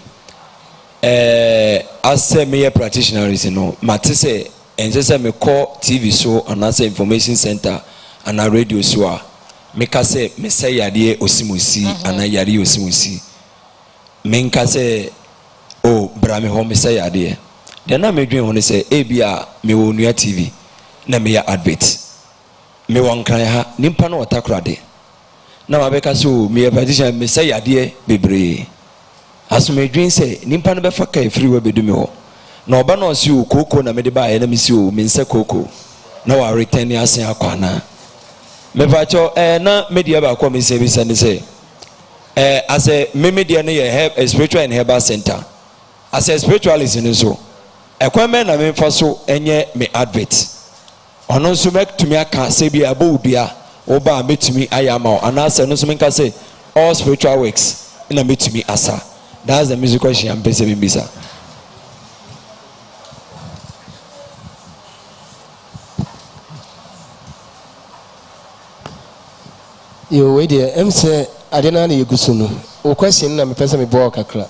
Speaker 6: As a mere practitioner is Matisse and just me call TV show and as information center and a radio show. Meka se Messiah de Osimusi and a Yari Osimusi. Menka se oh Brahmi home Messiah de. Then I made me say ABR me Onua TV na me ya advert. Me wan kan ha nimpa no otakra de. Na mabeka so me practitioner Messiah de bebre. As my dream say, Nimpan Befaka free will be do me. No banos you cocoa na made by enemies you mean say cocoa. No, I return your say aquana. Me pacho na media ba come service and say as a media a spiritual and herbal center as a spiritualist in so equipment na me fa so enye me advert ono so make to me aka say bi abo bia oba metumi ayama anasa no so me ka say all spiritual works na metumi asa. That's the musical she am pese bimbisa.
Speaker 15: Yo wait there em say adena na yegusu no o question na me pese me bo kakra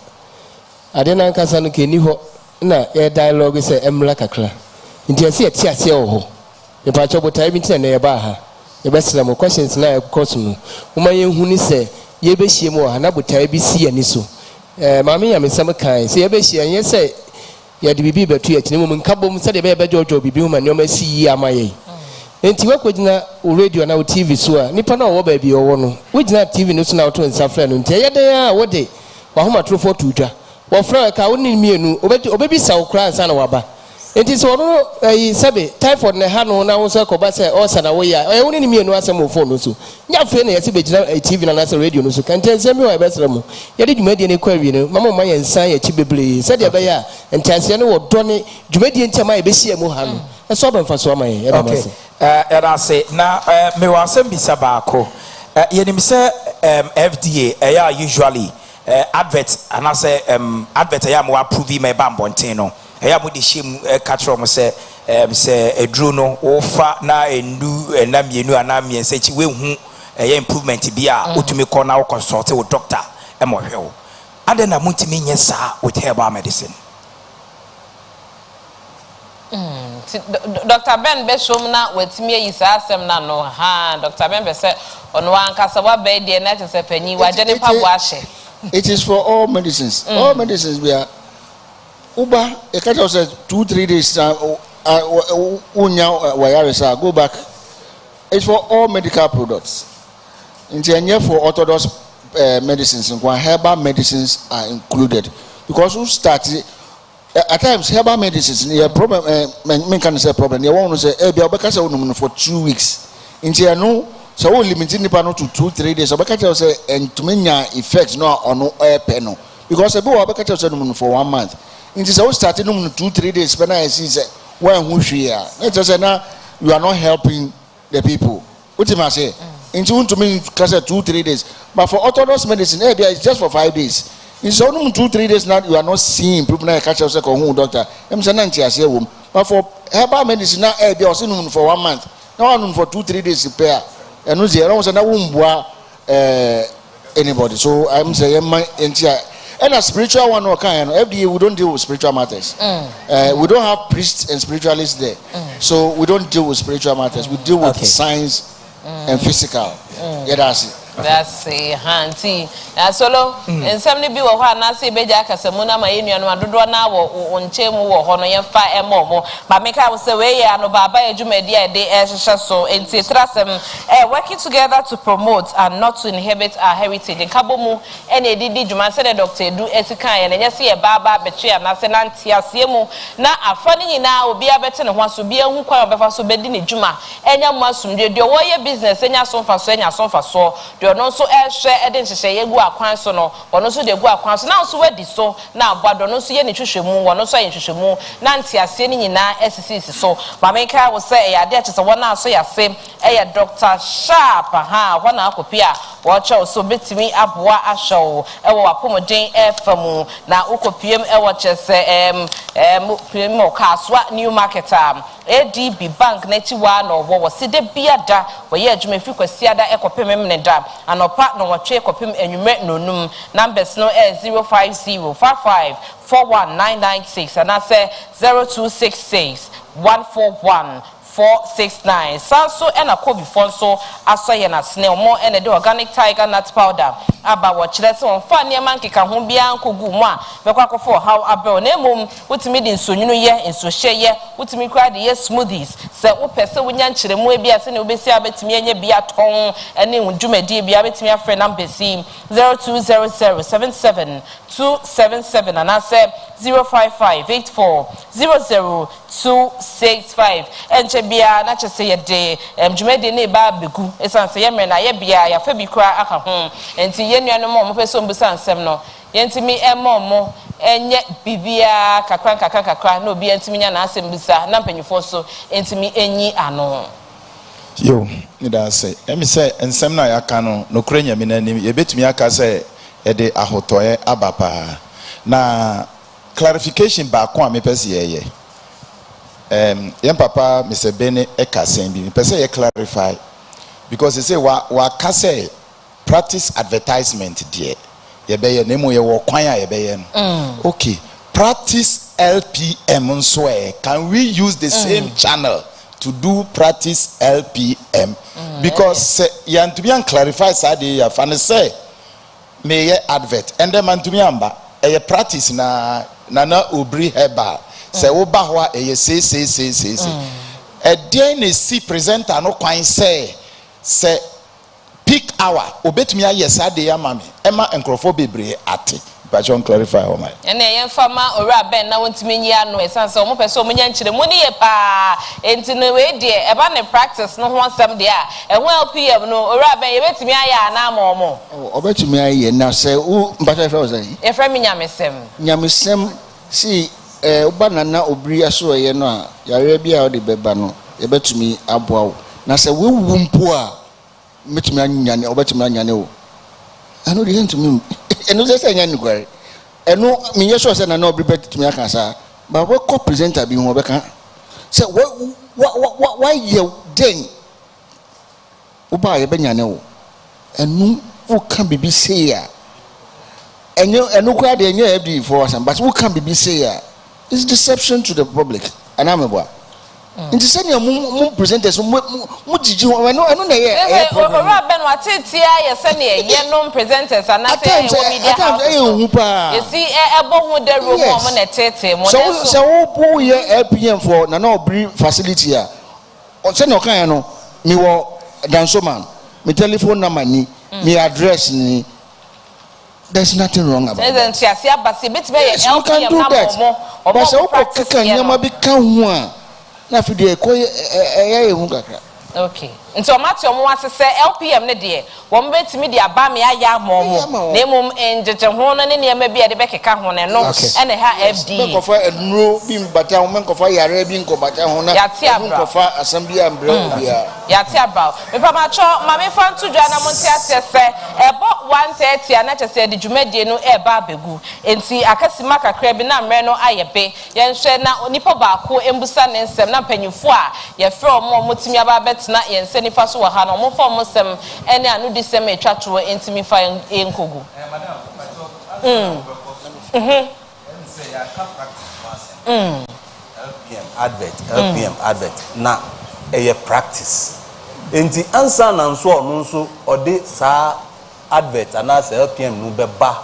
Speaker 15: adena nkasa no ke ni ho na e dialogue say emla kakra nti ase ati ase wo ho e pa cho botai bi tina na ye ba ha e be sira mo questions na e koso no wo ma ye hu ni say ye be hie mo ha na botai bi si ani so maame ya me sam kan say ye be hie ye say ye de bibi betu ye tini mo nkabom say de be jojo bibi hu ma ne o ma si yi amaye enti wakodina o radio na o TV so a nipa na wo ba bi wo no wogina TV no so na to nsafra no enti ye den a wo de wa homa trofo tuja wo fra ka woni mienu obebi sa okra ansa na waba enti so no sabe typhoid na ha no na wo so ko ba se o sa na wo ya woni mienu asem o phone no so nya fe na ye se begina TV na na radio no so kan tensem mi wa be sere mu ye de dwumadi ne kwa wi no mama ma ye nsan ye chi bebre se de be ya entiase no wo do ne dwumadi enti ma ye be hia mu ha no so ba mfa so ma ye da mase
Speaker 2: era say na me wa asem bisa baako yenim se FDA usually advert and I say advert I am approve me ba mbonten no I am the shame catch from say edru no ofa na endu na mienu ana miense chi we hu improvement bi a otumi call na consult with doctor e mo hwe adena mutimi nye sa with herbal medicine.
Speaker 3: Dr. Ben Beshom na wetimi yisa asem na no ha Dr. Ben be say Onua nkasa wa be de na tse panyi wa je ne pa bo ahye.
Speaker 19: It is for all medicines. All medicines we are uba e ka tell say 2-3 days unya wayaresa go back. It's for all medical products. Inti for orthodox medicines and herbal medicines are included because who started at times herbal medicines your problem men can say problem you want to say e bia obeka say unum for 2 weeks inti no so we limiting nipa no to 2-3 days obeka tell say entumenya effects no on air no because e be obeka tell say unum for 1 month inti so start unum 2-3 days when I see say when who hwia let us say now you are not helping the people what you must say inti untum say 2-3 days but for orthodox medicine e bia it's just for 5 days. In so 2-3 days now you are not seeing improvement. I catch yourself on doctor. I'm saying but for herbal medicine now be also for 1 month. Now for 2-3 days repair. And no zero was anybody. So I'm saying my entire and a spiritual one or kind FDA we don't deal with spiritual matters. We don't have priests and spiritualists there. So we don't deal with spiritual matters. We deal with science and physical. Yeah, that's it.
Speaker 3: That's a handy. Solo, and somebody be or na say beja kasamuna ma enu anu adodo na wo onchemu wo ho no ye fa emomo but make I say we ya no baba ejumedi e de ehhehye so enti trasem working together to promote and not to inhibit our heritage in kabomu ene didi djuma say the doctor edu etikan ye na say e baba betwe na say na ntiasemu na afani nyina obi abete ne ho aso bi ehu kwa obefa so bedi ne djuma enya mo asumdwe de wo ye business enya so fa so de no so ehwe ede nhehye ye gu akwan so no ono so de gu akwan so na so wadi so na abado no so ye ne hwehwemu wono so ye hwehwemu na ntiase ni nyina esisi so ba menka wo say e ade achese wona so yase e Dr. Sharp ha wona akopia wo che so betimi aboa ahwew e wo apomodin efamu na ukopiem e wo chese primo kaswa new marketer ADB bank na chiwa no wo side biada wo ye adwuma fi kwasiada ekopem ne da anopa no wo twe ekopem enwume nonum numbers no 05055419996 and I say 0266141469 sanso ena kobi fonso asoye na snail mo ena de organic tiger nut powder aba wo kire se won fa ne man keka ho bia nkogu mu a mekwa akofo how abel na emom wutimi di nsonyunu ye nsohye ye wutimi kra de ye smoothies se wo pese wonya nkire mu e bia se ne obesi abetimi enye bia ton ene ndwumadi bia betimi afre number 0200772777 and I say 05584000265 enche bia na che se ye de dwumade ne ba begu esan se ye mre na ye bia ya fa bi kura aka ho enti ye nuanom mo peso mbusa nsem no yentimi emomo enye bibia kakra no bi entimi nya na asem bisa na mpanyufo so entimi enyi ano
Speaker 10: yo ni da say emi say ensem na ya ka no no kura nyame na nim ye betumi aka say e de ahotoye abapa na clarification ba ko a me pese ye yen papa Mr. Bene ekasen bi me pese ye clarify because he say wa ka say practice advertisement there ye be ye nemu ye wo kwan a ye be ye no okay practice LPM nso can we use the same channel to do practice LPM because yan to be and clarify say ya fa ne say me ye advert and them man to me amba e practice na obri Herbal say wo ba ho e say e den na see presenter no kwan say peak hour obetumi ayes ade ya mami ema enkrofo bebre ate ba jon clarify o mai
Speaker 3: ene yen fama ora ben na wontimi nyi ano esanse omo pese omo nya nkyere mu ne ye pa enti no we de e ba ne practice no ho ansem de a ehun LPM no ora ben ye betumi aya na ama omo
Speaker 19: obetumi aye na say u mbata fe o say
Speaker 3: e fra mi nyamesem
Speaker 19: si uba na obri aso ye no a yare bia o de beba no ye betumi aboa wo na say we wu mpo a metumi anyane obetumi anyane wo anu de ntumi enu se nya ni kware enu me ye so se na obri betumi aka sa ba we co presenter bi ho beka say why you den uba ye benyane wo enu wo kan bibi say ya enu kwa de nya FD for us but wo kan bibi say ya it's deception to the public anamebo nti se ne mu presenters mu jiji ho enu na ye
Speaker 3: ora ben watetia ye se ne ye no presenters ana se ye media house ye si ebo hu de room mo na tete mo
Speaker 19: so wo ye LPM for na obri facility a o se no kan no mi wo dansoman mi telephone number ni mi address ni there's nothing wrong about it.
Speaker 3: LPM na
Speaker 19: but so practice nyama bi kan ho a na fide ko hu kakra
Speaker 3: okay nti o mate o mo asese LPM ne de wo mbetimi de aba me aya momo na emom enjeje ho no ne niam bi e de bekeka ho ne no ene ha FD
Speaker 19: menkofa enuro bi mbata ho menkofa yare bi nkobata ho na menkofa assembly ambre obia
Speaker 3: yati aba me pa ma cho ma me fa ntu dwa na mo nti asese ebo 130 na chese de dwumadie no e ba begu enti akasima kakra bi na mre no ayebe ye nhwe na onipa ba ko embusa ne nsem na panyufo a ye fre omo motimi aba betena ye nse nifa so wa ha no mo fo mo sem ene anu di sem etwa to enti mi fa enkogu
Speaker 11: LPM advert na eye practice enti ansa na nso ono nso ode sa advert ana sa LPM no beba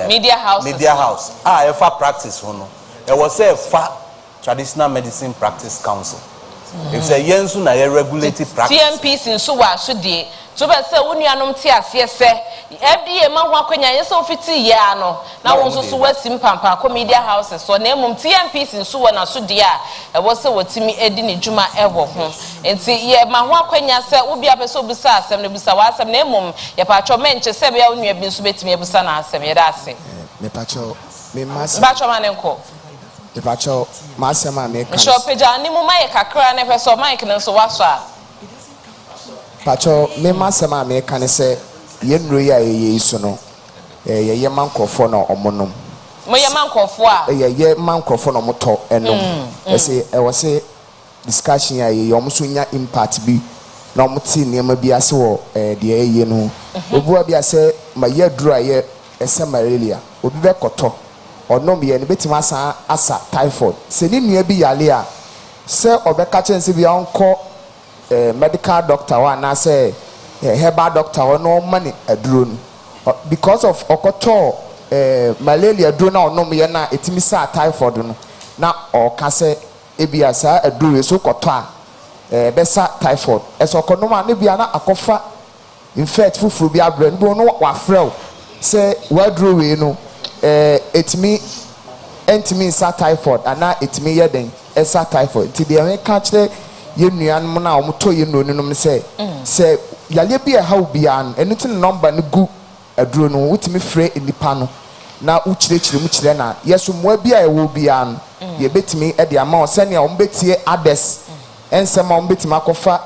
Speaker 3: media house
Speaker 11: e fa practice ho no e was say fa traditional medicine practice council if say yensu na ye regulatory practice
Speaker 3: TMPs nso wa so de so be say wonuanom ti ase se FDA ma ho akwanya ye so fiti ye ano na won so wasim pampa ko media houses so na emum TMPs nso wa na so de a e wo se wotimi edi ne dwuma e wo ho enti ye ma ho akwanya se wo bia be so busa asem ne busa wa asem na emum ye pa cho menche se be ya onua bi nso betimi busa na asem ye da ase
Speaker 12: me pa cho me mas
Speaker 3: ba cho manenko
Speaker 12: Depacho masema meka.
Speaker 3: So peja ni mu mic kakra na peso mic na so waso a.
Speaker 12: Pacho me masema meka ne se ye nro ya ye isu no. Ye mankofo na omonom.
Speaker 3: Mo ye mankofo a.
Speaker 12: Ye mankofo na moto enom. Ese e wo se discussion ya ye omso nya impact bi na omti niam bi ase wo de ye no. Obuwa bi ase ma ye dura ye ese malaria. Obi be koto onom ye ne betima asa typhoid se ni nua bi yale a se obeka chense bi onko medical doctor wa na se herbal doctor wa no mani aduro no because of okoto malaria duro na onom ye na etimi sa typhoid no na oka se ebia sa aduro so koto a besa typhoid eso okonom a ne bia na akofa infect fufuru bi abre no wa frel se waduro we no etimi
Speaker 5: entimi nsa typhoid ana etimi yɛ den ɛsa typhoid ti deɛ meka kyerɛ yɛ nuanom na ɔmo to yɛ nuanom sɛ yale bi a how bia no enu tin number no gu aduro no wotimi frɛ nipa no na ukyerɛkyerɛ mu kyerɛ na yeso mmoa bi a ɛwɔ bia no ye betimi e de ama ɔsɛne a ɔmo betie ades ensɛm a ɔmo betimi akɔfa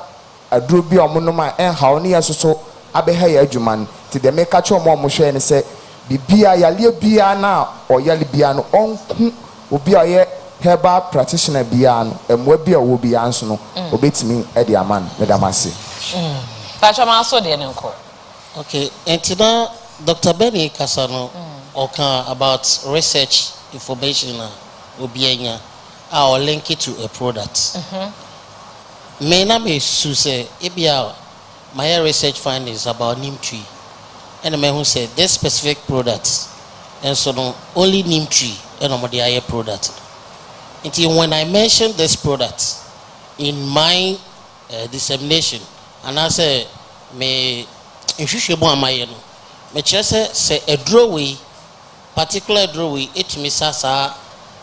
Speaker 5: aduro bi a ɔmo nom a ɛnhaw ne yeso so abɛha yɛ adwuma no ti de meka kyerɛ ɔmo hwɛ ne sɛ bibia yale bia na ɔyale bia no ɔnku obi a ɔyɛ herbal practitioner bia no mmoa bi a wɔ bia nso no obetimi e de ama no medamase
Speaker 3: Tachama so de nko.
Speaker 22: Okay, entina Dr. Benny Kasano about research information obianya or link it to a product. Me na me suse ebia my research findings about neem tree. And me who said this specific product and so no only neem tree and no the other product. Until when I mentioned this product in my dissemination and I say me nhwehwemu amaye no me kyerɛ sɛ a drawway particular drawway etumi sasa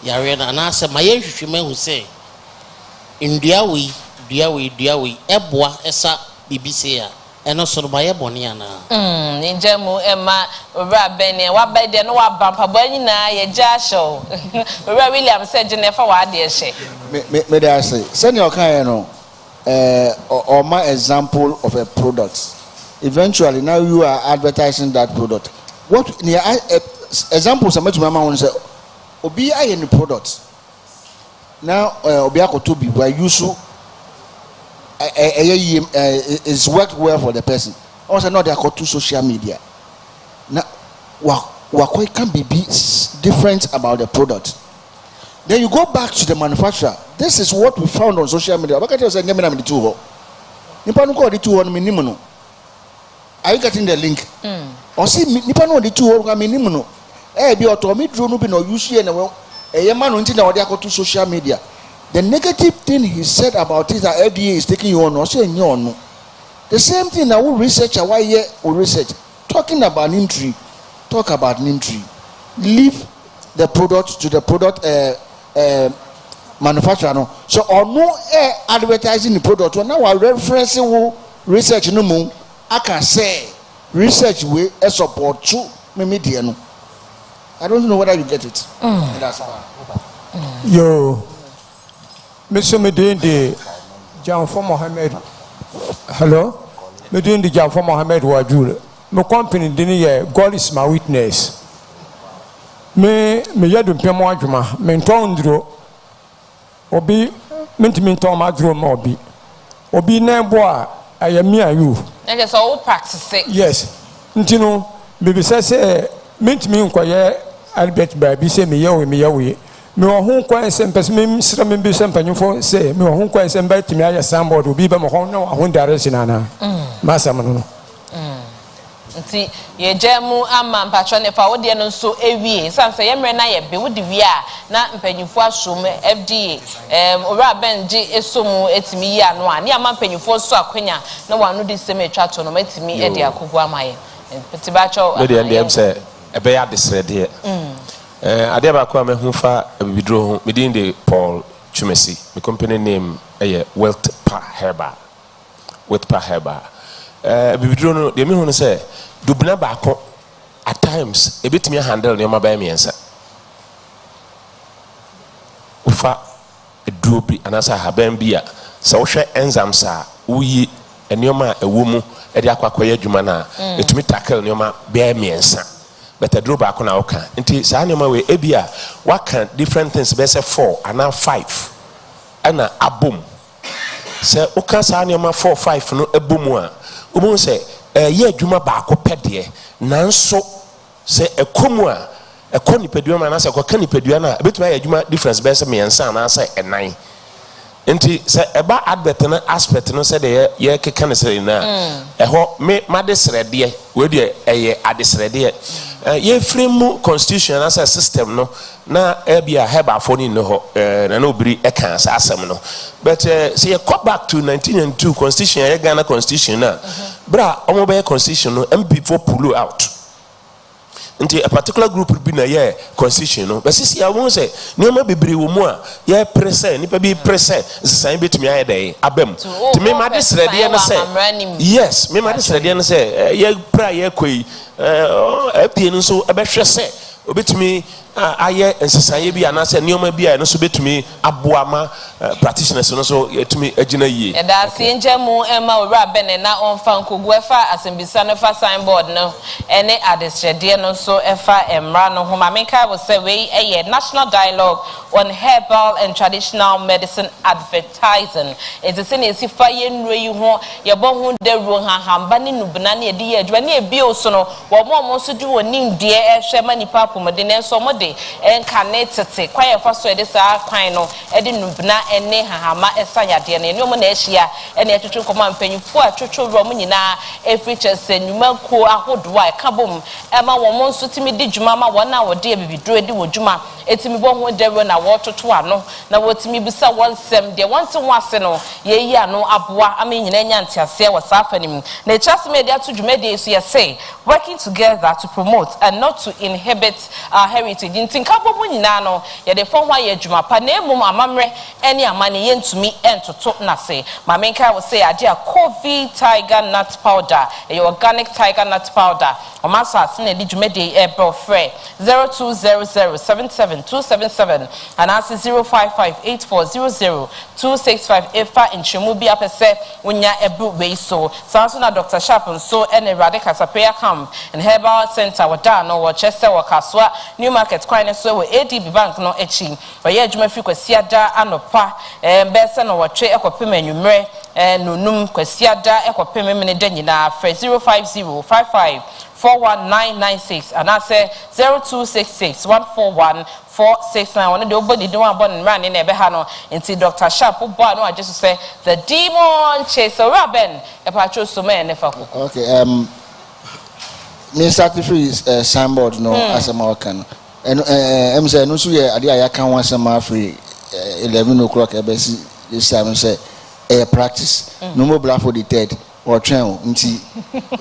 Speaker 22: yare na na sɛ maye nhwehwemu hu sɛ nduawei eboa esa bibise a ɛno so no maye bɔne ana
Speaker 3: njemu ema owura bene wa bede no wa bampabo nyina ye gya show owura William said Jennifer wa de hye
Speaker 19: me dey say send your kind no or my example of a product. Eventually, now you are advertising that product. What examples are my mama say? Obi I any product. Now obi akoto bi where you so is worked well for the person. Also, not they akoto social media. Now, what can be different about the product? Then you go back to the manufacturer. This is what we found on social media. Are you getting the link? Or see, nipa no the two I mean, be automi drone be no use and a man until now they go to social media. The negative thing he said about it that FDA is taking you on or saying you on. The same thing that we research why we research. Talking about neem tree, talk about neem tree. Leave the product to the product manufacturer no so or no advertising the product now we referencing research no mo I can say research we support to media no I don't know whether you get it. That's
Speaker 23: yo Mr. Medindi Janfo Mohammed hello Medindi Janfo Mohammed Wajul my company didn't God is my witness me yadu mpemo adwuma me ntondro obi mentimi nton madro ma obi na ebo a ayami ayu
Speaker 3: na so we practice it.
Speaker 23: Yes ntino bibi say mentimi nkoye Albert Babi say me yawo me ho kwan se mpese me sira me bi se mpanyufo say me ho kwan se mba timi aya sambod obi ba mo ho na ho direction ana masam no
Speaker 3: nti ye jemu ama mpatro ne fa wode no so ewie sanse ye mre na ye be wode wie a na mpanyifo asom FDA owura benji esomu etimi yi ano a ne ama mpanyifo so akwanya na wano de seme twa to no matimi e de akogu amaye nti ba cho
Speaker 24: we de ndem se ebe ya desrede ade ba ko amehu fa bibidro ho medin de Paul Chumesi my company name Wealth Herbal bibidro no de me hu no say dubna ba ko at times ebetimi handle ne ma ba miensa ufa eduobi anasa haban bia se wo hwe enzymes a uyi enioma ewumu e de akwakoye adwuma na etumi tackle enioma ba miensa but aduro ba ko na oka nti sa enioma we ebia waka different things be say 4 ana 5 ana abom se oka sa enioma 4 5 no ebomu a ubun se ye adwuma ba ko pede nanso se ekomu a ekoni pedua ma na se ko kani pedua na betuma ye adwuma difference be se miensa na se enan enti se eba advert na aspect no se de ye keka ne se na eho me madesrede we de eye adesrede ye frame constitution na se system no na ebia Herbal for ni no ho na no biri e kan sa asem no but say you come back to 1992 constitution ye Ghana constitution na bra omo be constitution no MP for pull out nti a particular group be na ye constitution no but sisi awon say nioma bebre wo mu a ye prese nipa bi prese nsesan betumi aye dey abem ti me ma de srede no say yes me ma de srede no say ye pra ye koi FDA no so ebehwe say obetumi aye nsesan bi anase nioma bi a no so betumi aboama practitioners no so yetumi agina yie
Speaker 3: da se njemu ema owura bene na onfa nkogu efa asembisa no fa signboard no ene adesrede no so efa emra no ho mamenka wo say we eye national dialogue on herbal and traditional medicine advertising it is in esi fa ye nro yi ho ye bo ho deru hahamba ne nubna ne edi ye adwa ne ebi oso no wo mo so du onim de ehwe manipa pomode ne so mo de enkanetete kwa ye fa so ede sa kwan no ede nubna ene hahama esa yade ne ne mo na ehia ene etwetwe koma mpanyufo atwetwe ro mo nyina efriche senuma ko ahodo a kabom ema wo mo so timi di djuma ma wona wo de bibiduro edi wo djuma etimi bo ho deru na wo toto ano na wo timi bisa wonsem de wonte ho ase no ye yi ano aboa ama nyina nya ntiase wo safanim na chas media to djuma de so ye say working together to promote and not to inhibit our heritage ntinka bo mo nyina no ye de fo ho aye djuma pa na emum amamre ene amane ye ntumi entoto na se mamenka wo say ade a coffee tiger nut powder e organic tiger nut powder o maso ase na di djuma de Herbal free 0200772277 and asi 0558400265 efa inchemu bi apese unya ebu we so sanso na Dr. Sharp so ene radical sapea camp and Herbal center wada no wo chese wo kaswa new market kwan so wo ADB bank no echi oye adwuma fi kwasiada anopa bese no wo twe ekopem anwumre nonum kwasiada ekopem mene da nyina free 05055419996 and I say 0266141469 one de obodi de one born ran in ebe ha no nti Dr. Sharp bo no I just say the demon chaser Raben e patro so me ne fa ko
Speaker 19: okay me sacrifice signboard no asema kan em say no so ye ade aya kan wan asema free 11 o'clock e be si this time say practice no more bla for the third or train nti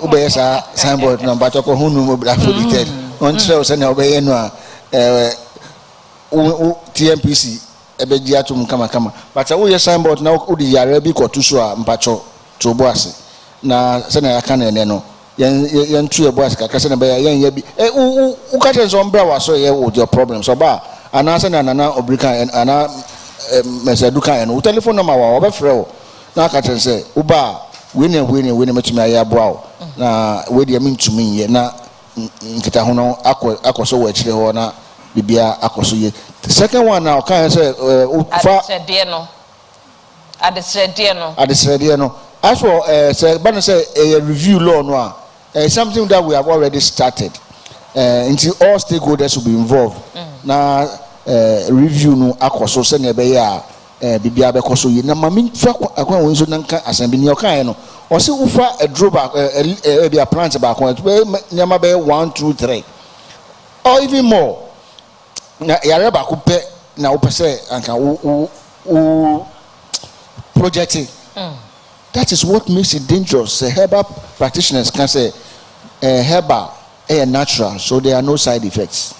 Speaker 19: obey sa signboard no but ko hunu mo bla for the third on trail say na obey no a TMPC ebe ji atum kama but wo ye signboard na wo di yare bi ko tuso a mpacho to boase na se na yaka na ene no yen tu e boase kaka se na be yen ya bi u ka che so mbra wa so ye with your problem so ba ana se na nana obrika ana meseduka en wo telephone number wa obefre wo na ka che se u ba we ne metumi aye aboa na we de mentumi ye na nkita ho no akoso wo akire ho na bibia akoso ye the second one now can say adesrede no as for say ban say a review law no something that we have already started until all stakeholders will be involved na review no akoso se na be ya bibia be koso ye na mami fa akwa won so nanka asambi ni okan no o se ufa a droba be a plant ba ko nyama be 1 2 3 or even more na yare ba ko pe na wo pese anka wo projecting that is what makes it dangerous. Herbal practitioners can say herbal natural, so there are no side effects.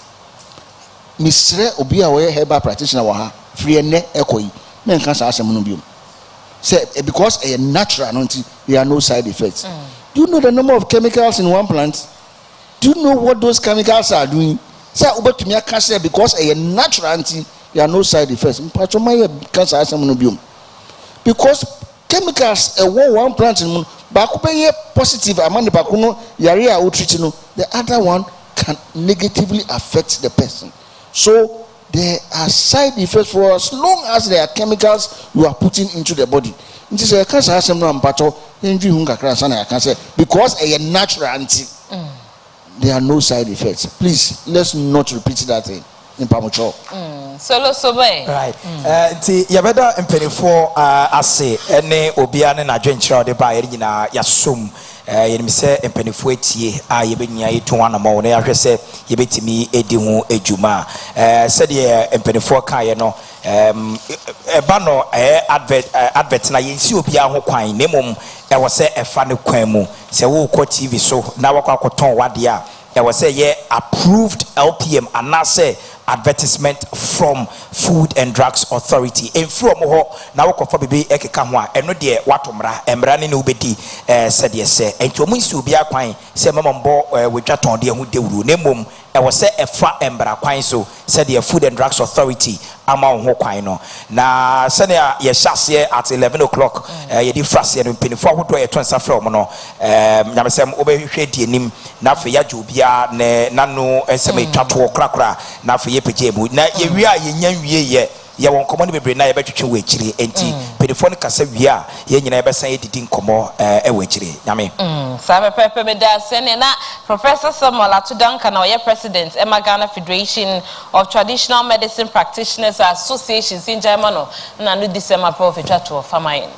Speaker 19: Misre obi a we herbal practitioner wa ha free ne ekoi men kan sa asem no biom say because natural no there are no side effects. Do you know the number of chemicals in one plant? Do you know what those chemicals are doing? Say obetumi aka say because natural there are no side effects. Mpacho my kan sa asem no biom because chemicals one plant in back positive among the bakuno yare a treat no the other one can negatively affect the person. So there are side effects for as long as there are chemicals you are putting into the body. It is a cancer has some pato because a natural anti there are no side effects. Please let's not repeat that thing in Pamucho.
Speaker 3: Solo sobe
Speaker 2: right ti yabeda mpenifo ase ene obia ne na dwenkyerɛ de ba yɛ nyina yasom yɛnim sɛ mpenifo etie a yɛbɛnya yɛto anama wo na yɛhwɛ sɛ yɛbɛtimi edi ho adwuma sɛdeɛ mpenifo ka yɛ no eba no advert na yɛnsi obia ho kwan nemom ɛwɔ sɛ ɛfa ne kwan mu sɛ wo kɔ TV so na wakɔ akɔtɔn wade a was say yeah approved LPM and now say advertisement from Food and Drugs Authority in from ho na wo kofa bebe ekeka ho a eno de watomra emra ne ubedi said yes say enti omu nsi obi akwan say mamambo wedwa ton de ho dewuru ne mom e was say efa embra kwan so said the Food and Drugs Authority ama ho kwan no na sene ye hyase at 11 o'clock ye di frase no penifo ahodo ye ton safra omo no nyamesem obehwehwe die nim na fe ya jobia ne nanu eseme twato krakra na fe ye pege mu na ye wi a ye nya wie ye won komo ne bebre na ye betwetwe we akire enti penifo no kasa wi a ye nyina ye besan ye didi nkomo e we akire nyame
Speaker 3: sabe pepe me da sene na Professor Samuel Atudanka na ye president Emma Ghana Federation of Traditional Medicine Practitioners Association in Germany na no December prophet to famain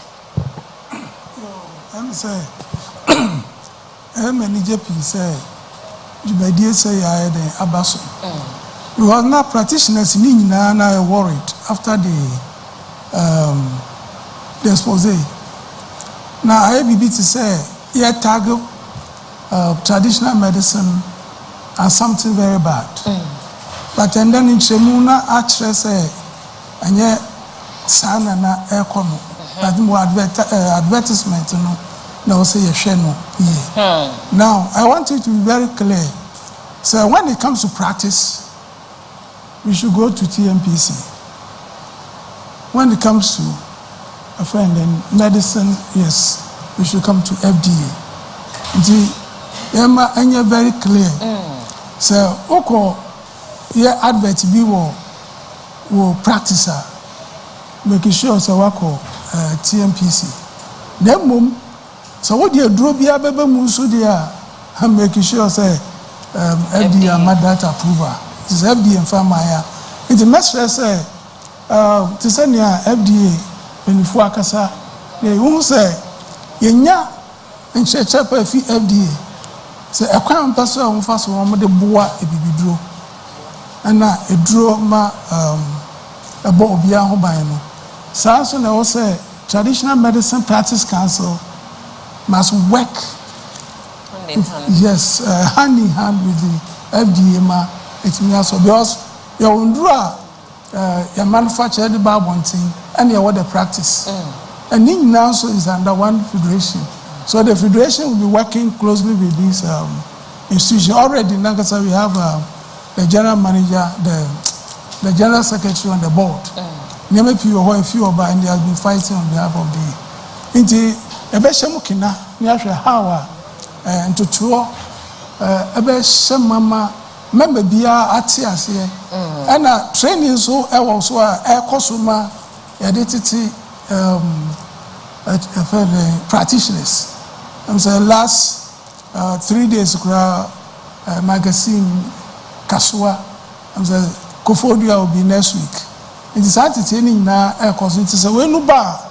Speaker 1: I'm say manager say you may dear say I had abaso you are not practitioners in na worried after the expose now I be to say yeah target traditional medicine as something very bad but and then in Shemuna actually say and yeah sana na econo but more advertisement no now say yeah now I want you to be very clear. So when it comes to practice we should go to TMPC. When it comes to a friend in medicine, yes, we should come to FDA. Emma, and you're very clear. So, okay, yeah, advert be will practice making sure so I call TMPC. Then, mum, so what you draw be a baby musu there, I'm making sure say FDA and that approval. It is FDA and Famaya. It's a message say to send your FDA when you focus. They won't say, Yenya and check FDA. So a crime person on first one the boa a baby draw. And now a draw ma a bow beyond Hobino. So I will say Traditional Medicine Practice Council must work. Yes, hand in hand with the FDA. It's me also because you you manufacture the bar one thing and you want the practice. And now so is under one federation. So the federation will be working closely with this institution. Already in Nagasaki we have the general manager, the general secretary on the board. Name a few and they have been fighting on behalf of the Inti Ebeshamukina, Niasha Hawa and to tour Ebeshamama. Member bia atias here and training so I was air cosuma identity practitioners. I'm saying last 3 days magazine Kasua. I'm saying Kofodia will be next week. It is entertaining now air cosuma. It's a way no bar.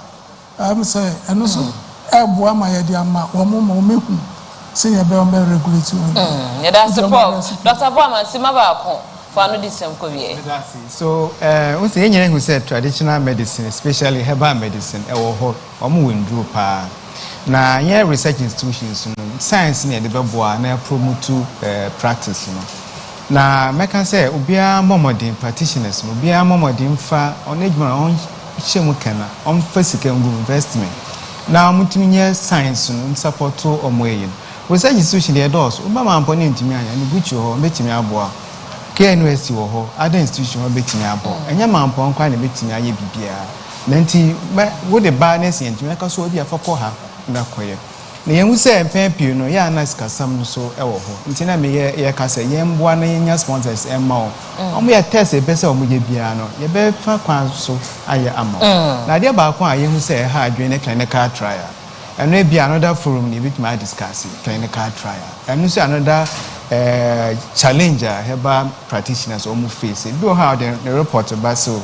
Speaker 1: I'm saying and also air boa my idea ma woman say you be regulatory.
Speaker 3: Yeah, that's the problem. Dr. Boama, Simaba, for no this
Speaker 12: so, we say anyone who said traditional medicine, especially herbal medicine, or windrew pa. Now, yeah, research institutions, science near the Babua, and promote practice. Now, I can say, Ubia Momodin practitioners, Ubia Momodin fa on age on Shemukana, on physical investment. Now, Mutinia science support to Omoyan. Research institution the doors, Obama and Pony to me and Gucho, Betty Aboa, KNUST or other institution or Betty Abo, and Yaman Pon kind of Betty Bibia. Nanti, what the barness and to make us all dear for Poha, not quiet. The young say, Pampi, no, ya nice Cassam so ever. Intina me ya cassa, yam one in your sponsors and more. Only a test a better of Mujibiano, ye bear far so I am. Now, dear Bakwa, you say, ha, during a clinic car trial. And maybe another forum in which might discuss it, trying a car trial. And also another challenger, herbal practitioners almost face it. Do how the report about so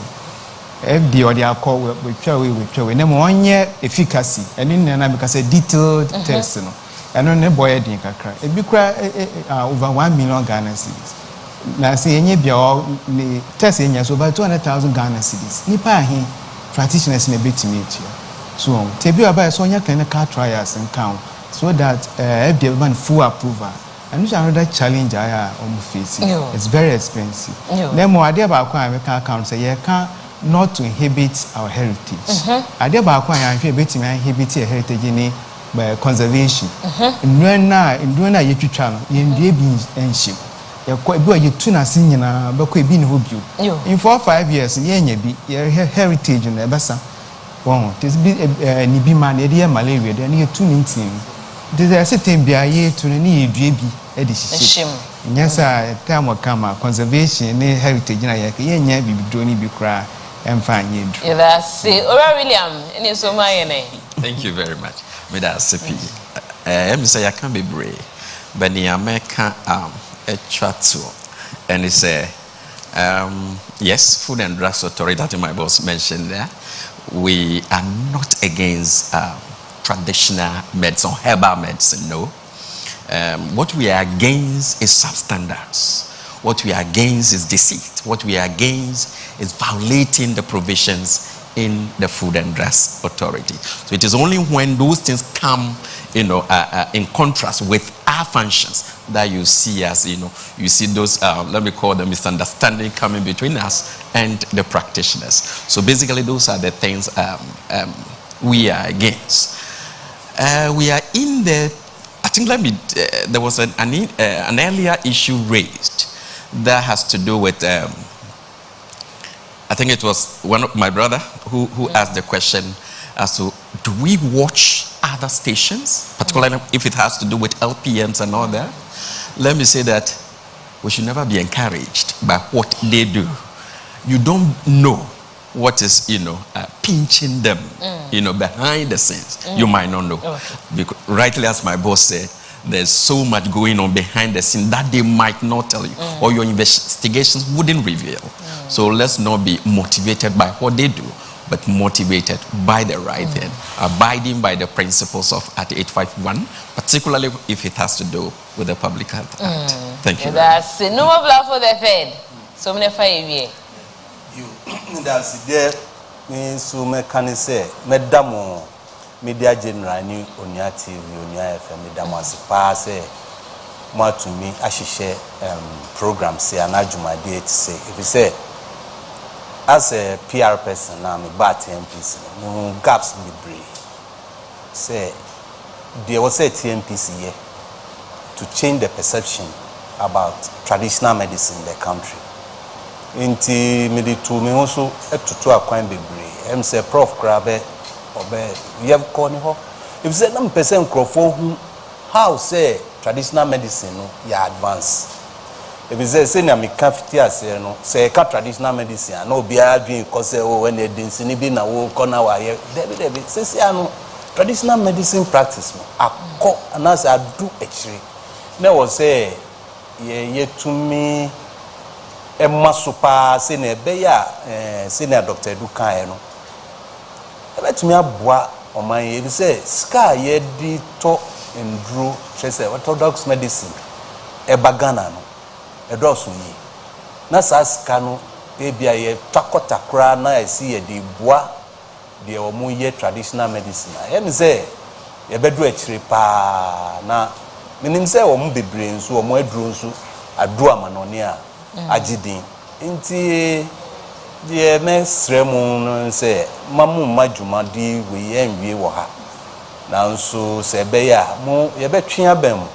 Speaker 12: FD or the alcohol with Chowi. Name 1 year efficacy, and in an because a detailed test. And on a boy, I think I cry. It be cry over 1 million Ghana cedis. Now, see, any be all test in years over 200,000 Ghana cedis. Nipa he practitioners in a bit to meet you. So, Tebu about Sonia can car trials and count so that FDA full approval and it's another challenge I am facing. It's very expensive.
Speaker 3: Yeah.
Speaker 12: Then more idea about I can say you can not to inhibit our heritage. Idea about I feel better inhibit a heritage in by conservation. In doing a YouTube channel, in the beans and ship. You're quite good. You tuna singing a book being who you. In 4 or 5 years, your heritage in the Bassa. Wow, this be Nibi man, malaria, then you tuning team. There's a certain be a year to need baby edition. Yes, I time will come conservation, heritage, and I can be doing be cry and find you.
Speaker 3: That's it. William, and it's so my name.
Speaker 13: Thank you very much. That's I'm say I can't be brave, but the American a chat and it's yes, Food and Drugs Authority that my boss mentioned there. We are not against traditional medicine, herbal medicine, no. What we are against is substandards. What we are against is deceit. What we are against is violating the provisions in the Food and Drugs Authority. So it is only when those things come, in contrast with our functions that you see us, you see those, let me call them misunderstanding coming between us and the practitioners. So basically those are the things we are against. We are in the, I think there was an earlier issue raised that has to do with, I think it was one of my brother who asked the question as to, do we watch other stations, particularly if it has to do with LPMs and all that? Let me say that we should never be encouraged by what they do. You don't know what is, pinching them, behind the scenes. You might not know. Because, rightly as my boss said, there's so much going on behind the scene that they might not tell you, or your investigations wouldn't reveal. So let's not be motivated by what they do, but motivated by the right thing, abiding by the principles of Act 851, particularly if it has to do with the Public Health Act. Thank you.
Speaker 3: That's no more blood for the Fed. So many 5 years.
Speaker 11: That's there. So me can say, Madam Media General ni Onua TV, Onua FM, Madam Asipa say, more to me, I should share program say anajuma day to say. If you say, as a PR person now, me bat TMPC, no gaps be brave. Say, there was a TMPC here to change the perception about traditional medicine in the country. Inti me to me also to akwan bebre. Em say Prof Krabe obe you have call ho. If say na person crofo hu how say traditional medicine no ya advance. If say na me ka fiti ase no say ka traditional medicine na obi a dwen ko say o when e dinsi ni bi na wo ko na wa ye debi say no traditional medicine practice no akọ anase adu ekire. Na wo say ye to me Emma Super Senior Beya, Senior Doctor Dukan, let me aboa on my if say sky ye di to and drew, she say orthodox medicine, Ebagana no, a dosu ye. Nasas cano, baby, a takota cra, na see a di bois, the omuye traditional medicine. I say, a bedroom tripa na, meaning say, or mubi brains, or more drones, a drua manonia. Ajidin inti the mesremu say mamu majuma di we enwie wo ha nanso se be ya mo ye betwe abam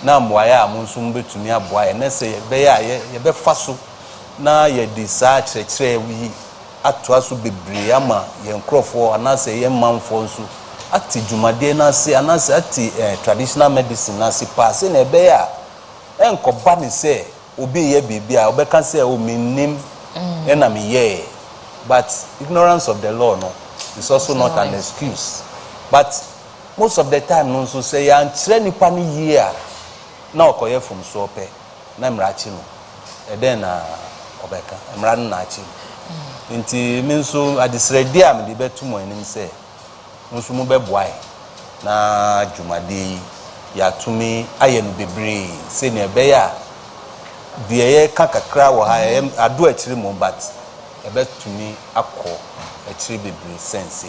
Speaker 11: na moaya a mo nso mbetumi aboa ye na se ye be ya ye be faso na ye di sa kyerɛkyerɛ wi atoa so bebre ama ye nkrofo anase ye manfo nso ati dwumade na se anase ati traditional medicine na se pa se na be ya enkoba ni se obi ye bibia obeka say o menim na me ye but ignorance of the law no is also not an excuse but most of the time no so say ya nkyere nipa ni ye a na okoye from so ope na mrachi no e den na obeka mra na achi nti me nso adisredi a me de betumo enim say nso mu beboae na dwumade ya tumi aye no bebre say na be ya the kakakra wa ha adu akiri mo but ebe tumi akọ akiri bebre sense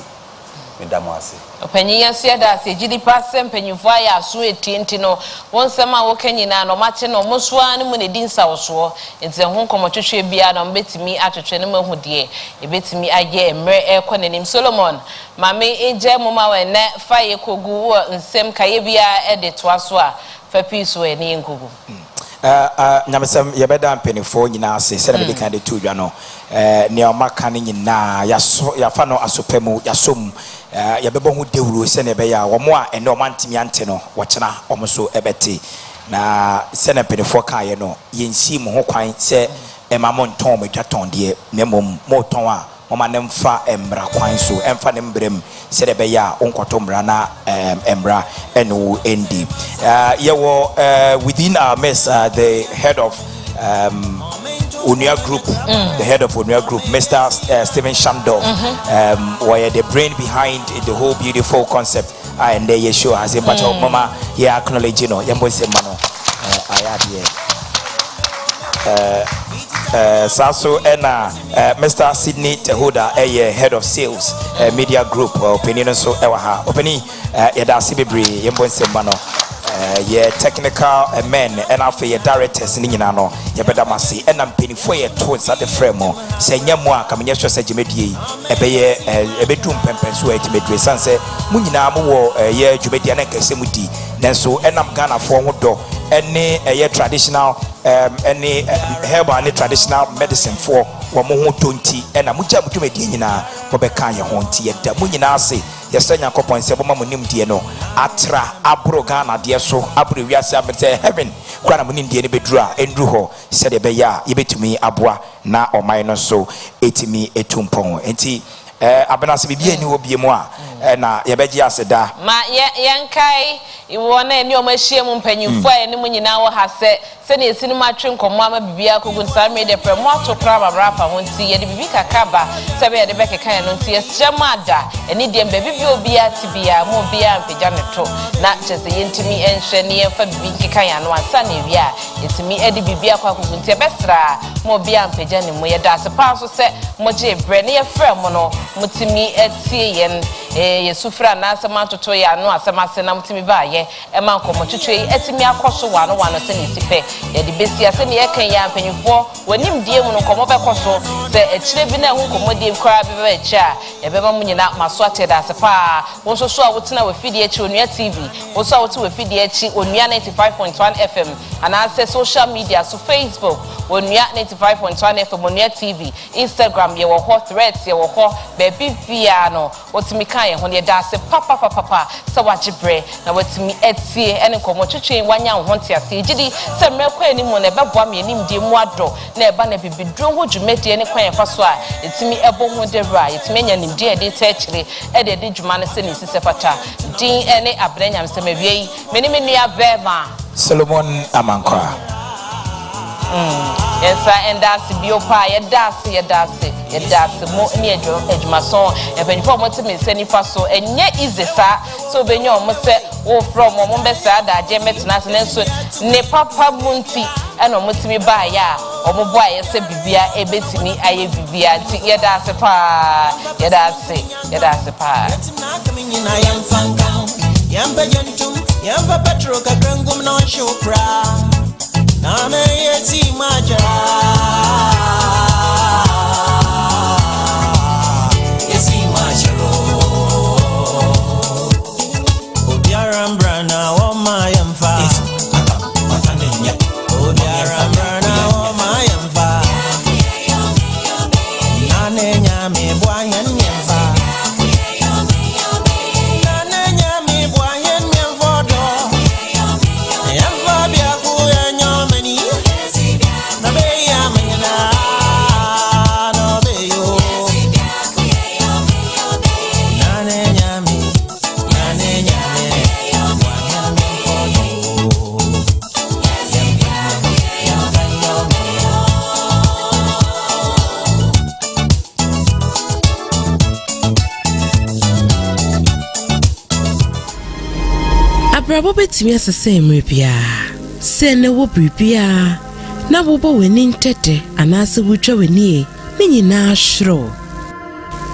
Speaker 11: medam ase
Speaker 3: opanyin ase da ase gidi passe mpanyimfo aya aso etienti no wonsema wo kanyina no mache no mosoa ne mu ne dinsa woso enti ho komotwetwe bia no mbetimi atwetwe ne mahu de ebetimi aye emre ekonenim Solomon mame eje moma we ne faye kogu wo nsem kaye bia ede toaso a fa piece we ne ngugu
Speaker 2: nyamesem yebeda mpenifo nyina ase se na be kan de tudwa no ne omaka ne nyina yafa no asopemu yasom yabebo hu dewuro se ne be ya wo mo a ene o mantimi ante no wo kyena o mo so ebeti na se na mpenifo kan ye no yensi mo ho kwan se emamo nton mo twaton de ne mom mo ton a mama ne mfa embra kwan so emfa ne mbrem se de be ya onkoto mra na embra enu endi yewo within our mess the head of Onua Group, the head of Onua Group, Mr. Stephen Shamdo, were the brain behind the whole beautiful concept. And they show as a matter of mama, yeah, acknowledge you know, Yambo Semano, Sasso and Mr. Sydney Tehuda, head of sales, media group, opinion so ewaha, opening Yada Sibibri, Yambo Semano. Technical men and after your directors in Yinano, Yabedamasi, and I'm penny for your tones at the frame. Say Yamwa, Kamenyasha Sajimedi, a bedroom pempensuate to make sunset, Munina Mo, a Jubediana Semuti, then so, and I'm gonna forward door, any a traditional, any herbal, any traditional medicine for Wamu 20, and a Muja Mutumedina, Pobekanya Honti, and the Munina say. Yesanya kopon se boma munim die no atra abroga na de so abro wiase abete heaven kwa na munim die ne bedura endru ho se de be ya yebetumi aboa na oman no so etimi etumpon enti abenase bibia ni obie mu a na yebeji aseda ma yenkai iwo na eni o mahie mu mpanyimfo a eni mu nyina wo ha se na esi no matwe nkomo ama bibia kogun sa me de pre mo atokra babrapa ho nti ye de bibi kakaba se be ye de bekeka ya no nti yesremada eni de mbe bibia obia tibia mo obia mpagya ne to na chese yentimi enhwe ne yefa bibi keka ya no ansa na ewia yetimi edi bibia kwa kogun nti ebesra mo obia mpagya ne mo ye da se pa so se mo je bre ne ye frɛ mo no mutimi etie yen yesufra na asema toto ya no asema se na mutimi ba ye ema nkomo twetwe etimi akoso wano se ne sipe ye de besia se ne ye kan ya mpanyifo wanim die mu no nkomo bekoso se ekire bi na hu nkomo die kwara bi ba echa ye beba mu nyina maso ateda sepa wonso so a wotena we fidie echi Onua TV wonso a wote we fidie echi Onua 95.1 FM ana se social media so Facebook Onua 95.1 FM Onua TV Instagram ye wo ho threads ye wo ho baby via no wotimi kan ye ho ye da se papa se wagibre na wotimi etie ene nkomo twetwe wanya ho ntiase gidi se mrekwa ni mu na beboa me nim die mu ado na eba na bibidro ho dwumedie ne kwan fa so a etimi ebo ho de bra etimi nya nim die de techire e de dwuma ne se ne sise fata din ene abranyam se mawie meni nua bema Solomon Amankwa
Speaker 3: yes and that's biopa yedase mo ni edwumason ebenifo mo timi se nifa so enye easy sa so benye o mo se wo from mo be sa da je metina se nenso ne papa munti eno mo timi ba ya o mo bo aye se bibia ebetimi aye bibia ti yedase pa yamba jentum yamba petro ka grangum no shopra Nana yeti maja Yesi majaro Obiarambra na wama yamfa Obiarambra na wama yamfa Nane nyame bwanyen yamfa Nane nyame bwanyen yamfodo Yamfa biaku
Speaker 16: Abrabo betimi asese emrepia se ne wo bripia na bobo weni ntete anase wutwa weni e nyina hro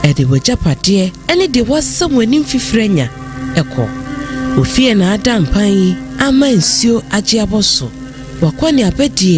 Speaker 16: ɛde wagyapadeɛ ɛne de wasɛm w'anim fifiranya ɛkɔ ofie na ada mpan yi ama nsuo agye abɔ so wakɔ ne abɛdie